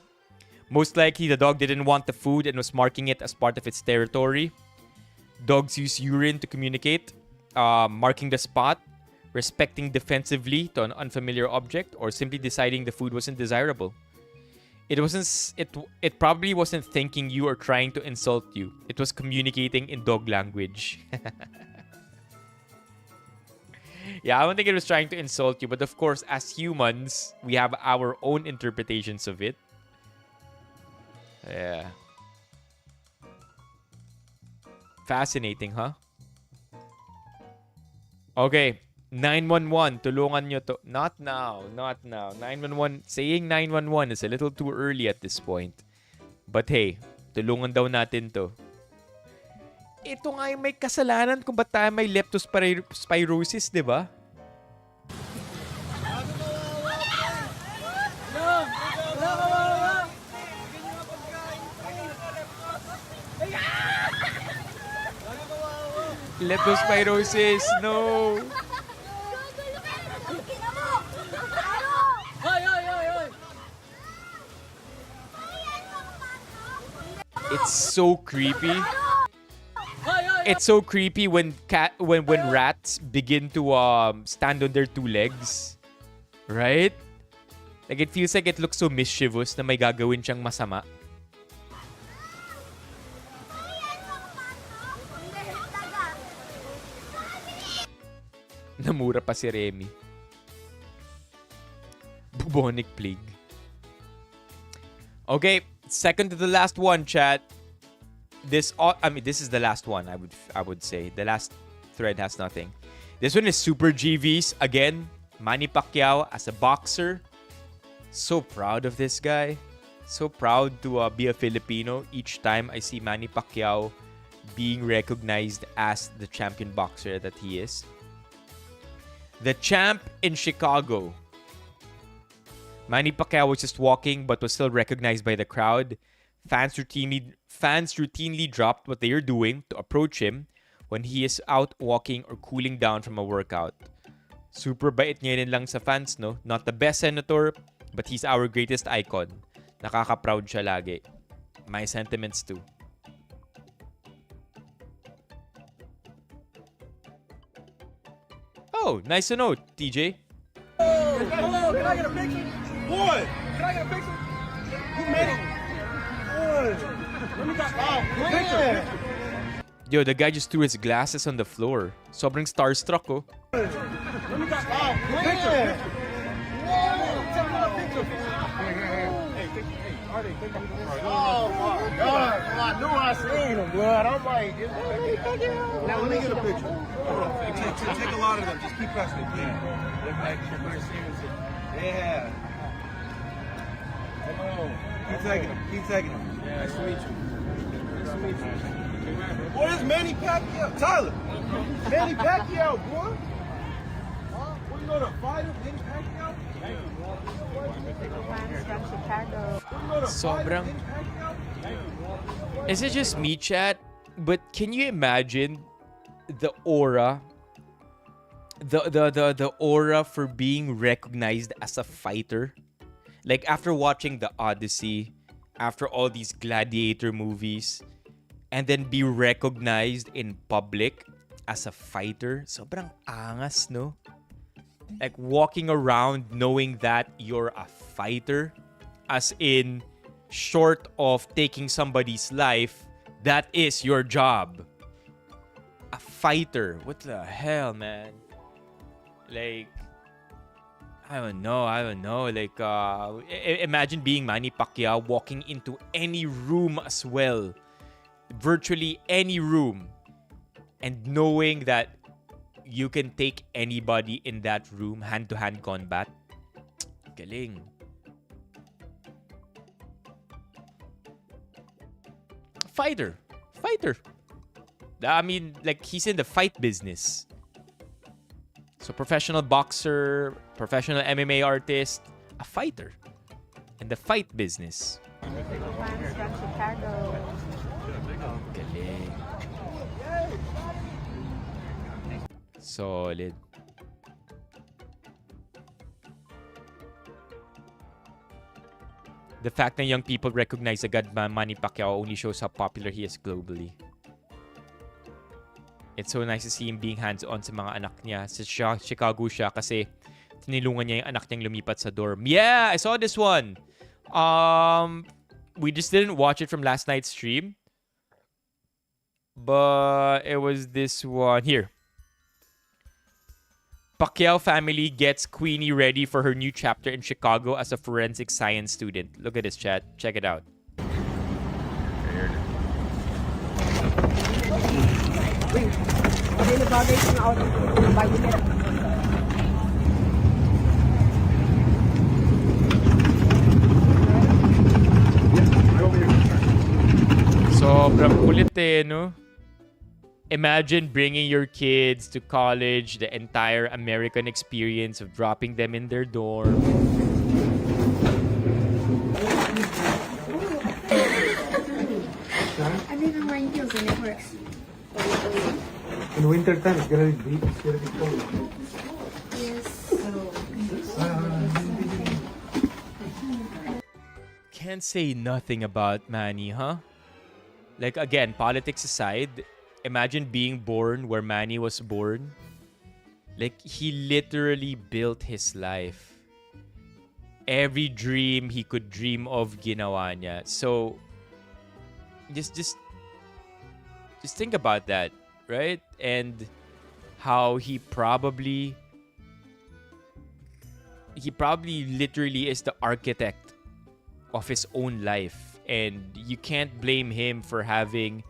Most likely, the dog didn't want the food and was marking it as part of its territory. Dogs use urine to communicate, marking the spot. respecting defensively to an unfamiliar object, or simply deciding the food wasn't desirable. It probably wasn't thanking you or trying to insult you. It was communicating in dog language. Yeah, I don't think it was trying to insult you, but of course, as humans, we have our own interpretations of it. Yeah. Fascinating, huh? Okay. 911, tulungan nyo to. Not now, not now. 911, saying 911 is a little too early at this point. But hey, tulungan daw natin to. Ito nga yung may kasalanan kung ba't tayo may leptospirosis, di ba? Leptospirosis, no! It's so creepy. It's so creepy when rats begin to stand on their two legs. Right? Like it feels like it looks so mischievous na may gagawin siyang masama. Namura pa si Remy. Bubonic plague. Okay, second to the last one, chat. This is the last one. I would say the last thread has nothing. This one is Super GVs again. Manny Pacquiao as a boxer. So proud of this guy. So proud to be a Filipino each time I see Manny Pacquiao being recognized as the champion boxer that he is. The champ in Chicago. Manny Pacquiao was just walking but was still recognized by the crowd. Fans routinely dropped what they are doing to approach him when he is out walking or cooling down from a workout. Super bait niya rin lang sa fans, no? Not the best senator, but he's our greatest icon. Nakaka-proud siya lagi. My sentiments too. Oh, nice to know, TJ. Hello, can I get a picture? Boy, can I get a picture? Who made it? Boy, let me get picture. Yo, the guy just threw his glasses on the floor. Sobrang starstruck, oh. Let me get picture. Take my picture. Oh my God! I knew I seen him, blood. I'm like, now let me get a picture. Take a lot of them. Just keep pressing it. Yeah. Keep taking them. Keep taking them. Nice to meet you. Nice to meet you. Boy, this Manny Pacquiao. Tyler. Manny Pacquiao, boy. Huh? What, you know the fighter, Manny Pacquiao? Sobrang. Is it just me, chat? But can you imagine the aura? The aura for being recognized as a fighter? Like after watching The Odyssey, after all these gladiator movies, and then be recognized in public as a fighter. Sobrang angas, no? Like walking around knowing that you're a fighter, as in short of taking somebody's life, that is your job. A fighter. What the hell, man? Like, I don't know. Like, imagine being Manny Pacquiao walking into any room as well. Virtually any room. And knowing that you can take anybody in that room hand-to-hand combat. Galing. Fighter. I mean, like, he's in the fight business. So, professional boxer, professional MMA artist, a fighter in the fight business. Galing. Solid. The fact that young people recognize agad Manny Pacquiao only shows how popular he is globally. It's so nice to see him being hands-on sa mga anak niya. Sa Chicago siya kasi tinulungan niya yung anak niyang lumipat sa dorm. Yeah, I saw this one. We just didn't watch it from last night's stream. But it was this one here. Pacquiao family gets Queenie ready for her new chapter in Chicago as a forensic science student. Look at this, chat. Check it out. Sobrang kulit eh, no? Imagine bringing your kids to college, the entire American experience of dropping them in their dorm. I live in Wine Hills and it works. In winter time, it's gonna be cold. Yes. Can't say nothing about Manny, huh? Like, again, politics aside, imagine being born where Manny was born. Like, he literally built his life. Every dream he could dream of, ginawa niya. So, just think about that, right? And how he probably literally is the architect of his own life. And you can't blame him for having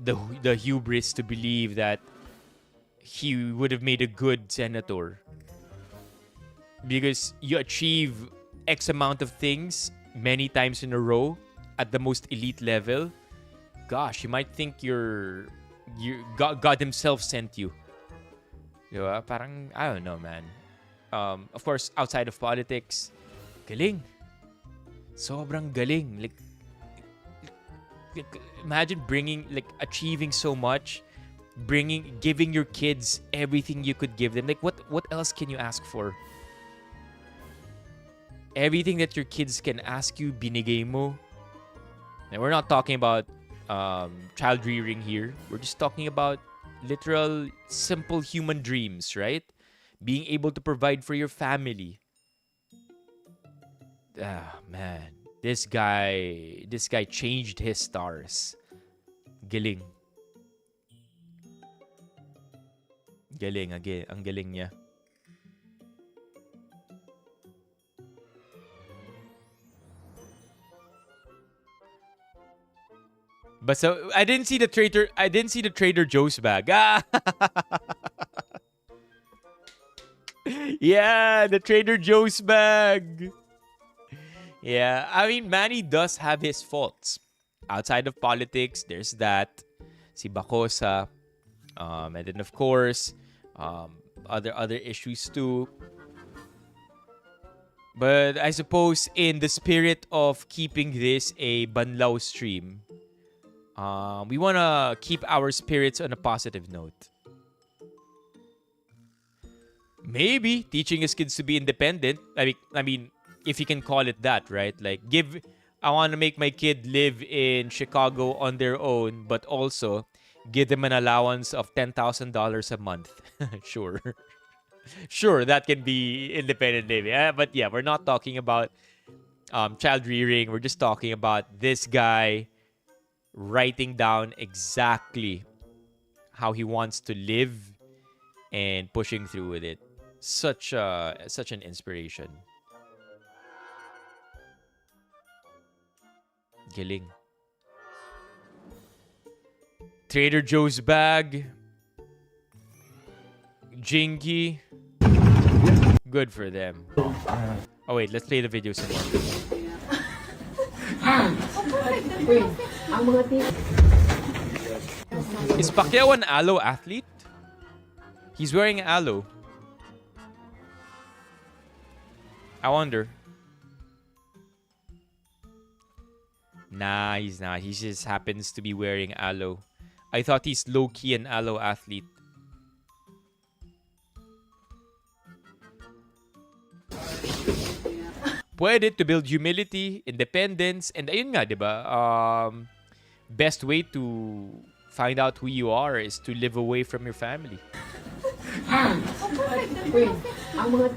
the hubris to believe that he would have made a good senator. Because you achieve X amount of things many times in a row at the most elite level. Gosh, you might think God himself sent you. Diba? Parang, I don't know, man. Of course, outside of politics, galing. Sobrang galing. Like, imagine achieving so much, giving your kids everything you could give them. Like, what else can you ask for? Everything that your kids can ask you, binigay mo. And we're not talking about child rearing here. We're just talking about literal, simple human dreams, right? Being able to provide for your family. Ah, man. This guy changed his stars. Galing. Galing, again. Ang galing niya. But so I didn't see the Trader Joe's bag. Ah! Yeah, the Trader Joe's bag. Yeah, I mean, Manny does have his faults. Outside of politics, there's that. Si Bacosa. And then, of course, other issues too. But I suppose in the spirit of keeping this a Banlaw stream, we want to keep our spirits on a positive note. Maybe teaching his kids to be independent. I mean, if you can call it that, right? Like, I want to make my kid live in Chicago on their own, but also give them an allowance of $10,000 a month. Sure. Sure, that can be independent living. But yeah, we're not talking about child rearing. We're just talking about this guy writing down exactly how he wants to live and pushing through with it. Such an inspiration. Galing. Trader Joe's bag. Jinky. Good for them. Oh wait, let's play the video some more. Is Pacquiao an aloe athlete? He's wearing aloe. I wonder. Nah, he's not. He just happens to be wearing aloe. I thought he's low-key an aloe athlete. Pwede to build humility, independence, and ayun nga, diba? Best way to find out who you are is to live away from your family. Wait, ang mga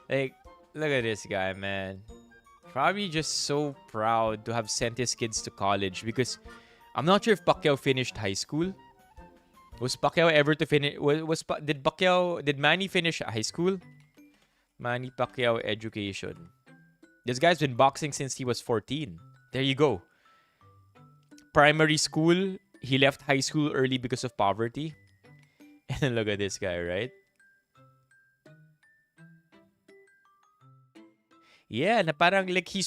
Like, look at this guy, man. Probably just so proud to have sent his kids to college because I'm not sure if Pacquiao finished high school. Was Pacquiao ever to finish? Did Manny finish high school? Manny Pacquiao education. This guy's been boxing since he was 14. There you go. Primary school, he left high school early because of poverty. And then look at this guy, right? Yeah, na parang like he's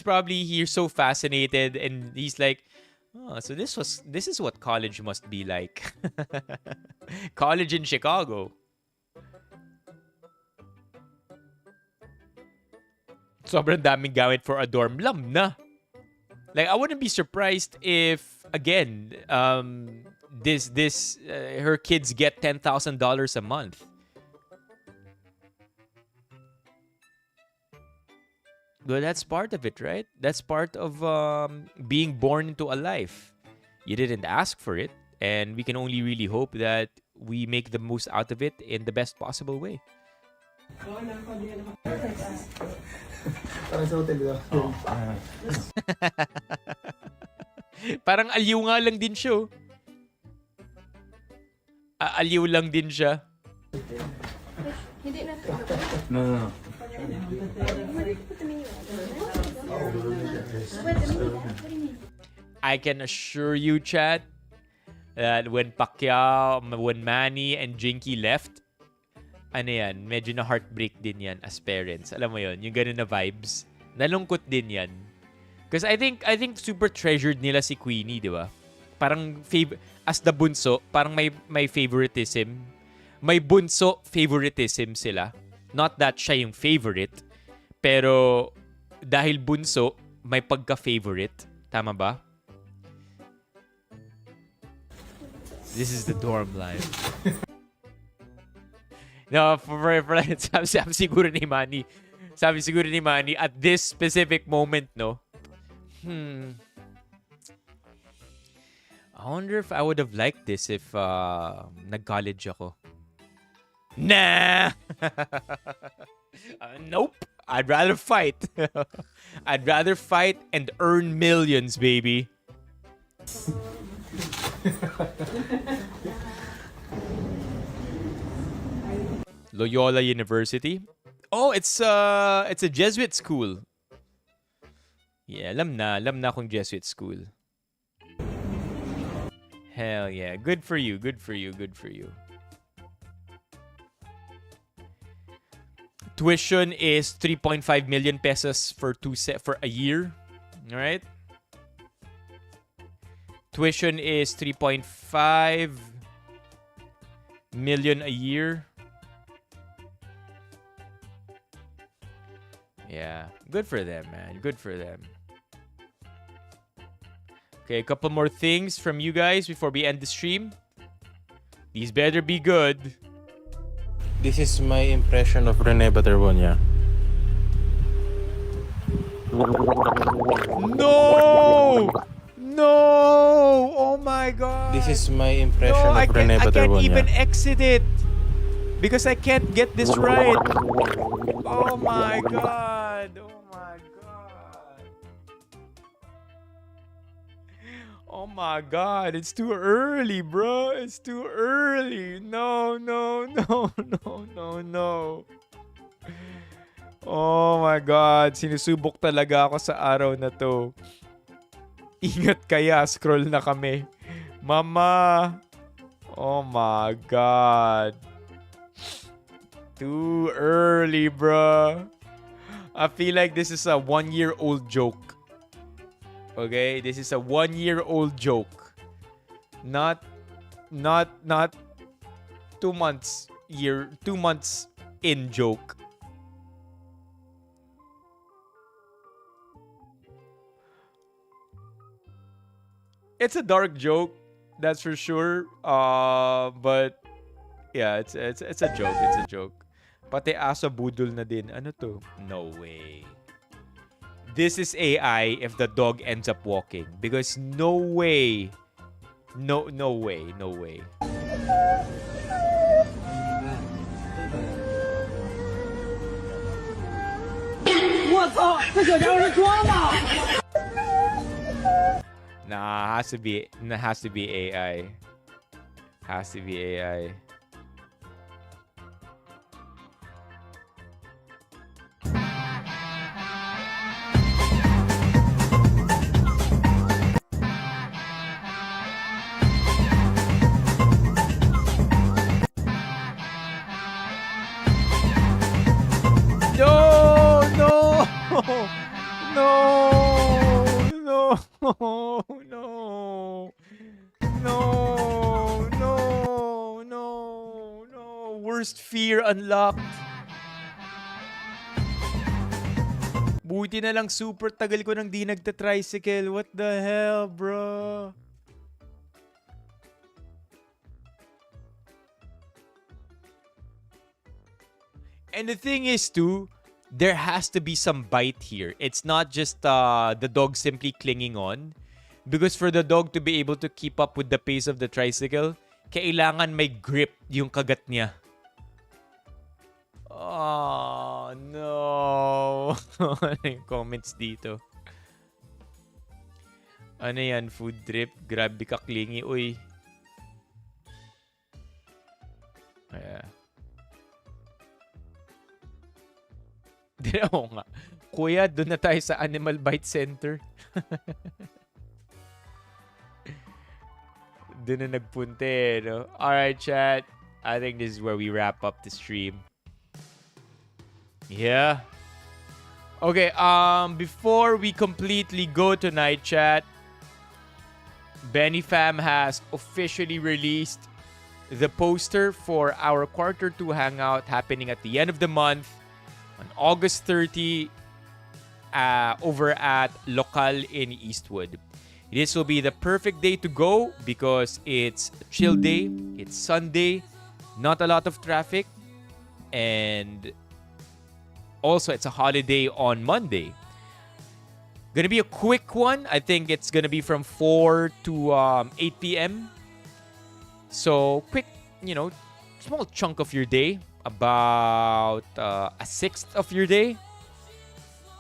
so fascinated and he's like, oh, so this is what college must be like. College in Chicago. Sobrang daming gamit for a dorm. Lam na. Like, I wouldn't be surprised if, again, her kids get $10,000 a month. Well, that's part of it, right? That's part of being born into a life. You didn't ask for it, and we can only really hope that we make the most out of it in the best possible way. Parang sa hotel dito. Parang aliw nga lang din siya. Aliw lang din siya. Hindi na ito. No. I can assure you, chat, that when Pacquiao, when Manny and Jinky left, ano yan, medyo na heartbreak din yan as parents. Alam mo yon, yung ganun na vibes. Nalungkot din yan. Because I think super treasured nila si Queenie, di ba? Parang as the bunso, parang may favoritism. May bunso favoritism sila. Not that siya yung favorite, pero dahil bunso, may pagka-favorite. Tama ba? This is the dorm life. No, for sabi siguro ni Manny. Sabi siguro ni Manny, at this specific moment, no? I wonder if I would have liked this if nag-college ako. Nah! Nope. I'd rather fight. I'd rather fight and earn millions, baby. Loyola University. Oh, it's a Jesuit school. Yeah, alam na kung Jesuit school. Hell yeah. Good for you. Tuition is 3.5 million pesos for a year. All right? Tuition is 3.5 million a year. Yeah, good for them, man. Good for them. Okay, a couple more things from you guys before we end the stream. These better be good. This is my impression of Rene Baterbonia. No! No! Oh my god. This is my impression No, of Rene I can't even Baterbonia. exit it. Because I can't get this right. Oh my god. Oh my god. Oh my god. It's too early, bro. It's too early. No. Oh my god. Sinusubok talaga ako sa araw na to. Ingat kaya. Scroll na kami. Mama. Oh my god. Too early, bro. I feel like this is a 1-year-old joke. Okay? This is a 1-year-old joke. Not 2 months 2 months in joke. It's a dark joke, that's for sure. But yeah, it's a joke. It's a joke. Pati asa budol na din. Ano to? No way. this is AI if the dog ends up walking. Because no way. No way. No way. Nah, has to be AI. Has to be AI. No, no, no, no, no, no, no, no, no. Worst fear unlocked. Buti na lang super tagal ko nang di nagta-tricycle. What the hell, bro? And the thing is, too, there has to be some bite here. It's not just the dog simply clinging on. Because for the dog to be able to keep up with the pace of the tricycle, kailangan may grip yung kagat niya. Oh, no. Ano yung comments dito? Ano yan? Food trip? Grabe ka clingy. Uy. Ayan. Oo nga. Kuya, doon na tayo sa Animal Bite Center. Doon na nagpunte, no? Alright, chat. I think this is where we wrap up the stream. Yeah. Okay, before we completely go tonight, chat, Benifam has officially released the poster for our Quarter 2 Hangout happening at the end of the month on August 30 over at Local in Eastwood. This will be the perfect day to go because it's a chill day, it's Sunday, not a lot of traffic, and also it's a holiday on Monday. Gonna be a quick one. I think it's gonna be from 4 to 8 p.m. So quick, small chunk of your day. About a sixth of your day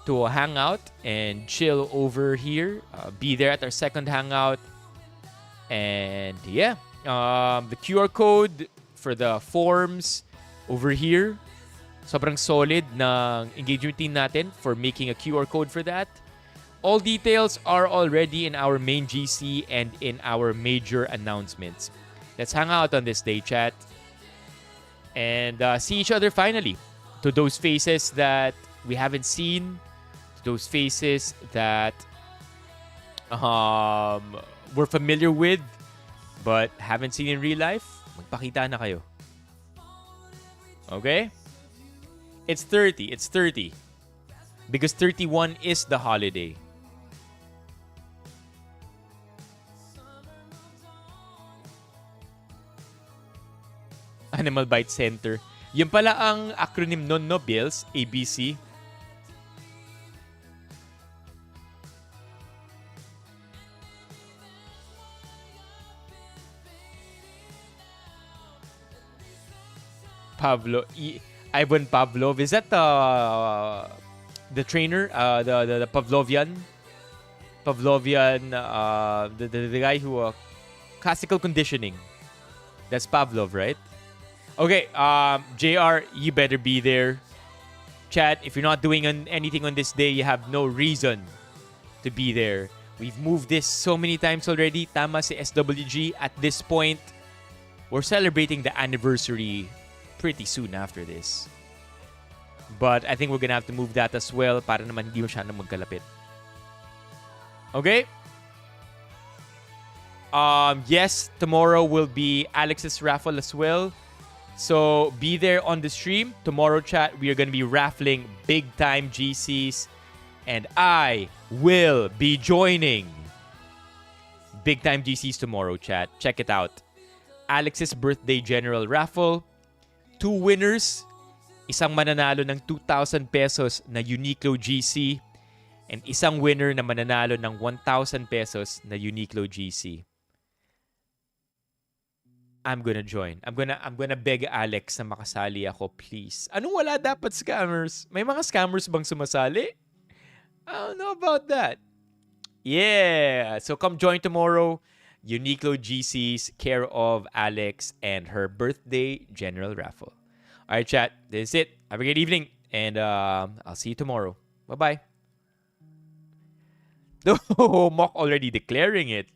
to hang out and chill over here. Be there at our second hangout. And yeah, the QR code for the forms over here. Sobrang solid ng engagement team natin for making a QR code for that. All details are already in our main GC and in our major announcements. Let's hang out on this day, chat. And see each other finally. To those faces that we haven't seen, to those faces that we're familiar with but haven't seen in real life, magpakita na kayo. Okay? It's 30. It's 30. Because 31 is the holiday. Animal Bite Center. Yun pala ang acronym nun, no, Bills? ABC. Ivan Pavlov. Is that the trainer? The Pavlovian? The guy who classical conditioning. That's Pavlov, right? Okay, JR, you better be there. Chat, if you're not doing anything on this day, you have no reason to be there. We've moved this so many times already. Tama si SWG. At this point, we're celebrating the anniversary pretty soon after this. But I think we're gonna have to move that as well para naman hindi masyadong magkalapit. Okay? Yes, tomorrow will be Alex's raffle as well. So be there on the stream. Tomorrow, chat, we are going to be raffling big time GCs. And I will be joining big time GCs tomorrow, chat. Check it out. Alex's birthday general raffle. 2 winners. Isang mananalo ng 2,000 pesos na Uniqlo GC. And isang winner na mananalo ng 1,000 pesos na Uniqlo GC. I'm gonna join. I'm gonna beg Alex na makasali ako, please. Anong wala dapat scammers? May mga scammers bang sumasali? I don't know about that. Yeah. So come join tomorrow. Uniqlo GC's care of Alex and her birthday general raffle. All right, chat. This is it. Have a great evening. And I'll see you tomorrow. Bye-bye. Oh, Mock already declaring it.